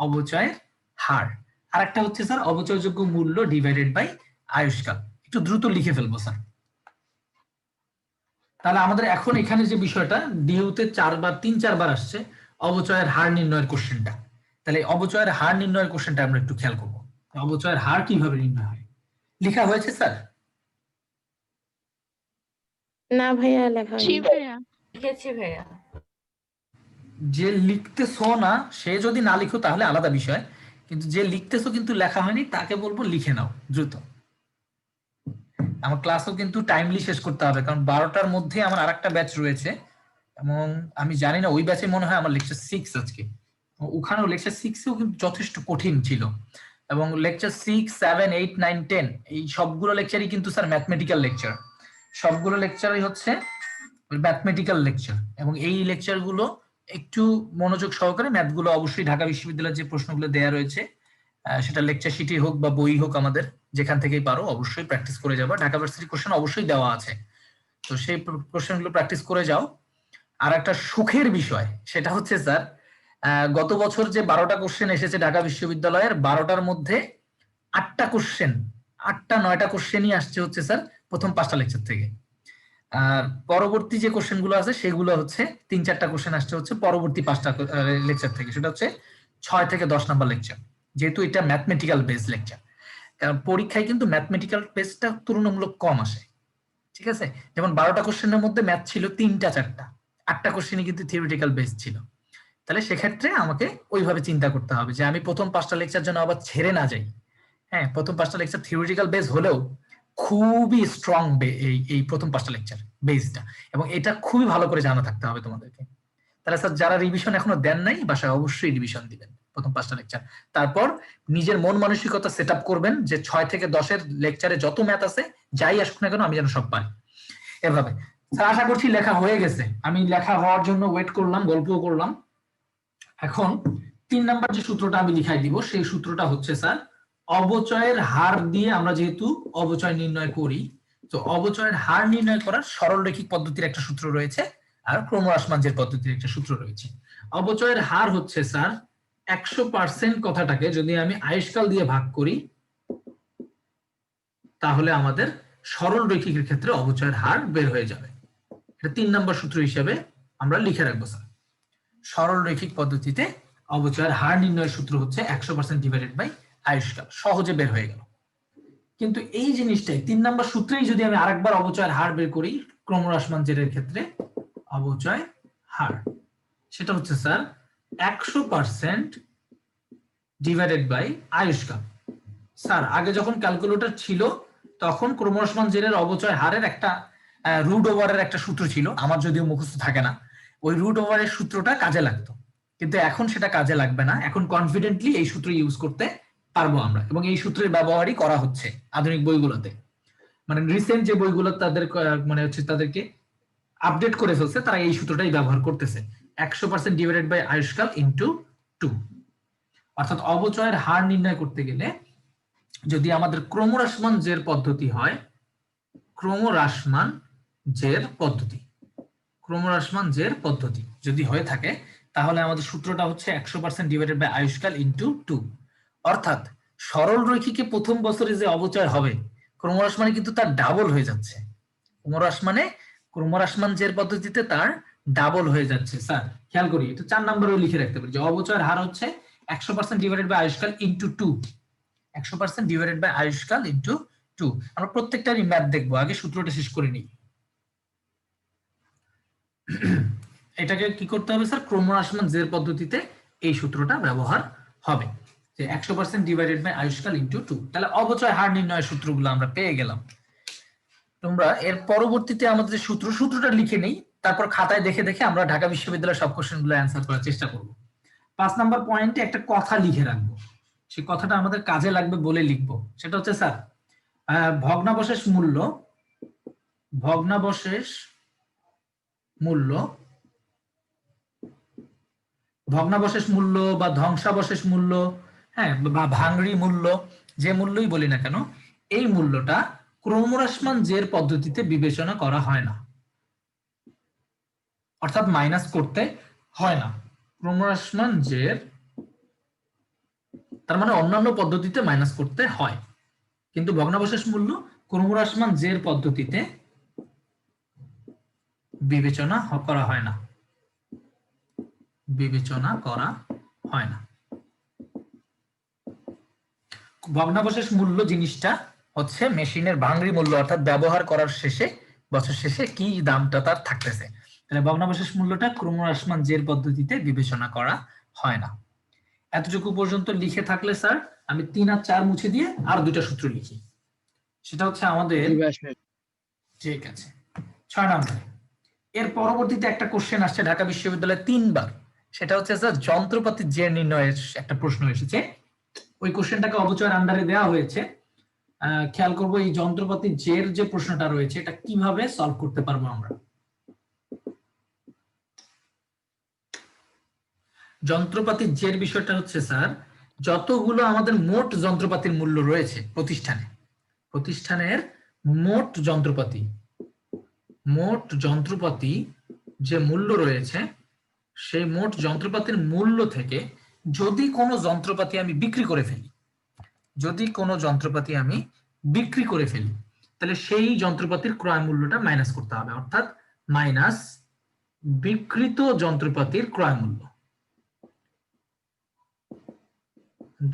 অবচয়ের হার, আর একটা হচ্ছে স্যার অবচয়যোগ্য মূল্য ডিভাইডেড বাই আয়ুষ্কাল। একটু দ্রুত লিখে ফেলবো স্যার। তাহলে আমাদের এখন এখানে যে বিষয়টা ডিউতে 3-4 বার আসছে অবচয়ের হার নির্ণয়ের কোশ্চেনটা, তাহলে অবচয়ের হার নির্ণয়ের কোশ্চেনটা আমরা একটু খেয়াল করবো। অবচয়ের হার কিভাবে নির্ণয় হয়, লেখা হয়েছে স্যার? না ভাইয়া, লেখা জি হয়নি। ভাইয়া। লিখেছি ভাইয়া। যে লিখতেছো না সে যদি না লিখো তাহলে আলাদা বিষয়, কিন্তু যে লিখতেছো কিন্তু লেখা হয়নি তাকে বলবো লিখে নাও দ্রুত। আমার ক্লাসও কিন্তু টাইমলি শেষ করতে হবে, কারণ 12টার মধ্যে আমার আরেকটা ব্যাচ রয়েছে, এবং আমি জানি না ওই ব্যাচে মনে হয় আমার লেকচার 6 আজকে। ওখানেও লেকচার 6এও কিন্তু যথেষ্ট কঠিন ছিল, এবং লেকচার 6, 7, 8, 9, 10 এই সবগুলো লেকচারই কিন্তু স্যার ম্যাথমেটিক্যাল লেকচার, সবগুলো লেকচারই হচ্ছে ম্যাথমেটিক্যাল লেকচার, এবং এই লেকচারগুলো একটু মনোযোগ সহকারে ম্যাথগুলো অবশ্যই ঢাকা বিশ্ববিদ্যালয়ের যে প্রশ্নগুলো দেয়া রয়েছে সেটা লেকচার শিটে হোক বা বই হোক, আমাদের যেখান থেকেই পারো অবশ্যই প্র্যাকটিস করে যাবা। ঢাকা ভার্সিটি কোশ্চেন অবশ্যই দেওয়া আছে, তো সেই কোশ্চেনগুলো প্র্যাকটিস করে যাও। আর একটা সুখের বিষয় সেটা হচ্ছে স্যার, গত বছর যে 12টা কোশ্চেন এসেছে ঢাকা বিশ্ববিদ্যালয়ের, 12টার মধ্যে 8টা কোশ্চেন, 8টা 9টা কোশ্চেনই আসছে হচ্ছে স্যার প্রথম 5টা লেকচার থেকে। আর পরবর্তী যে কোশ্চেন গুলো আছে সেগুলো হচ্ছে 3-4টা কোশ্চেন আসছে হচ্ছে পরবর্তী 5টা লেকচার থেকে, সেটা হচ্ছে 6 থেকে 10 নাম্বার লেকচার, যেহেতু এটা ম্যাথমেটিক্যাল বেস লেকচার। কারণ পরীক্ষায় কিন্তু ম্যাথমেটিক্যাল বেসটা তুলনামূলক কম আসে, ঠিক আছে? যেমন 12টা কোশ্চেনের মধ্যে ম্যাথ ছিল 3-4টা, 8টা কোশ্চেনই কিন্তু থিওরিটিক্যাল বেস ছিল। তাহলে সেক্ষেত্রে আমাকে ওইভাবে চিন্তা করতে হবে যে আমি প্রথম 5টা লেকচার যেন আবার ছেড়ে না যাই। হ্যাঁ, প্রথম 5টা লেকচার থিওরিটিক্যাল বেস হলেও খুবই স্ট্রং এই প্রথম 5টা লেকচার বেসটা, এবং এটা খুবই ভালো করে জানা থাকতে হবে তোমাদেরকে। তাহলে স্যার যারা রিভিশন এখনো দেন নাই, বাসায় অবশ্যই রিভিশন দিবেন প্রথম 5টা লেকচার। তারপর নিজের মন মানসিকতা সেট আপ করবেন যে 6 থেকে 10-এর লেকচারে যত ম্যাথ আছে যাই আসুক না কেন আমি যেন সব পারি। এভাবে স্যার আশা করছি লেখা হয়ে গেছে। আমি লেখা হওয়ার জন্য ওয়েট করলাম, গল্পও করলাম। এখন 3 নাম্বার যে সূত্রটা আমি লিখাই দিব, সেই সূত্রটা হচ্ছে স্যার অবচয়ের হার দিয়ে আমরা যেহেতু অবচয় নির্ণয় করি, তো অবচয়ের হার নির্ণয় করার সরলরৈখিক পদ্ধতির একটা সূত্র রয়েছে, আর ক্রমহ্রাসমানজের পদ্ধতির একটা সূত্র রয়েছে। অবচয়ের হার হচ্ছে স্যার 100% কথাটাকে যদি আমি আয়ুষ্কাল দিয়ে ভাগ করি, তাহলে আমাদের সরলরৈখিকের ক্ষেত্রে অবচয়ের হার বের হয়ে যাবে। এটা 3 নাম্বার সূত্র হিসেবে আমরা লিখে রাখবো স্যার। সরলরৈখিক পদ্ধতিতে অবচয়ের হার নির্ণয়ের সূত্র হচ্ছে 100% ডিভাইডেড বাই আয়ুষ্কাল, সহজে বের হয়ে গেল। কিন্তু এই জিনিসটাই 3 নাম্বার সূত্রেই যদি আমি আরেকবার অবচয়ের হার বের করি ক্রমহ্রাসমান জেরের ক্ষেত্রে, অবচয় হার সেটা হচ্ছে স্যার 100% ডিভাইডেড বাই আয়ুষ্কাল। স্যার আগে যখন ক্যালকুলেটর ছিল তখন ক্রমহ্রাসমান জেরের অবচয় হারের একটা রুট ওভারের একটা সূত্র ছিল, আমার যদিও মুখস্থ থাকে না, ওই রুট ওভারের সূত্রটা কাজে লাগতো, কিন্তু এখন সেটা কাজে লাগবে না। এখন কনফিডেন্টলি এই সূত্র ইউজ করতে পারবো আমরা, এবং এই সূত্রের ব্যবহারই করা হচ্ছে আধুনিক বইগুলোতে। মানে রিসেন্ট যে বইগুলো তাদের মানে হচ্ছে তাদেরকে আপডেট করে ফেলছে, তারা এই সূত্রটাই ব্যবহার করতেছে, 100% ডিভাইডেড বাই আয়ুষ্কাল ইনটু 2। অর্থাৎ অবচয়ের হার নির্ণয় করতে গেলে যদি আমাদের ক্রমহ্রাসমান জের পদ্ধতি হয়, ক্রমহ্রাসমান জের পদ্ধতি যদি হয়ে থাকে, তাহলে আমাদের সূত্রটা হচ্ছে 100% ডিভাইডেড বাই আয়ুষ্কাল ইনটু 2। অর্থাৎ সরল রৈখিকে প্রথম বছরে যে অবচয় হবে ক্রমহ্রাসমানে কিন্তু তার ডাবল হয়ে যাচ্ছে, ক্রমহ্রাসমান জের পদ্ধতিতে তার ডাবল হয়ে যাচ্ছে। স্যার খেয়াল করি, এটা 4 নম্বরেও লিখে রাখতে পারি যে অবচয়ের হার হচ্ছে 100% ডিভাইডেড বাই আয়ুষ্কাল ইনটু 2, 100% ডিভাইডেড বাই আয়ুষ্কাল ইনটু 2। আমরা প্রত্যেকটারই ম্যাথ দেখবো, আগে সূত্রটা শেষ করে নিই। এটাকে কি করতে হবে স্যার, ক্রমহ্রাসমান জের পদ্ধতিতে এই সূত্রটা ব্যবহার হবে যে 100% ডিভাইডেড বাই আয়ুষ্কাল ইনটু 2। তাহলে অবচয় হার নির্ণয়ের সূত্রগুলো আমরা পেয়ে গেলাম। তোমরা এর পরবর্তীতে আমাদের যে সূত্রটা লিখে নেই, তারপর খাতায় দেখে দেখে আমরা ঢাকা বিশ্ববিদ্যালয়ের সব কোশ্চেনগুলো অ্যান্সার করার চেষ্টা করব। 5 নাম্বার পয়েন্টে একটা কথা লিখে রাখবো, সেই কথাটা আমাদের কাজে লাগবে বলে লিখবো। সেটা হচ্ছে স্যার ভগ্নাবশেষ মূল্য বা ধ্বংসাবশেষ মূল্য, হ্যাঁ, বা ভাঙড়ি মূল্য, যে মূল্যই বলি না কেন, এই মূল্যটা ক্রমহ্রাসমান জের পদ্ধতিতে বিবেচনা করা হয় না, অর্থাৎ মাইনাস করতে হয় না। ক্রমহ্রাসমান জের তার মানে অন্যান্য পদ্ধতিতে মাইনাস করতে হয়, কিন্তু ভগ্নাবশেষ মূল্য ক্রমহ্রাসমান জের পদ্ধতিতে বিবেচনা করা হয় না। ভগ্নাবশেষ মূল্য জিনিসটা হচ্ছে মেশিনের ভাঙড়ি মূল্য, অর্থাৎ ব্যবহার করার শেষে, বছর শেষে কি দামটা তার থাকতেছে। তাহলে ভগ্নাবশেষ মূল্যটা ক্রমহ্রাসমান জের পদ্ধতিতে বিবেচনা করা হয় না। এতটুকু পর্যন্ত লিখে থাকলে স্যার আমি 3 আর 4 মুছে দিয়ে আর 2টা সূত্র লিখি। সেটা হচ্ছে আমাদের, জি ভাইয়া শেষ। ঠিক আছে 6 নম্বর। এর পরবর্তীতে একটা কোশ্চেন আসছে ঢাকা বিশ্ববিদ্যালয়ে 3 বার, সেটা হচ্ছে স্যার যন্ত্রপাতির জের নির্ণয়ের একটা প্রশ্ন এসেছে। ওই কোশ্চেনটাকে অবচয়ের আন্ডারে দেওয়া হয়েছে। খেয়াল করবো এই যন্ত্রপাতির জের যে প্রশ্নটা রয়েছে এটা কিভাবে সলভ করতে পারবো আমরা। যন্ত্রপাতির জের বিষয়টা হচ্ছে স্যার, যতগুলো আমাদের মোট যন্ত্রপাতির মূল্য রয়েছে প্রতিষ্ঠানের মোট যন্ত্রপাতি যে মূল্য রয়েছে, সেই মোট যন্ত্রপাতির মূল্য থেকে যদি কোনো যন্ত্রপাতি আমি বিক্রি করে ফেলি, তাহলে সেই যন্ত্রপাতির ক্রয় মূল্যটা মাইনাস করতে হবে, অর্থাৎ মাইনাস বিক্রিত যন্ত্রপাতির ক্রয় মূল্য।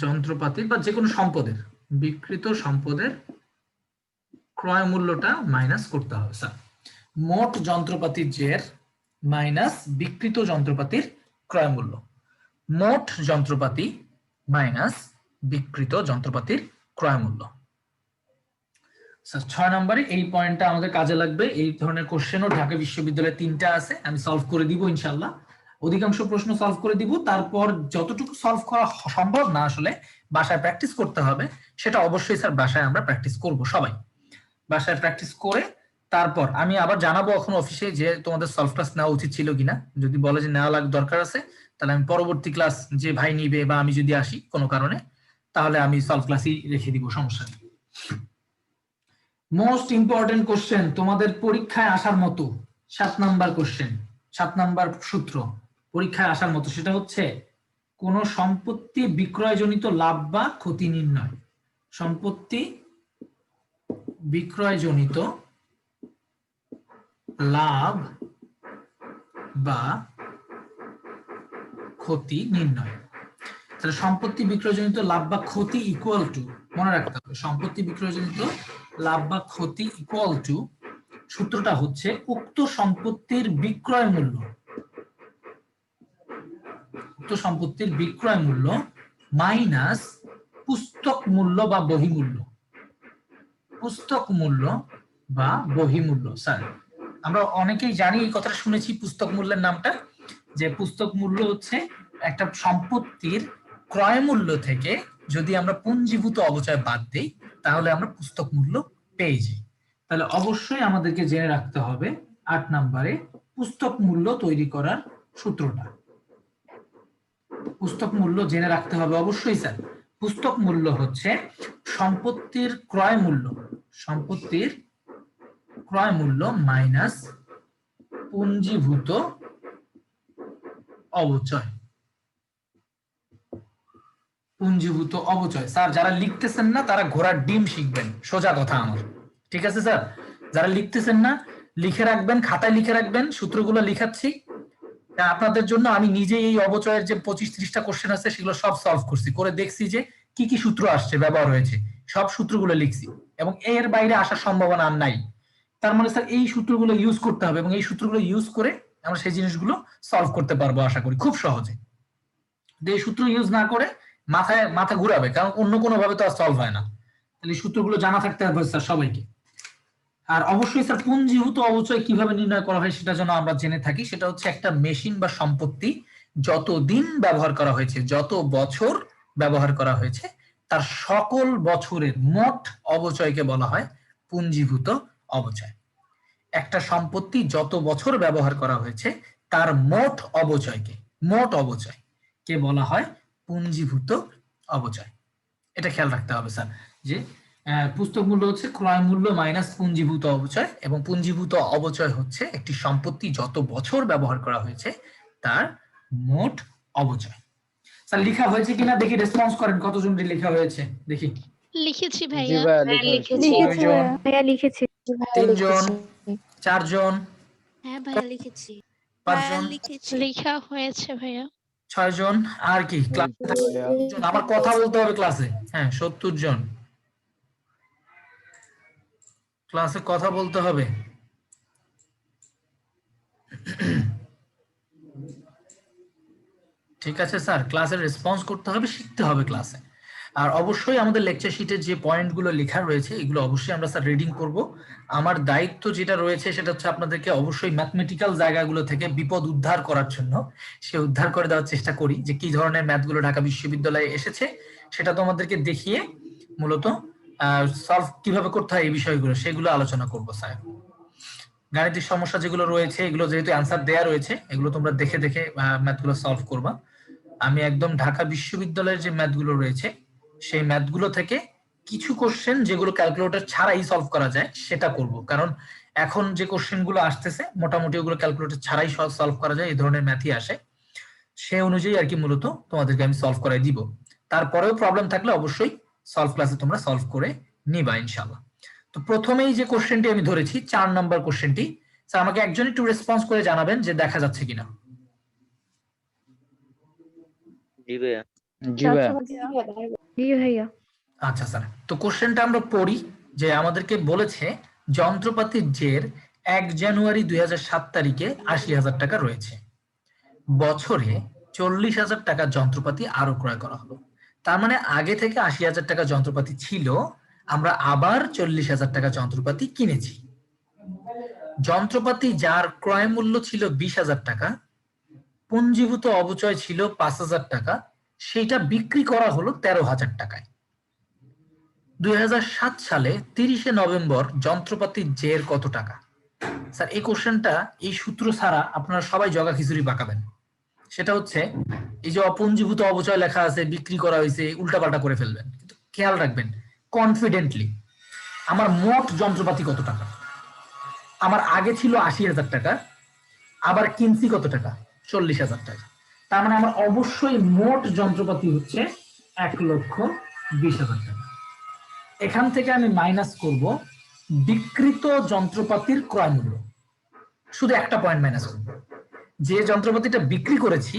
যন্ত্রপাতি বা যে কোনো সম্পদের, বিক্রিত সম্পদের ক্রয় মূল্যটা মাইনাস করতে হবে স্যার। মোট যন্ত্রপাতির জের মাইনাস বিক্রিত যন্ত্রপাতির ক্রয় মূল্য, মোট যন্ত্রপাতি মাইনাস বিক্রিত যন্ত্রপাতির ক্রয় মূল্য। 6 নম্বরে এই পয়েন্টটা আমাদের কাজে লাগবে। এই ধরনের কোশ্চেনও ঢাকা বিশ্ববিদ্যালয়ে 3টা আছে, আমি সলভ করে দিব ইনশাল্লাহ। অধিকাংশ প্রশ্ন সলভ করে দিব, তারপর যতটুকু সলভ করা সম্ভব না আসলে বাসায় প্র্যাকটিস করতে হবে, সেটা অবশ্যই স্যার বাসায় আমরা প্র্যাকটিস করব, সবাই বাসায় প্র্যাকটিস করে তারপর আমি আবার জানাবো এখন অফিসে যে তোমাদের সলভ ক্লাস নেওয়া উচিত ছিল কিনা। যদি বলে যে নেওয়া দরকার আছে, তাহলে আমি পরবর্তী ক্লাস যে ভাই নিবে বা আমি যদি আসি কোনো কারণে, তাহলে আমি সলভ ক্লাসই রেখে দিব, সমস্যা নেই। মোস্ট ইম্পর্টেন্ট কোশ্চেন তোমাদের পরীক্ষায় আসার মতো, 7 নাম্বার কোশ্চেন, 7 নাম্বার সূত্র পরীক্ষায় আসার মতো, সেটা হচ্ছে কোন সম্পত্তি বিক্রয়জনিত লাভ বা ক্ষতি নির্ণয়। সম্পত্তি বিক্রয়জনিত লাভ বা ক্ষতি নির্ণয়। তাহলে সম্পত্তি বিক্রয়জনিত লাভ বা ক্ষতি ইকুয়াল টু, মনে রাখতে হবে, সম্পত্তি বিক্রয়জনিত লাভ বা ক্ষতি ইকুয়াল টু, সূত্রটা হচ্ছে উক্ত সম্পত্তির বিক্রয় মূল্য, উক্ত সম্পত্তির বিক্রয় মূল্য মাইনাস পুস্তক মূল্য বা বহিমূল্য। পুস্তক মূল্য বা বহিমূল্য। স্যার আমরা অনেকেই জানি, এই কথাটা শুনেছি পুস্তক মূল্যের নামটা, যে পুস্তক মূল্য হচ্ছে একটা সম্পত্তির ক্রয় মূল্য থেকে যদি আমরা পুঞ্জীভূত অবচয় বাদ দেই, তাহলে আমরা পুস্তক মূল্য পেয়ে যাই। তাহলে অবশ্যই আমাদেরকে জেনে রাখতে হবে 8 নম্বরে পুস্তক মূল্য তৈরি করার সূত্রটা। পুস্তক মূল্য জেনে রাখতে হবে অবশ্যই স্যার। পুস্তক মূল্য হচ্ছে সম্পত্তির ক্রয় মূল্য, সম্পত্তির ক্রয় মূল্য মাইনাস পুঞ্জীভূত অবচয়। পুঞ্জীভূত অবচয়। স্যার যারা লিখতেছেন না তারা ঘোড়ার ডিম শিখবেন, সোজা কথা আমার, ঠিক আছে স্যার? যারা লিখতেছেন না লিখে রাখবেন, খাতায় লিখে রাখবেন, সূত্রগুলো লিখাচ্ছি আপনাদের জন্য। আমি নিজে এই অবচয়ের যে 25-30টা কোশ্চেন আছে সেগুলো সব সলভ করছি, করে দেখছি যে কি কি সূত্র আসছে, ব্যবহার হয়েছে, সব সূত্রগুলো লিখছি, এবং এর বাইরে আসার সম্ভাবনা আর নাই। তার মানে স্যার এই সূত্রগুলো ইউজ করতে হবে, এবং এই সূত্রগুলো ইউজ করে আমরা সেই জিনিসগুলো সলভ করতে পারবো আশা করি খুব সহজে। এই সূত্র ইউজ না করে মাথা ঘুরাবে, কারণ অন্য কোনো ভাবে তো আর সলভ হয় না। তাহলে এই সূত্রগুলো জানা থাকতে হবে স্যার সবাইকে। আর অবশ্যই স্যার পুঞ্জীভূত অবচয় কিভাবে নির্ণয় করা হয় সেটা যেন আমরা জেনে থাকি। সেটা হচ্ছে একটা মেশিন বা সম্পত্তি যত দিন ব্যবহার করা হয়েছে, যত বছর ব্যবহার করা হয়েছে, তার সকল বছরের মোট অবচয়কে বলা হয় পুঞ্জীভূত অবচয়। একটা সম্পত্তি যত বছর ব্যবহার করা হয়েছে তার মোট অবচয় কে বলা হয় পুঞ্জীভূত অবচয়। এটা খেয়াল রাখতে হবে স্যার, যে পুস্তক মূল্য হচ্ছে ক্রয় মূল্য মাইনাস পুঞ্জীভূত অবচয়, এবং পুঞ্জীভূত অবচয় হচ্ছে একটি সম্পত্তি যত বছর ব্যবহার করা হয়েছে তার মোট অবচয়। স্যার লেখা হয়েছে কিনা দেখি, রেসপন্স করেন, কতজন লেখা হয়েছে দেখি। লিখেছি জি ভাইয়া। ভাইয়া লিখেছি। ভাইয়া লিখেছি। 3 জন, 4 জন, হ্যাঁ ভাইয়া লিখেছি। 5 জন, লেখা হয়েছে ভাইয়া। 6 জন, আর কি ক্লাসে ভাইয়া। আমার কথা বলতে হবে ক্লাসে। হ্যাঁ 70 জন ক্লাসে কথা বলতে হবে। ঠিক আছে স্যার, ক্লাসে রেসপন্স করতে হবে, শিখতে হবে ক্লাসে। আর অবশ্যই আমাদের লেকচার শিটে যে পয়েন্টগুলো লেখা রয়েছে এগুলো অবশ্যই আমরা স্যার রিডিং করব। আমার দায়িত্ব যেটা রয়েছে সেটা হচ্ছে আপনাদেরকে অবশ্যই ম্যাথমেটিক্যাল জায়গাগুলো থেকে বিপদ উদ্ধার করার জন্য সে উদ্ধার করে দেওয়ার চেষ্টা করি, যে কি ধরনের ম্যাথগুলো ঢাকা বিশ্ববিদ্যালয়ে এসেছে সেটা তোমাদেরকে দেখিয়ে মূলত সলভ কিভাবে করতে হয় এই বিষয়গুলো সেগুলো আলোচনা করব স্যার। গাণিতিক সমস্যা যেগুলো রয়েছে এগুলো যেহেতু অ্যান্সার দেয়া রয়েছে এগুলো তোমরা দেখে দেখে ম্যাথগুলো সলভ করবা। আমি একদম ঢাকা বিশ্ববিদ্যালয়ের যে ম্যাথগুলো রয়েছে সেই ম্যাথগুলো থেকে কিছু কোশ্চেন যেগুলো ক্যালকুলেটর ছাড়াই সলভ করা যায় সেটা করব, কারণ এখন যে কোশ্চেনগুলো আসতেছে মোটামুটি ওগুলো ক্যালকুলেটর ছাড়াই সলভ করা যায়, এই ধরনের ম্যাথই আসে, সেই অনুযায়ী আর কি মূলত তোমাদেরকে আমি সলভ করাই দিব। তারপরেও প্রবলেম থাকলে অবশ্যই সলভ ক্লাসে তোমরা সলভ করে নিবা ইনশাআল্লাহ। তো প্রথমেই যে কোশ্চেনটি আমি ধরেছি 4 নম্বর কোশ্চেনটি, স্যার আমাকে একজন একটু রেসপন্স করে জানাবেন যে দেখা যাচ্ছে কিনা। জি ভাইয়া। জি ভাইয়া। জি ভাইয়া। আচ্ছা স্যার, তো কোশ্চেনটা আমরা পড়ি যে আমাদেরকে বলেছে যন্ত্রপাতির জের 1 জানুয়ারি 2007 তারিখে 80,000 টাকা রয়েছে, বছরে 40,000 টাকা যন্ত্রপাতি আরো ক্রয় করা হলো। তার মানে আগে থেকে 80,000 টাকা যন্ত্রপাতি ছিল, আমরা আবার 40,000 টাকা যন্ত্রপাতি কিনেছি। যন্ত্রপাতি যার ক্রয় মূল্য ছিল 20,000 টাকা, পুঞ্জীভূত অবচয় ছিল 5,000 টাকা, সেটা বিক্রি করা হলো 13,000 টাকায়। 2007 সালে 30শে নভেম্বর যন্ত্রপাতির জের কত টাকা? স্যার এই কোশ্চেনটা এই সূত্র ছাড়া আপনারা সবাই জগা খিচুড়ি পাকাবেন। সেটা হচ্ছে এই যে অপুঞ্জীভূত অবচয় লেখা আছে, বিক্রি করা হয়েছে, উল্টাপাল্টা করে ফেলবেন, কিন্তু খেয়াল রাখবেন কনফিডেন্টলি আমার মোট যন্ত্রপাতি কত টাকা। আমার আগে ছিল 80,000 টাকা, আবার কিনছি কত টাকা? 40,000 টাকা। তার মানে আমার অবশ্যই মোট যন্ত্রপাতি হচ্ছে 1,20,000 টাকা। এখান থেকে আমি মাইনাস করব বিক্রিত যন্ত্রপাতির ক্রয় মূল্য, শুধু একটা পয়েন্ট মাইনাস করব, যে যন্ত্রপাতিটা বিক্রি করেছি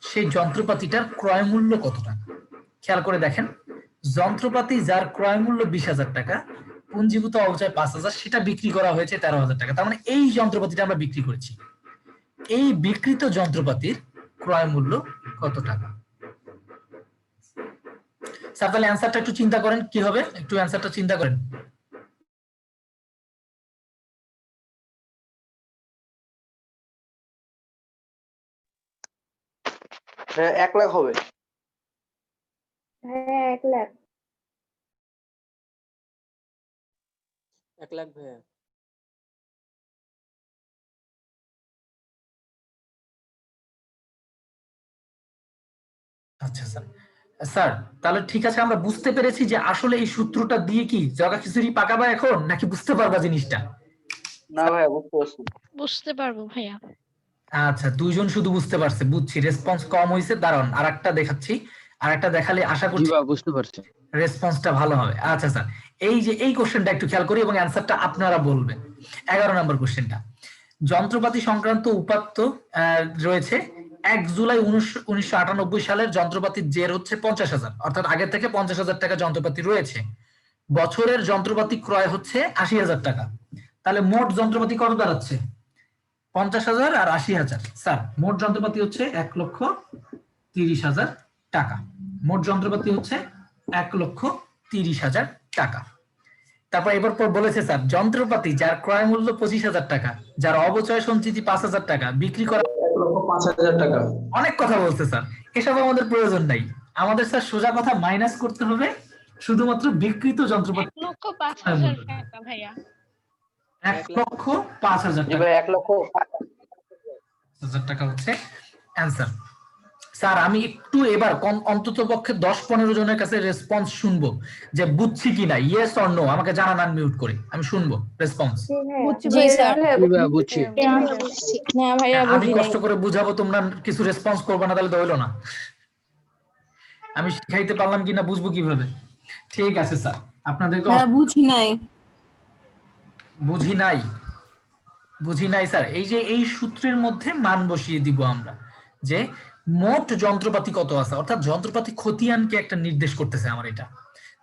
সেই যন্ত্রপাতিটার ক্রয় মূল্য কত টাকা। খেয়াল করে দেখেন, যন্ত্রপাতি যার ক্রয় মূল্য 20,000 টাকা, পুঞ্জীভূত অবচয় 5,000, সেটা বিক্রি করা হয়েছে 13,000 টাকা। তার মানে এই যন্ত্রপাতিটা আমরা বিক্রি করেছি, এই বিক্রিত যন্ত্রপাতির ক্রয় মূল্য কত টাকা। স্যার তাহলে অ্যান্সারটা একটু চিন্তা করেন কি হবে, একটু অ্যান্সারটা চিন্তা করেন। হ্যাঁ 1 লাখ হবে। হ্যাঁ 1 লাখ। 1 লাখ ভাইয়া। আচ্ছা স্যার, স্যার তাহলে ঠিক আছে, আমরা বুঝতে পেরেছি যে আসলে এই সূত্রটা দিয়ে কি জগা খিচুড়ি পাকাবা এখন, নাকি বুঝতে পারবা জিনিসটা? না ভাইয়া বুঝতে পারছি। বুঝতে পারবো ভাইয়া। আচ্ছা, দুইজন শুধু বুঝতে পারছে, বুঝছি। রেসপন্স কম হয়েছে, দাঁড়ান আরেকটা দেখাচ্ছি, আরেকটা দেখালে আশা জি করছি ভাইয়া বুঝতে পারছি। রেসপন্সটা ভালো হবে। আচ্ছা স্যার, এই যে এই কোশ্চেনটা একটু খেয়াল করি এবং অ্যান্সারটা আপনারা বলবেন। 11 নম্বর কোশ্চেনটা, যন্ত্রপাতি সংক্রান্ত উপাত্ত রয়েছে 1 জুলাই 1998 সালের যন্ত্রপাতির জের হচ্ছে 50,000, অর্থাৎ আগে থেকে 50,000 টাকা যন্ত্রপাতি রয়েছে, বছরের যন্ত্রপাতি ক্রয় হচ্ছে 80,000 টাকা। তাহলে মোট যন্ত্রপাতি কত দাঁড়াচ্ছে? 50,000 আর 80,000। স্যার মোট যন্ত্রপাতি হচ্ছে 1,30,000 টাকা। মোট যন্ত্রপাতি হচ্ছে 1,30,000 টাকা। তারপর এবার বলেছে স্যার যন্ত্রপাতি যার ক্রয় মূল্য 25,000 টাকা, যার অবচয় সঞ্চিতি 5,000 টাকা, বিক্রি করা 1,05,000 টাকা। অনেক কথা বলছে স্যার, এসব আমাদের প্রয়োজন নাই। আমাদের স্যার সোজা কথা মাইনাস করতে হবে শুধুমাত্র বিক্রিত যন্ত্রপাতি 1,05,000 টাকা ভাইয়া। 1,05,000 জি টাকা। ভাই 1,05,000 টাকা হচ্ছে অ্যান্সার। স্যার আমি একটু এবার অন্তত পক্ষে 10-15 জনের কাছে রেসপন্স শুনবো যে বুঝছি কিনা, ইয়েস অর নো, আমাকে জানান আনমিউট করে, আমি শুনবো রেসপন্স। বুঝছি জি ভাইয়া। স্যার। জি ভাইয়া বুঝছি। না ভাইয়া আমি বুঝি নাই। কষ্ট করে বুঝাবো, তোমরা কিছু রেসপন্স করবে না, তাহলে তো হইলো না। আমি শিখাইতে পারলাম কিনা বুঝবো কিভাবে? ঠিক আছে স্যার, আপনাদেরকে বুঝি নাই। বুঝি নাই, বুঝি নাই স্যার। এই যে এই সূত্রের মধ্যে মান বসিয়ে দিব আমরা, যে মোট যন্ত্রপাতি কত আছে, অর্থাৎ যন্ত্রপাতি খতিয়ানকে একটা নির্দেশ করতেছে আমার এটা,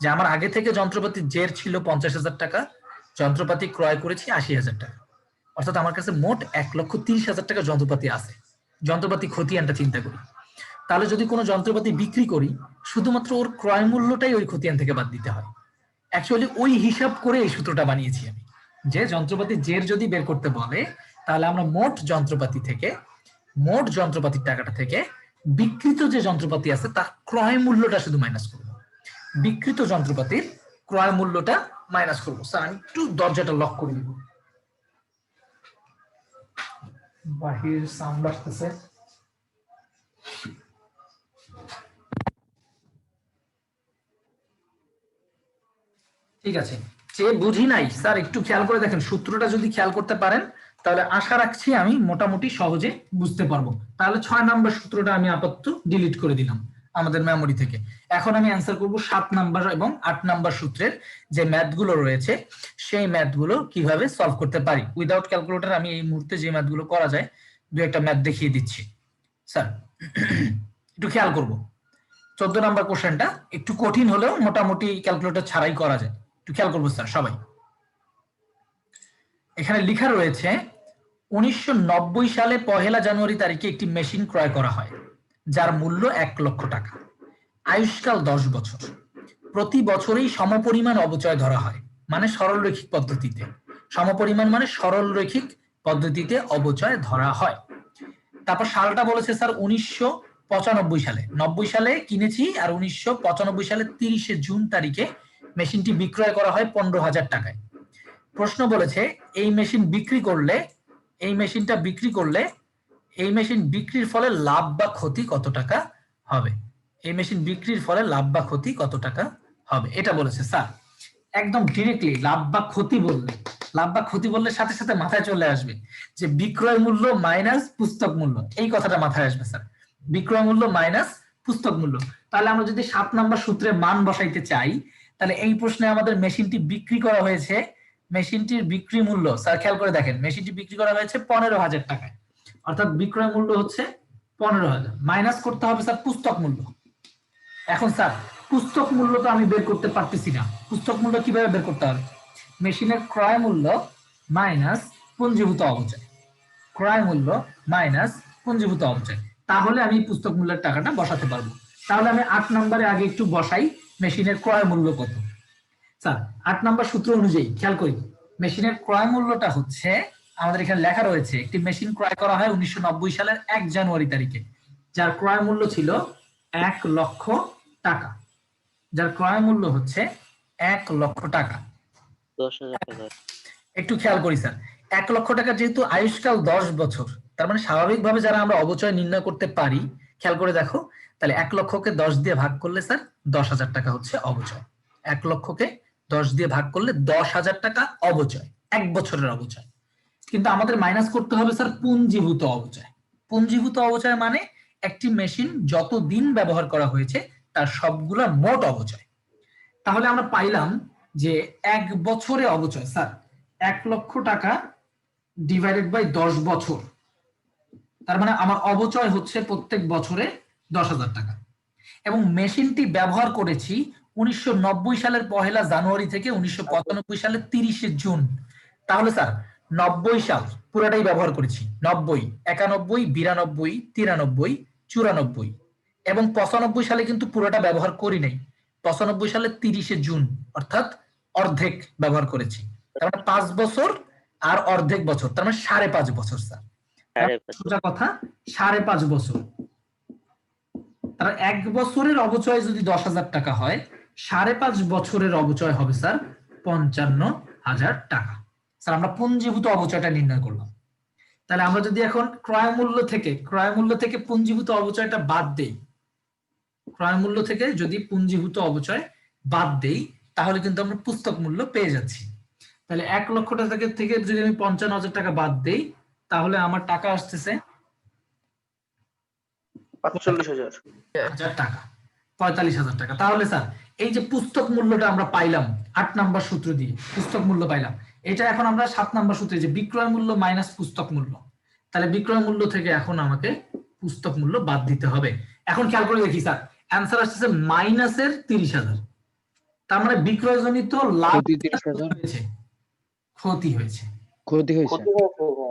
যে আমার আগে থেকে যন্ত্রপাতির জের ছিল 50,000 টাকা, যন্ত্রপাতি ক্রয় করেছি 80,000 টাকা, অর্থাৎ আমার কাছে মোট 1,30,000 টাকা যন্ত্রপাতি আছে। যন্ত্রপাতি খতিয়ানটা চিন্তা করি, তাহলে যদি কোনো যন্ত্রপাতি বিক্রি করি শুধুমাত্র ওর ক্রয় মূল্যটাই ওই খতিয়ান থেকে বাদ দিতে হয়। অ্যাকচুয়ালি ওই হিসাব করে এই সূত্রটা বানিয়েছি আমি, যে যন্ত্রপাতি জের যদি বের করতে বলে তাহলে আমরা মোট যন্ত্রপাতির টাকাটা থেকে বিক্রিত যে যন্ত্রপাতি আছে তার ক্রয় মূল্যটা শুধু মাইনাস করব, বিক্রিত যন্ত্রপাতির ক্রয় মূল্যটা মাইনাস করবো। স্যার আমি একটু দরজাটা লক করে দিব, বাহির সাউন্ড আসতেছে। ঠিক আছে, যে বুঝি নাই স্যার একটু খেয়াল করে দেখেন, সূত্রটা যদি খেয়াল করতে পারেন তাহলে আশা রাখছি আমি মোটামুটি সহজে বুঝতে পারবো। তাহলে 6 নাম্বার সূত্রটা আমি আপাতত ডিলিট করে দিলাম আমাদের মেমোরি থেকে। এখন আমি অ্যান্সার করব 7 নাম্বার এবং 8 নাম্বার সূত্রের যে ম্যাথগুলো রয়েছে সেই ম্যাথগুলো কিভাবে সলভ করতে পারি উইদাউট ক্যালকুলেটর। আমি এই মুহূর্তে যে ম্যাথগুলো করা যায় দু একটা ম্যাথ দেখিয়ে দিচ্ছি। স্যার একটু খেয়াল করব, 14 নাম্বার কোশ্চেনটা একটু কঠিন হলেও মোটামুটি ক্যালকুলেটর ছাড়াই করা যায়। একটু খেয়াল করবো স্যার সবাই। এখানে লেখা রয়েছে 1990 সালে 1 জানুয়ারি তারিখে একটি মেশিন ক্রয় করা হয় যার মূল্য 1 লক্ষ টাকা, আয়ুষ্কাল 10 বছর, প্রতি বছরেই সমপরিমাণ অবচয় ধরা হয়, মানে সরলরৈখিক পদ্ধতিতে, সমপরিমাণ মানে সরলরৈখিক পদ্ধতিতে অবচয় ধরা হয়। তারপর সালটা বলেছে স্যার 1995 সালে, 90 সালে কিনেছি আর 1995 সালে 30 জুন তারিখে মেশিনটি বিক্রয় করা হয় 15,000 টাকায়। প্রশ্ন বলেছে এই মেশিন বিক্রির ফলে লাভ বা ক্ষতি কত টাকা হবে, এই মেশিন বিক্রির ফলে লাভ বা ক্ষতি কত টাকা হবে এটা বলেছে। স্যার একদম ডিরেক্টলি লাভ বা ক্ষতি বললে সাথে সাথে মাথায় চলে আসবে যে বিক্রয় মূল্য মাইনাস পুস্তক মূল্য, এই কথাটা মাথায় আসবে স্যার, বিক্রয় মূল্য মাইনাস পুস্তক মূল্য। তাহলে আমরা যদি 7 নাম্বার সূত্রে মান বসাইতে চাই তাহলে এই প্রশ্নে আমাদের মেশিনটি বিক্রি করা হয়েছে, মেশিনটির বিক্রি মূল্য স্যার খেয়াল করে দেখেন, মেশিনটি বিক্রি করা হয়েছে 15,000 টাকায়, অর্থাৎ বিক্রয় মূল্য হচ্ছে 15,000, মাইনাস করতে হবে স্যার পুস্তক মূল্য। এখন স্যার পুস্তক মূল্য তো আমি বের করতে পারতেছি না, পুস্তক মূল্য কিভাবে বের করতে হবে? মেশিনের ক্রয় মূল্য মাইনাস পুঞ্জীভূত অবচয়, ক্রয় মূল্য মাইনাস পুঞ্জীভূত অবচয়, তাহলে আমি পুস্তক মূল্যের টাকাটা বসাতে পারবো। তাহলে আমি 8 নম্বরে আগে একটু বসাই মেশিনের ক্রয় মূল্য কত। স্যার 8 নম্বর সূত্র অনুযায়ী খেয়াল করি, মেশিনের ক্রয় মূল্যটা হচ্ছে আমাদের এখানে লেখা রয়েছে একটি মেশিন ক্রয় করা হয় 1990 সালের 1 জানুয়ারি তারিখে, যার ক্রয় মূল্য ছিল 1 লক্ষ টাকা, যার ক্রয় মূল্য হচ্ছে 1 লক্ষ টাকা। 10,000 টাকা। একটু খেয়াল করি স্যার, 1 লক্ষ টাকা যেহেতু আয়ুষ্কাল 10 বছর, তার মানে স্বাভাবিকভাবে যারা আমরা অবচয় নির্ণয় করতে পারি, খেয়াল করে দেখো তাহলে 1 লক্ষকে 10 দিয়ে ভাগ করলে স্যার 10,000 টাকা হচ্ছে অবচয়। 1 লক্ষকে 10 দিয়ে ভাগ করলে 10,000 টাকা অবচয়, 1 বছরের অবচয়। কিন্তু আমাদের মাইনাস করতে হবে স্যার পুঞ্জীভূত অবচয়। পুঞ্জীভূত অবচয় মানে একটি মেশিন যত দিন ব্যবহার করা হয়েছে তার সবগুলা মোট অবচয়। তাহলে আমরা পাইলাম যে 1 বছরে অবচয় স্যার 1 লক্ষ টাকা ডিভাইডেড বাই 10 বছর, তার মানে আমার অবচয় হচ্ছে প্রত্যেক বছরে 10,000 টাকা। এবং মেশিনটি ব্যবহার করেছি 1990 সালের 1 জানুয়ারি থেকে 1995 সালের 30 জুন। তাহলে স্যার 90 সাল পুরোটাই ব্যবহার করেছি, 90, 91, 92, 93, 94 এবং 95 সালে কিন্তু পুরোটা ব্যবহার করি নাই, 95 সালের 30 জুন অর্থাৎ অর্ধেক ব্যবহার করেছি। তার মানে 5 বছর আর অর্ধেক বছর, তার মানে 5.5 বছর স্যার, সোজা কথা 5.5 বছর। তার 1 বছরের অবচয় যদি 10,000 টাকা হয়, 5.5 বছরের অবচয় হবে স্যার 55,000 টাকা। স্যার আমরা পুঞ্জীভূত অবচয়টা নির্ণয় করলাম। তাহলে আমরা যদি এখন ক্রয় মূল্য থেকে পুঞ্জীভূত অবচয়টা বাদ দেই, ক্রয় মূল্য থেকে যদি পুঞ্জীভূত অবচয় বাদ দেই তাহলে কিন্তু আমরা পুস্তক মূল্য পেয়ে যাচ্ছি। তাহলে 1 লক্ষ টাকা থেকে যদি আমি 55,000 টাকা বাদ দেই তাহলে আমার টাকা আসতেছে 45,000 টাকা, 45,000 টাকা। তাহলে স্যার এই যে পুস্তক মূল্যটা আমরা পাইলাম 8 নাম্বার সূত্র দিয়ে পুস্তক মূল্য পাইলাম, এটা এখন আমরা 7 নাম্বার সূত্রে যে বিক্রয় মূল্য মাইনাস পুস্তক মূল্য, তাহলে বিক্রয় মূল্য থেকে এখন আমাকে পুস্তক মূল্য বাদ দিতে হবে। এখন খেয়াল করে দেখি স্যার অ্যান্সার আসছে মাইনাসের 30,000, তার মানে বিক্রয়জনিত লাভ হয়েছে, ক্ষতি হয়েছে,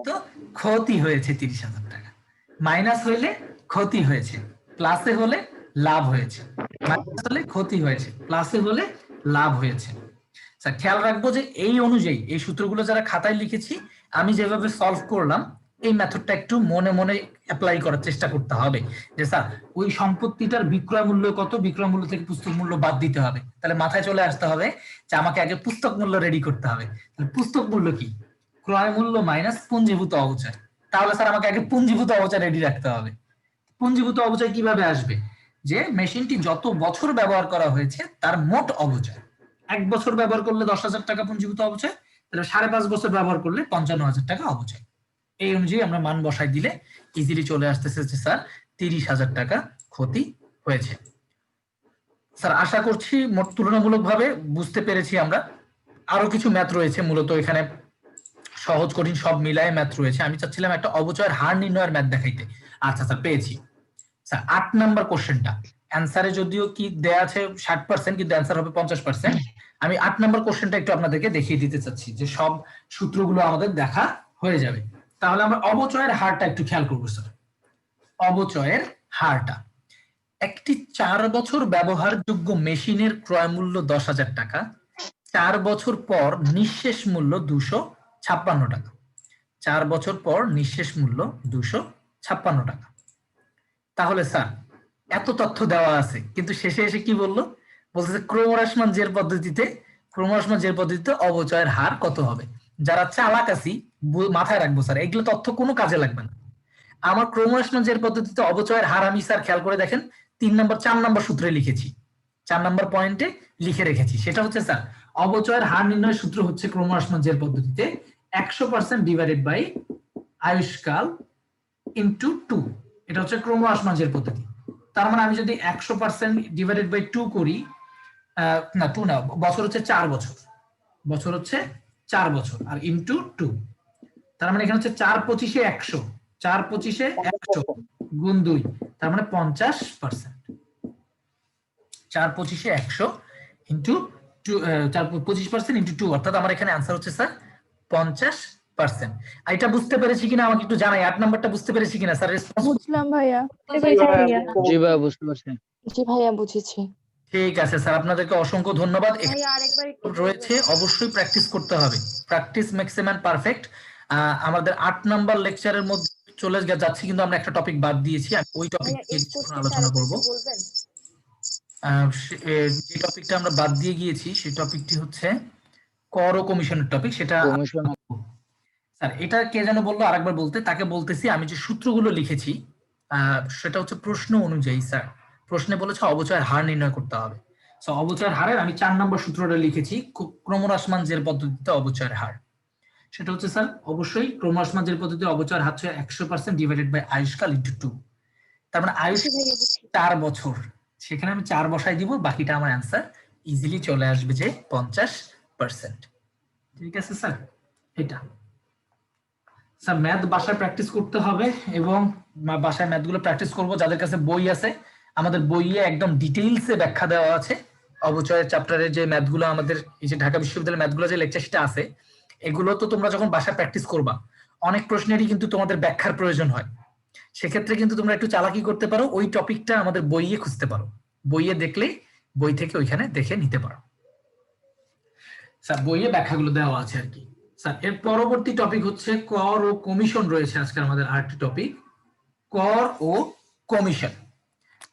তো ক্ষতি হয়েছে 30,000 টাকা। মাইনাস হইলে ক্ষতি হয়েছে, প্লাসে হলে লাভ হয়েছে, মাইনাস হলে ক্ষতি হয়েছে, প্লাসে হলে লাভ হয়েছে। স্যার খেয়াল রাখবো যে এই অনুযায়ী এই সূত্রগুলো যারা খাতায় লিখেছি, আমি যেভাবে সলভ করলাম এই মেথডটা একটু মনে মনে অ্যাপ্লাই করার চেষ্টা করতে হবে। যে স্যার ওই সম্পত্তিটার বিক্রয় মূল্য কত, বিক্রয় মূল্য থেকে পুস্তক মূল্য বাদ দিতে হবে, তাহলে মাথায় চলে আসতে হবে যে আমাকে আগে পুস্তক মূল্য রেডি করতে হবে। তাহলে পুস্তক মূল্য কি? ক্রয় মূল্য মাইনাস পুঞ্জীভূত অবচয়। তাহলে স্যার আমাকে আগে পুঞ্জীভূত অবচয় রেডি রাখতে হবে। পুঞ্জীভূত অবচয় কিভাবে আসবে? যে মেশিনটি যত বছর ব্যবহার করা হয়েছে তার মোট অবচয়। 1 বছর ব্যবহার করলে 10,000 টাকা পুঞ্জীভূত অবচয়, তাহলে 5.5 বছর ব্যবহার করলে 55,000 টাকা অবচয়। এই অনুযায়ী আমরা মান বসাই দিলে ইজিলি চলে আসতেছে যে স্যার 30,000 টাকা ক্ষতি হয়েছে। স্যার আশা করছি মোট তুলনামূলকভাবে বুঝতে পেরেছি আমরা। আরো কিছু ম্যাথ রয়েছে, মূলত এখানে সহজ কঠিন সব মিলায় ম্যাথ রয়েছে। আমি চাচ্ছিলাম একটা অবচয়ের হার নির্ণয়ের ম্যাথ দেখাইতে। আচ্ছা স্যার পেয়েছি। স্যার 8 নাম্বার কোশ্চেনটা অ্যান্সারে যদিও কি দেয়া আছে 60%, কিন্তু অ্যান্সার হবে 50%। আমি 8 নাম্বার কোশ্চেনটা একটু আপনাদেরকে দেখিয়ে দিতে চাচ্ছি যে সব সূত্রগুলো আমাদের দেখা হয়ে যাবে। তাহলে আমরা অবচয়ের হারটা একটু খেয়াল করবো স্যার। অবচয়ের হারটা, একটি 4 বছর ব্যবহারযোগ্য মেশিনের ক্রয় মূল্য 10,000 টাকা, 4 বছর পর নিঃশেষ মূল্য 256 টাকা। 4 বছর পর নিঃশেষ মূল্য 256 টাকা। তাহলে স্যার এত তথ্য দেওয়া আছে, কিন্তু শেষে এসে কি বললো? বলতেছে ক্রমহ্রাসমান জের পদ্ধতিতে, ক্রমহ্রাসমান জের পদ্ধতিতে অবচয়ের হার কত হবে। যারা চালাক আছি মাথায় রাখবো স্যার, এগুলো তথ্য কোনো কাজে লাগবে না। আমার ক্রমহ্রাসমান জের পদ্ধতিতে অবচয়ের হার আমি স্যার খেয়াল করে দেখেন 3 নম্বর 4 নম্বর সূত্রে লিখেছি, 4 নম্বর পয়েন্টে লিখে রেখেছি। সেটা হচ্ছে স্যার অবচয়ের হার নির্ণয়ের সূত্র হচ্ছে ক্রমহ্রাসমান জের পদ্ধতিতে 100% ডিভাইডেড বাই আয়ুষ্কাল ইনটু 2। এটা হচ্ছে ক্রমহ্রাসমান জের পদ্ধতি। তার মানে আমি যদি 100% ডিভাইডেড বাই 2 করি, না 2 না, বছর হচ্ছে 4 বছর, বছর হচ্ছে 4 বছর আর ইনটু 2, তার মানে এখানে হচ্ছে 4 25 এ 100, 4 25 এ 100 গুণ 2, তার মানে 50%। 4 25 এ 100 ইনটু 2, 25% ইনটু 2, অর্থাৎ আমার এখানে आंसर হচ্ছে স্যার 50%। এটা বুঝতে পেরেছি কিনা আমাকে একটু জানাই। 8 নাম্বারটা বুঝতে পেরেছি কিনা স্যার? বুঝলাম ভাইয়া। জি ভাইয়া বুঝতে পারছি। জি ভাইয়া বুঝেছি। ঠিক আছে স্যার, আপনাদেরকে অসংখ্য ধন্যবাদ। ভাইয়া আরেকবার একটু রয়েছে অবশ্যই প্র্যাকটিস করতে হবে, practice makes a man perfect. আমাদের 8 নাম্বার লেকচারের মধ্যে চলে যাচ্ছি, কিন্তু আমরা একটা টপিক বাদ দিয়েছি, আমি ওই টপিক নিয়ে কিছুক্ষণ আলোচনা করব। যে টপিকটা আমরা বাদ দিয়ে গিয়েছি সেই টপিকটি হচ্ছে কর ও কমিশনের টপিক। সেটা স্যার এটা কে যেন বললো আরেকবার বলতে, তাকে বলতেছি আমি যে সূত্রগুলো লিখেছি সেটা হচ্ছে প্রশ্ন অনুযায়ী। স্যার প্রশ্নে বলেছে অবচয়ের হার নির্ণয় করতে হবে। সো অবচয়ের হারের আমি 4 নম্বর সূত্রটা লিখেছি, ক্রমহ্রাসমান জের পদ্ধতিতে অবচয়ের হার। সেটা হচ্ছে স্যার অবশ্যই ক্রমহ্রাসমান জের পদ্ধতিতে অবচয়ের হার হচ্ছে 100% ডিভাইডেড বাই আয়ুষ্কাল ইনটু 2। তার মানে আয়ুষ 4 বছর, সেখানে আমি 4 বসাই দিব, বাকিটা আমার অ্যান্সার ইজিলি চলে আসবে যে 50%। ঠিক আছে স্যার? এটা স্যার ম্যাথ বাসায় প্র্যাকটিস করতে হবে, এবং বাসায় ম্যাথগুলো প্র্যাকটিস করব। যাদের কাছে বই আছে, আমাদের বইয়ে একদম ডিটেইলসে ব্যাখ্যা দেওয়া আছে অবচয়ের চ্যাপ্টারের যে ম্যাথগুলো, আমাদের এই যে ঢাকা বিশ্ববিদ্যালয়ের ম্যাথগুলো যে লেকচার সেটা আছে, এগুলো তো তোমরা যখন বাসায় প্র্যাকটিস করবা অনেক প্রশ্নেরই কিন্তু তোমাদের ব্যাখ্যার প্রয়োজন হয়। সেক্ষেত্রে কিন্তু তোমরা একটু চালাকি করতে পারো, ওই টপিকটা আমাদের বইয়ে খুঁজতে পারো, বইয়ে দেখলে বই থেকে ওইখানে দেখে নিতে পারো। স্যার বইয়ে ব্যাখ্যাগুলো দেওয়া আছে আর কি। স্যার এর পরবর্তী টপিক হচ্ছে কর ও কমিশন রয়েছে আজকে আমাদের আরেকটি টপিক, কর ও কমিশন।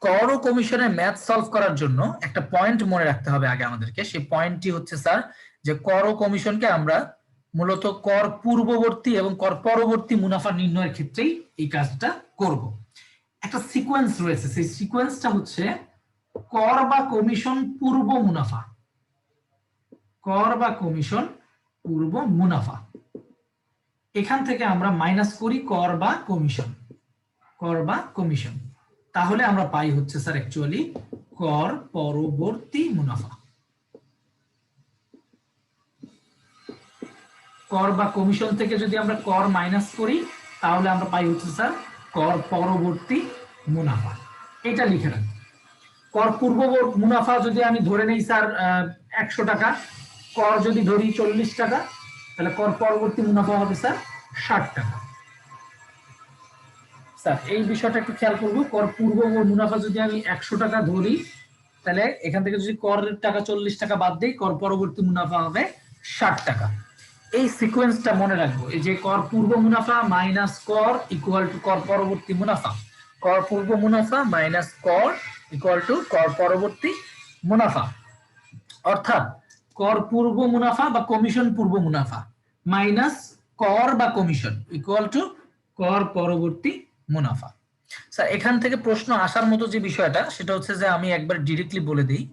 কর ও কমিশনের ম্যাথ সলভ করার জন্য একটা পয়েন্ট মনে রাখতে হবে আগে আমাদেরকে। সেই পয়েন্টটি হচ্ছে স্যার যে কর ও কমিশনকে আমরা মূলত কর পূর্ববর্তী এবং কর পরবর্তী মুনাফা নির্ণয়ের ক্ষেত্রেই এই কাজটা করব। একটা সিকোয়েন্স রয়েছে, সেই সিকোয়েন্সটা হচ্ছে কর বা কমিশন পূর্ব মুনাফা, কর বা কমিশন পূর্ব মুনাফা। এখান থেকে আমরা মাইনাস করি কর বা কমিশন, কর বা কমিশন, তাহলে আমরা পাই হচ্ছে স্যার অ্যাকচুয়ালি কর পরবর্তী মুনাফা। কর বা কমিশন থেকে যদি আমরা কর মাইনাস করি তাহলে আমরা পাই হচ্ছে স্যার কর পরবর্তী মুনাফা। এটা লিখে রাখবেন। কর পূর্ব মুনাফা যদি আমি ধরে নেই স্যার 100 টাকা, কর যদি ধরি 40 টাকা, তাহলে কর পরবর্তী মুনাফা হবে স্যার 60 টাকা। স্যার এই বিষয়টা একটু খেয়াল করবো, কর পূর্ব মুনাফা যদি আমি 100 টাকা ধরি তাহলে এখান থেকে যদি করের টাকা 40 টাকা বাদ দেই, কর পরবর্তী মুনাফা হবে 60 টাকা। এই সিকোয়েন্সটা মনে রাখবো, এই যে কর পূর্ব মুনাফা মাইনাস কর ইকুয়াল টু কর পরবর্তী মুনাফা, কর পূর্ব মুনাফা মাইনাস কর ইকুয়াল টু কর পরবর্তী মুনাফা, অর্থাৎ কর পূর্ব মুনাফা বা কমিশন পূর্ব মুনাফা মাইনাস কর বা কমিশন ইকুয়াল টু কর পরবর্তী মুনাফা। স্যার এখান থেকে প্রশ্ন আসার মতো যে বিষয়টা সেটা হচ্ছে যে আমি একবার ডিরেক্টলি বলে দিই,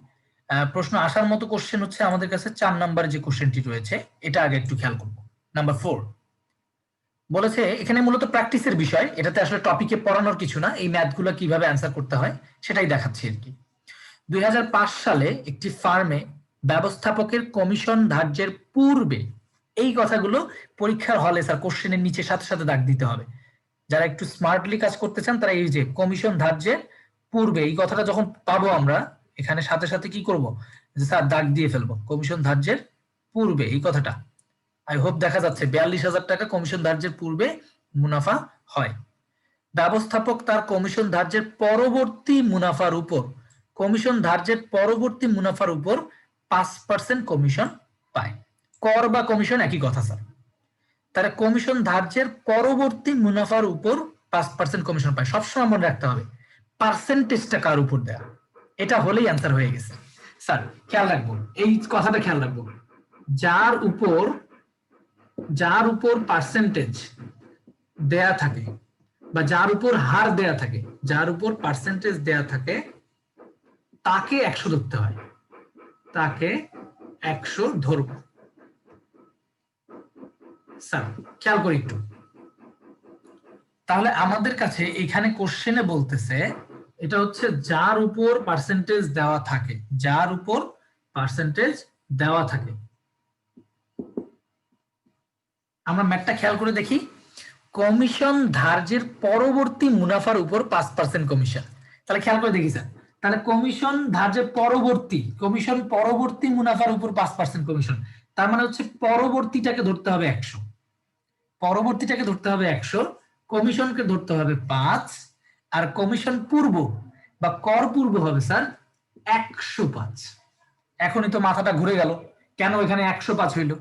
প্রশ্ন আসার মতো কোশ্চেন হচ্ছে আমাদের কাছে 4 নম্বরে যে কোশ্চেনটি রয়েছে এটা আগে একটু খেয়াল করব। নাম্বার 4 বলেছে এখানে মূলত প্র্যাকটিসের বিষয়, এটাতে আসলে টপিকে পড়ানোর কিছু না, এই ম্যাথগুলো কিভাবে অ্যান্সার করতে হয় সেটাই দেখাচ্ছি আর কি। 2005 সালে একটি ফার্মে ব্যবস্থাপকের কমিশন ধার্যের পূর্বে, এই কথাগুলো পরীক্ষার হলে স্যার কোশ্চেনের নিচে সাথে সাথে দাগ দিতে হবে। যারা একটু স্মার্টলি কাজ করতে চান তারা এই যে কমিশন ধার্যের পূর্বে, এই কথাটা যখন পাবো আমরা এখানে সাথে সাথে কি করব, যে স্যার দাগ দিয়ে ফেলবো কমিশন ধার্যের পূর্বে, এই কথাটা আই হোপ দেখা যাচ্ছে। 42,000 টাকা কমিশন ধার্যের পূর্বে মুনাফা হয়। ব্যবস্থাপক তার কমিশন ধার্যের পরবর্তী মুনাফার উপর, কমিশন ধার্যের পরবর্তী মুনাফার উপর 5% কমিশন পায়। কর বা কমিশন একই কথা স্যার, তারা কমিশন ধার্যের পরবর্তী মুনাফার উপর 5% কমিশন পায়। সবসময় মনে রাখতে হবে পার্সেন্টেজটা কার উপর দেয়া, এটা হলেই অ্যান্সার হয়ে গেছে। স্যার খেয়াল রাখবো, এই কথাটা খেয়াল রাখবো, যার উপর পার্সেন্টেজ দেয়া থাকে বা যার উপর হার দেয়া থাকে, যার উপর পার্সেন্টেজ দেয়া থাকে তাকে 100 ধরতে হয়, তাকে 100 ধরবো। স্যার খেয়াল করি একটু, তাহলে আমাদের কাছে এখানে কোশ্চেনে বলতেছে এটা হচ্ছে যার উপর পার্সেন্টেজ দেওয়া থাকে, যার উপর পার্সেন্টেজ দেওয়া থাকে। আমরা ম্যাথটা খেয়াল করে দেখি, কমিশন ধার্যের পরবর্তী মুনাফার উপর 5% কমিশন। তাহলে খেয়াল করে দেখি স্যার, তাহলে কমিশন ধার্যের পরবর্তী, কমিশন পরবর্তী মুনাফার উপর 5% কমিশন, তার মানে হচ্ছে পরবর্তীটাকে ধরতে হবে 100, পরবর্তীটাকে ধরতে হবে 100, কমিশনকে ধরতে হবে 5, আর কমিশন পূর্ব বা কর পূর্ব হবে স্যার 105। এখনই তো মাথাটা ঘুরে গেল, কেন এখানে 105 হইল?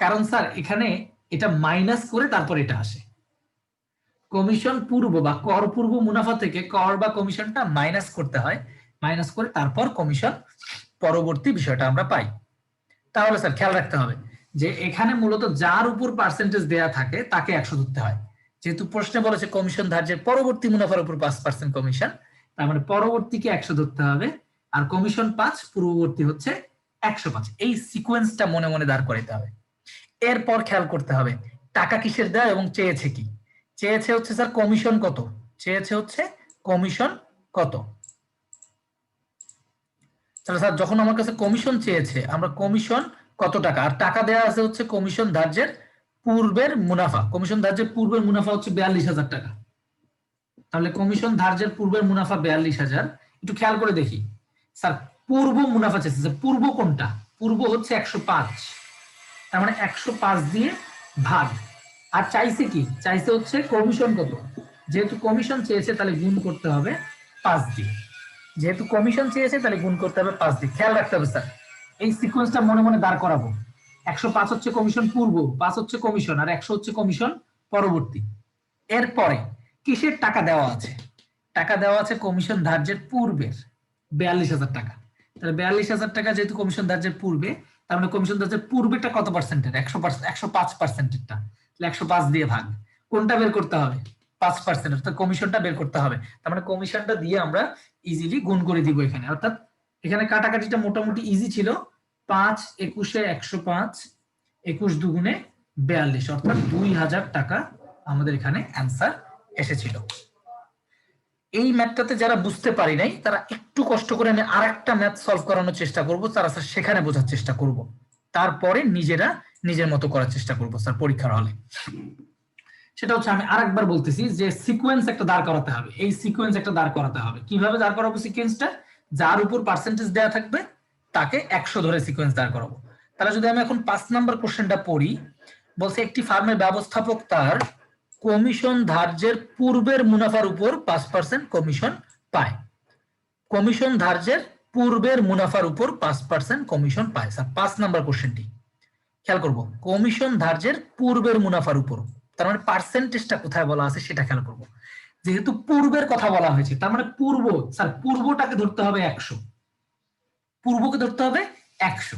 কারণ স্যার এখানে এটা মাইনাস করে তারপর এটা আসে, কমিশন পূর্ব বা কর পূর্ব মুনাফা থেকে কর বা কমিশনটা মাইনাস করতে হয়, মাইনাস করে তারপর কমিশন পরবর্তী বিষয়টা আমরা পাই। তাহলে স্যার খেয়াল রাখতে হবে যে এখানে মূলত যার উপর পার্সেন্টেজ দেয়া থাকে তাকে 100 ধরতে হয়, যেহেতু প্রশ্নে বলেছে কমিশন ধার্যের পরবর্তী মুনাফার উপর 5% কমিশন, তার মানে পরবর্তীকে 100 ধরতে হবে, আর কমিশন 5, পূর্ববর্তী হচ্ছে 105। এই সিকোয়েন্সটা মনে মনে দাঁড় করাইতে হবে। এরপর খেয়াল করতে হবে টাকা কিসের দেয় এবং চেয়েছে কি। চেয়েছে হচ্ছে স্যার কমিশন কত, চেয়েছে হচ্ছে কমিশন কত। তাহলে স্যার যখন আমার কাছে কমিশন চেয়েছে, আমরা কমিশন কত টাকা, আর টাকা দেওয়া আছে হচ্ছে কমিশন ধার্যের পূর্বের মুনাফা, কমিশন ধার্যের পূর্বের মুনাফা হচ্ছে 42,000 টাকা। তাহলে কমিশন ধার্যের পূর্বের মুনাফা 42,000। একটু খেয়াল করে দেখি স্যার, পূর্ব মুনাফা চেয়েছে, পূর্ব কোনটা, পূর্ব হচ্ছে 105, তার মানে 105 দিয়ে ভাগ, আর চাইছে কি, চাইছে হচ্ছে কমিশন কত, যেহেতু কমিশন চেয়েছে তাহলে গুণ করতে হবে 5 দিয়ে, যেহেতু কমিশন চেয়েছে তাহলে গুণ করতে হবে 5 দিয়ে। খেয়াল রাখতে হবে স্যার, এই সিকোয়েন্সটা মনে মনে দাঁড় করাবো। 105 হচ্ছে কমিশন পূর্ব, 5 হচ্ছে কমিশন, আর 100 হচ্ছে কমিশন পরবর্তী। এরপরে কিসের টাকা দেওয়া আছে, টাকা দেওয়া আছে কমিশন ধার্যের পূর্বের 42,000 টাকা। তাহলে 42,000 টাকা যেহেতু কমিশন ধার্যের পূর্বে, তার মানে কমিশন ধার্যের পূর্বেটা কত পার্সেন্টের, 105%-এরটা, তাহলে 105 দিয়ে ভাগ, কোনটা বের করতে হবে, 5%, অর্থাৎ কমিশনটা বের করতে হবে। তার মানে কমিশনটা দিয়ে আমরা ইজিলি গুণ করে দিব এখানে, অর্থাৎ এখানে কাটাকাটিটা মোটামুটি ইজি ছিল। 5 21 105, 21 দুগুণে 42, অর্থাৎ 2,000 টাকা আমাদের এখানে অ্যান্সার এসেছিল। এই ম্যাথটাতে যারা বুঝতে পারি নাই তারা একটু কষ্ট করে আমি আরেকটা ম্যাথ সলভ করানোর চেষ্টা করব, তারা স্যার সেখানে বোঝার চেষ্টা করব, তারপরে নিজেরা নিজের মতো করার চেষ্টা করব স্যার পরীক্ষার হলে। সেটা হচ্ছে আমি আরেকবার বলতেছি যে সিকোয়েন্স একটা দাঁড় করাতে হবে, এই সিকোয়েন্স একটা দাঁড় করাতে হবে। কিভাবে দাঁড় করাবো সিকোয়েন্সটা, যার উপর পার্সেন্টেজ দেওয়া থাকবে তাকে 100 ধরে সিকোয়েন্স দাঁড় করাবো। তাহলে যদি আমি এখন 5 নাম্বার কোশ্চেনটা পড়ি, বলছে একটি ফার্মের ব্যবস্থাপক তার কমিশন ধার্যের পূর্বের মুনাফার উপর 5% কমিশন পায়। কমিশন ধার্যের পূর্বের মুনাফার উপর 5% কমিশন পায়। স্যার 5 নাম্বার কোশ্চেনটি খেয়াল করব, কমিশন ধার্যের পূর্বের মুনাফার উপর, তার মানে পার্সেন্টেজটা কোথায় বলা আছে সেটা খেয়াল করব। যেহেতু পূর্বের কথা বলা হয়েছে, তার মানে পূর্ব, স্যার পূর্বটাকে ধরতে হবে 100, পূর্বকে ধরতে হবে 100,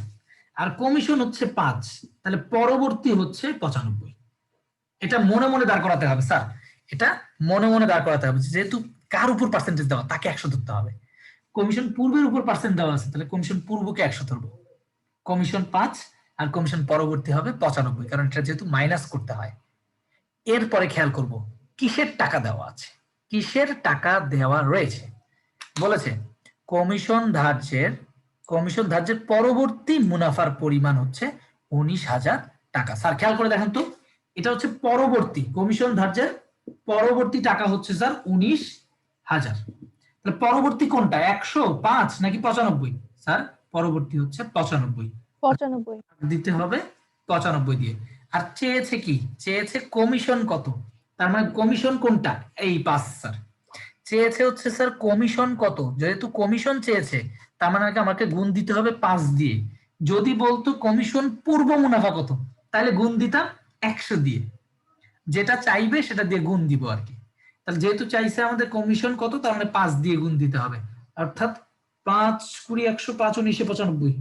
আর কমিশন হচ্ছে 5, তাহলে পরবর্তী হচ্ছে 95। এটা মনে মনে দাঁড় করাতে হবে স্যার, এটা মনে মনে দাঁড় করাতে হবে, যেহেতু কার উপর পার্সেন্টেজ দেওয়া তাকে 100 ধরতে হবে। কমিশন পূর্বের উপর পার্সেন্ট দেওয়া আছে, তাহলে কমিশন পূর্বকে 100 ধরবো, কমিশন 5 আর কমিশন পরবর্তী হবে 95, কারণ এটা যেহেতু মাইনাস করতে হয়। এরপরে খেয়াল করব কিসের টাকা দেওয়া আছে, কিসের টাকা দেওয়া রয়েছে। বলেছে কমিশন ধার্যের পরবর্তী মুনাফার পরিমাণ হচ্ছে 19,000 টাকা। স্যার খেয়াল করে দেখেন তো, এটা হচ্ছে পরবর্তী, কমিশন ধার্যের পরবর্তী টাকা হচ্ছে স্যার 19,000। তাহলে পরবর্তী কোনটা, 105 নাকি 95? স্যার পরবর্তী হচ্ছে 95, 95 দিতে হবে 95 দিয়ে। আর চেয়েছে কি, চেয়েছে কমিশন কত, তার মানে কমিশন কোনটা, এই 5 স্যার। চেয়েছে হচ্ছে স্যার কমিশন কত, যেহেতু কমিশন চেয়েছে তার মানে আমাকে গুণ দিতে হবে 5 দিয়ে। যদি বলতো কমিশন পূর্ব মুনাফা কত, তাহলে গুণ দিতাম 100 দিয়ে, যেটা চাইবে সেটা দিয়ে গুণ দিব আর কি। তাহলে যেহেতু চাইছে আমাদের কমিশন কত, তার মানে 5 দিয়ে গুণ দিতে হবে, অর্থাৎ 5 × 100 5 × 19 95,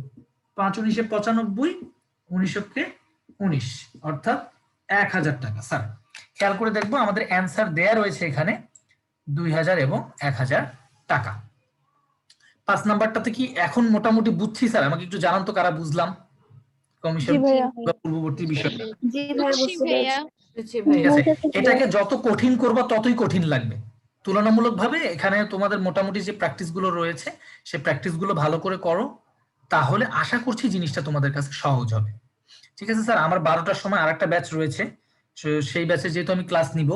5 × 19 95, 19 19, অর্থাৎ 1000 টাকা। স্যার খেয়াল করে দেখবো আমাদের অ্যান্সার দেয়া রয়েছে এখানে 2000 এবং 1000 টাকা। 5 নাম্বারটাতে কি এখন মোটামুটি বুঝছি স্যার? আমাকে একটু জানান তো কারা বুঝলাম কমিশন বা পূর্ববর্তী বিষয়টা। জি ভাই বুঝতে ভাইয়া পেরেছি। ঠিক আছে, এটাকে যত কঠিন করবা ততই কঠিন লাগবে। তুলনামূলকভাবে এখানে তোমাদের মোটামুটি যে প্র্যাকটিস গুলো রয়েছে সেই প্র্যাকটিস গুলো ভালো করে করো, তাহলে আশা করছি জিনিসটা তোমাদের কাছে সহজ হবে। ঠিক আছে স্যার, আমার 12টার সময় আরেকটা ব্যাচ রয়েছে, সেই ব্যাচে যেহেতু আমি ক্লাস নিব,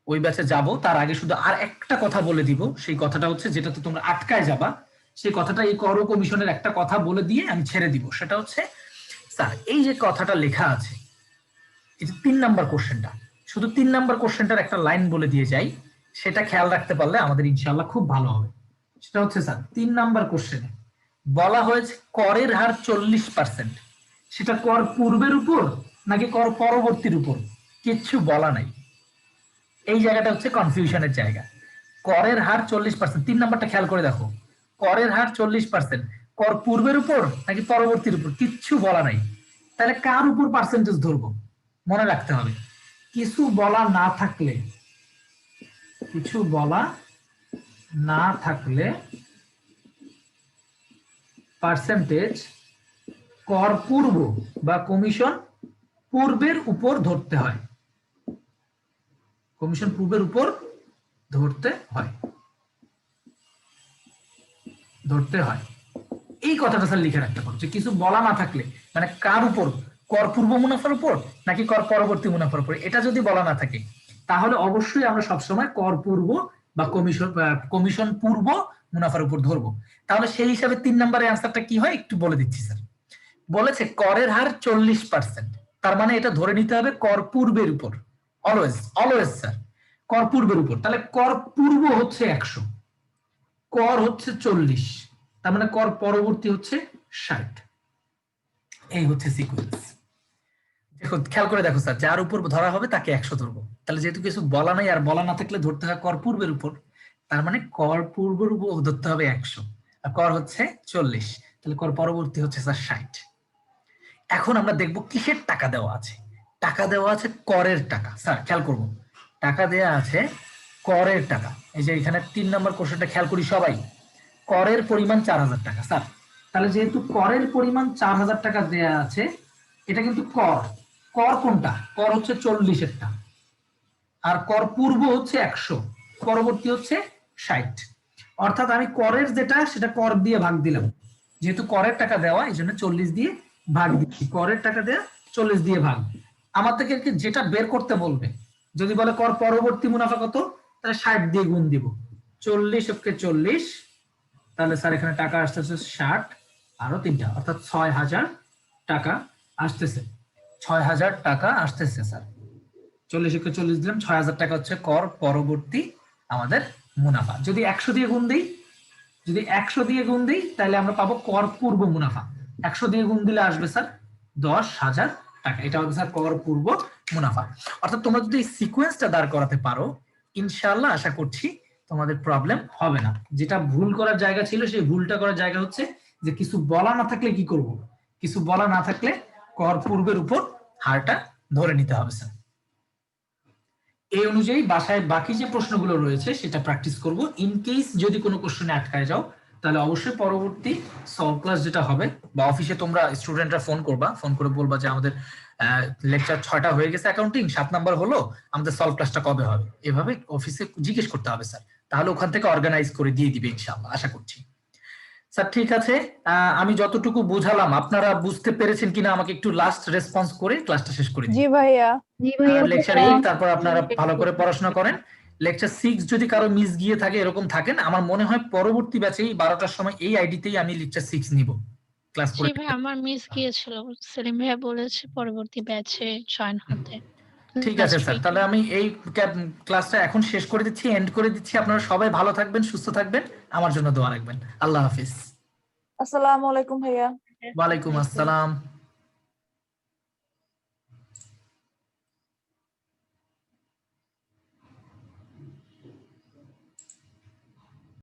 ওই ব্যাচে যাব, তার আগে শুধু আর একটা কথা বলে দিব। সেই কথাটা হচ্ছে যেটাতে তোমরা আটকায় যাবা, সেই কথাটা এই কর কমিশনের একটা কথা বলে দিয়ে আমি ছেড়ে দিব। সেটা হচ্ছে স্যার এই যে কথাটা লেখা আছে, এই যে 3 নাম্বার কোশ্চেনটা, শুধু 3 নাম্বার কোশ্চেনটার একটা লাইন বলে দিয়ে যাই, সেটা খেয়াল রাখতে পারলে আমাদের ইনশাআল্লাহ খুব ভালো হবে। সেটা হচ্ছে স্যার 3 নাম্বার কোশ্চেনে বলা হয়েছে করের হার 40%, সেটা কর পূর্বের উপর নাকি কর পরবর্তীর উপর, কিচ্ছু বলা নাই। এই জায়গাটা হচ্ছে কনফিউশনের জায়গা। করের হার 40%, 3 নাম্বারটা খেয়াল করে দেখো, করের হার 40%, কর পূর্বের উপর নাকি পরবর্তীর উপর, কিচ্ছু বলা নাই। তাহলে কার উপর পার্সেন্টেজ ধরবো? মনে রাখতে হবে কিছু বলা না থাকলে, কিছু বলা না থাকলে পার্সেন্টেজ কর পূর্ব বা কমিশন পূর্বের উপর ধরতে হয়, কমিশন পূর্বের উপর ধরতে হয়, ধরতে হয়। এই কথাটা স্যার লিখে রাখতে পারো যে কিছু বলা না থাকলে মানে কার উপর, কর পূর্ব মুনাফার উপর নাকি কর পরবর্তী মুনাফার উপর, এটা যদি বলা না থাকে তাহলে অবশ্যই আমরা সবসময় কর পূর্ব বা কমিশন পূর্ব মুনাফার উপর ধরবো। তাহলে সেই হিসাবে 3 নম্বরের অ্যান্সারটা কি হয় একটু বলে দিচ্ছি স্যার। বলেছে করের হার 40%, তার মানে এটা ধরে নিতে হবে কর পূর্বের উপর, অলওয়েজ অলওয়েজ স্যার কর পূর্বের উপর। তাহলে কর পূর্ব হচ্ছে 100, কর হচ্ছে 40, তার মানে কর পরবর্তী হচ্ছে 60। এই হচ্ছে সিকোয়েন্স। দেখো খেয়াল করে দেখো স্যার, যার উপর ধরা হবে তাকে 100 ধরবো। তাহলে যেহেতু কিছু বলা নাই আর বলা না থাকলে ধরতে হয় কর পূর্বের উপর, তার মানে কর পূর্বের উপর ধরতে হবে 100, আর কর হচ্ছে 40, তাহলে কর পরবর্তী হচ্ছে স্যার 60। এখন আমরা দেখব কিসের টাকা দেওয়া আছে। টাকা দেওয়া আছে করের টাকা। স্যার খেয়াল করবো, টাকা দেওয়া আছে করের টাকা। এই যে এখানে 3 নম্বর কোশ্চেনটা খেয়াল করি সবাই, করের পরিমাণ 4000 টাকা। স্যার তাহলে যেহেতু করের পরিমাণ 4000 টাকা দেয়া আছে, এটা কিন্তু কর, কর কোনটা, কর হচ্ছে 40-এরটা, আর কর পূর্ব হচ্ছে 100, পরবর্তী হচ্ছে 60। অর্থাৎ আমি করের যেটা সেটা কর দিয়ে ভাগ দিলাম, যেহেতু করের টাকা দেওয়া এই জন্য 40 দিয়ে ভাগ দিচ্ছি, করের টাকা দেওয়া 40 দিয়ে ভাগ। আমার থেকে যেটা বের করতে বলবে, যদি বলে কর পরবর্তী মুনাফা কত, তাহলে 60 দিয়ে গুণ দিব, 40 × 40, তাহলে স্যার এখানে টাকা আসতেছে 60 আরো 3টা, অর্থাৎ 6000 টাকা আসতেছে, 6000 টাকা আসতেছে স্যার। 40 × 40 দিলাম, 6000 টাকা হচ্ছে কর পরবর্তী আমাদের মুনাফা। যদি 100 দিয়ে গুণ দিই যদি 100 দিয়ে গুণ দিই তাহলে আমরা পাবো কর পূর্ব মুনাফা। 100 দিয়ে গুণ দিলে আসবে স্যার 10,000 টাকা। এটা হবে স্যার কর পূর্ব মুনাফা। অর্থাৎ তোমরা যদি এই সিকোয়েন্সটা দাঁড় করাতে পারো ইনশাআল্লাহ আশা করছি তোমাদের প্রবলেম হবে না। যেটা ভুল করার জায়গা ছিল সেই ভুলটা করার জায়গা হচ্ছে যে কিছু বলা না থাকলে কি করব, কিছু বলা না থাকলে কর পূর্বের উপর হারটা ধরে নিতে হবে স্যার। এই অনুযায়ী বাসায় বাকি যে প্রশ্নগুলো রয়েছে সেটা প্র্যাকটিস করব। ইন কেস যদি কোনো কোশ্চেনে আটকায় যাও তাহলে অবশ্যই পরবর্তী সলভ ক্লাস যেটা হবে বা অফিসে তোমরা স্টুডেন্টরা ফোন করবা, ফোন করে বলবা যে আমাদের লেকচার 6টা হয়ে গেছে অ্যাকাউন্টিং, 7 নাম্বার হলো, আমাদের সলভ ক্লাসটা কবে হবে, এভাবে অফিসে জিজ্ঞেস করতে হবে স্যার। তাহলে ওখান থেকে অর্গানাইজ করে দিয়ে দিবে ইনশাআল্লাহ আশা করছি। স্যার ঠিক আছে, আমি যতটুকু বুঝালাম আপনারা বুঝতে পেরেছেন কিনা আমাকে একটু লাস্ট রেসপন্স করে ক্লাসটা শেষ করে দিন। জি ভাইয়া। লেকচার 8 তারপর আপনারা ভালো করে পড়াশোনা করেন। লেকচার 6 যদি কারো মিস গিয়ে থাকে এরকম থাকেন, আমার মনে হয় পরবর্তী ব্যাচে 12টার সময় এই আইডিতেই আমি লেকচার 6 নিব ক্লাস করে। জি ভাই আমার মিস গিয়েছিল, সেলিম ভাইয়া বলেছে পরবর্তী ব্যাচে জয়েন হতে। ঠিক আছে স্যার, তাহলে আমি এই ক্লাসটা এখন শেষ করে দিচ্ছি, এন্ড করে দিচ্ছি। আপনারা সবাই ভালো থাকবেন, সুস্থ থাকবেন, আমার জন্য দোয়া রাখবেন। আল্লাহ হাফিজ। আসসালামু আলাইকুম ভাইয়া। ওয়ালাইকুম আসসালাম।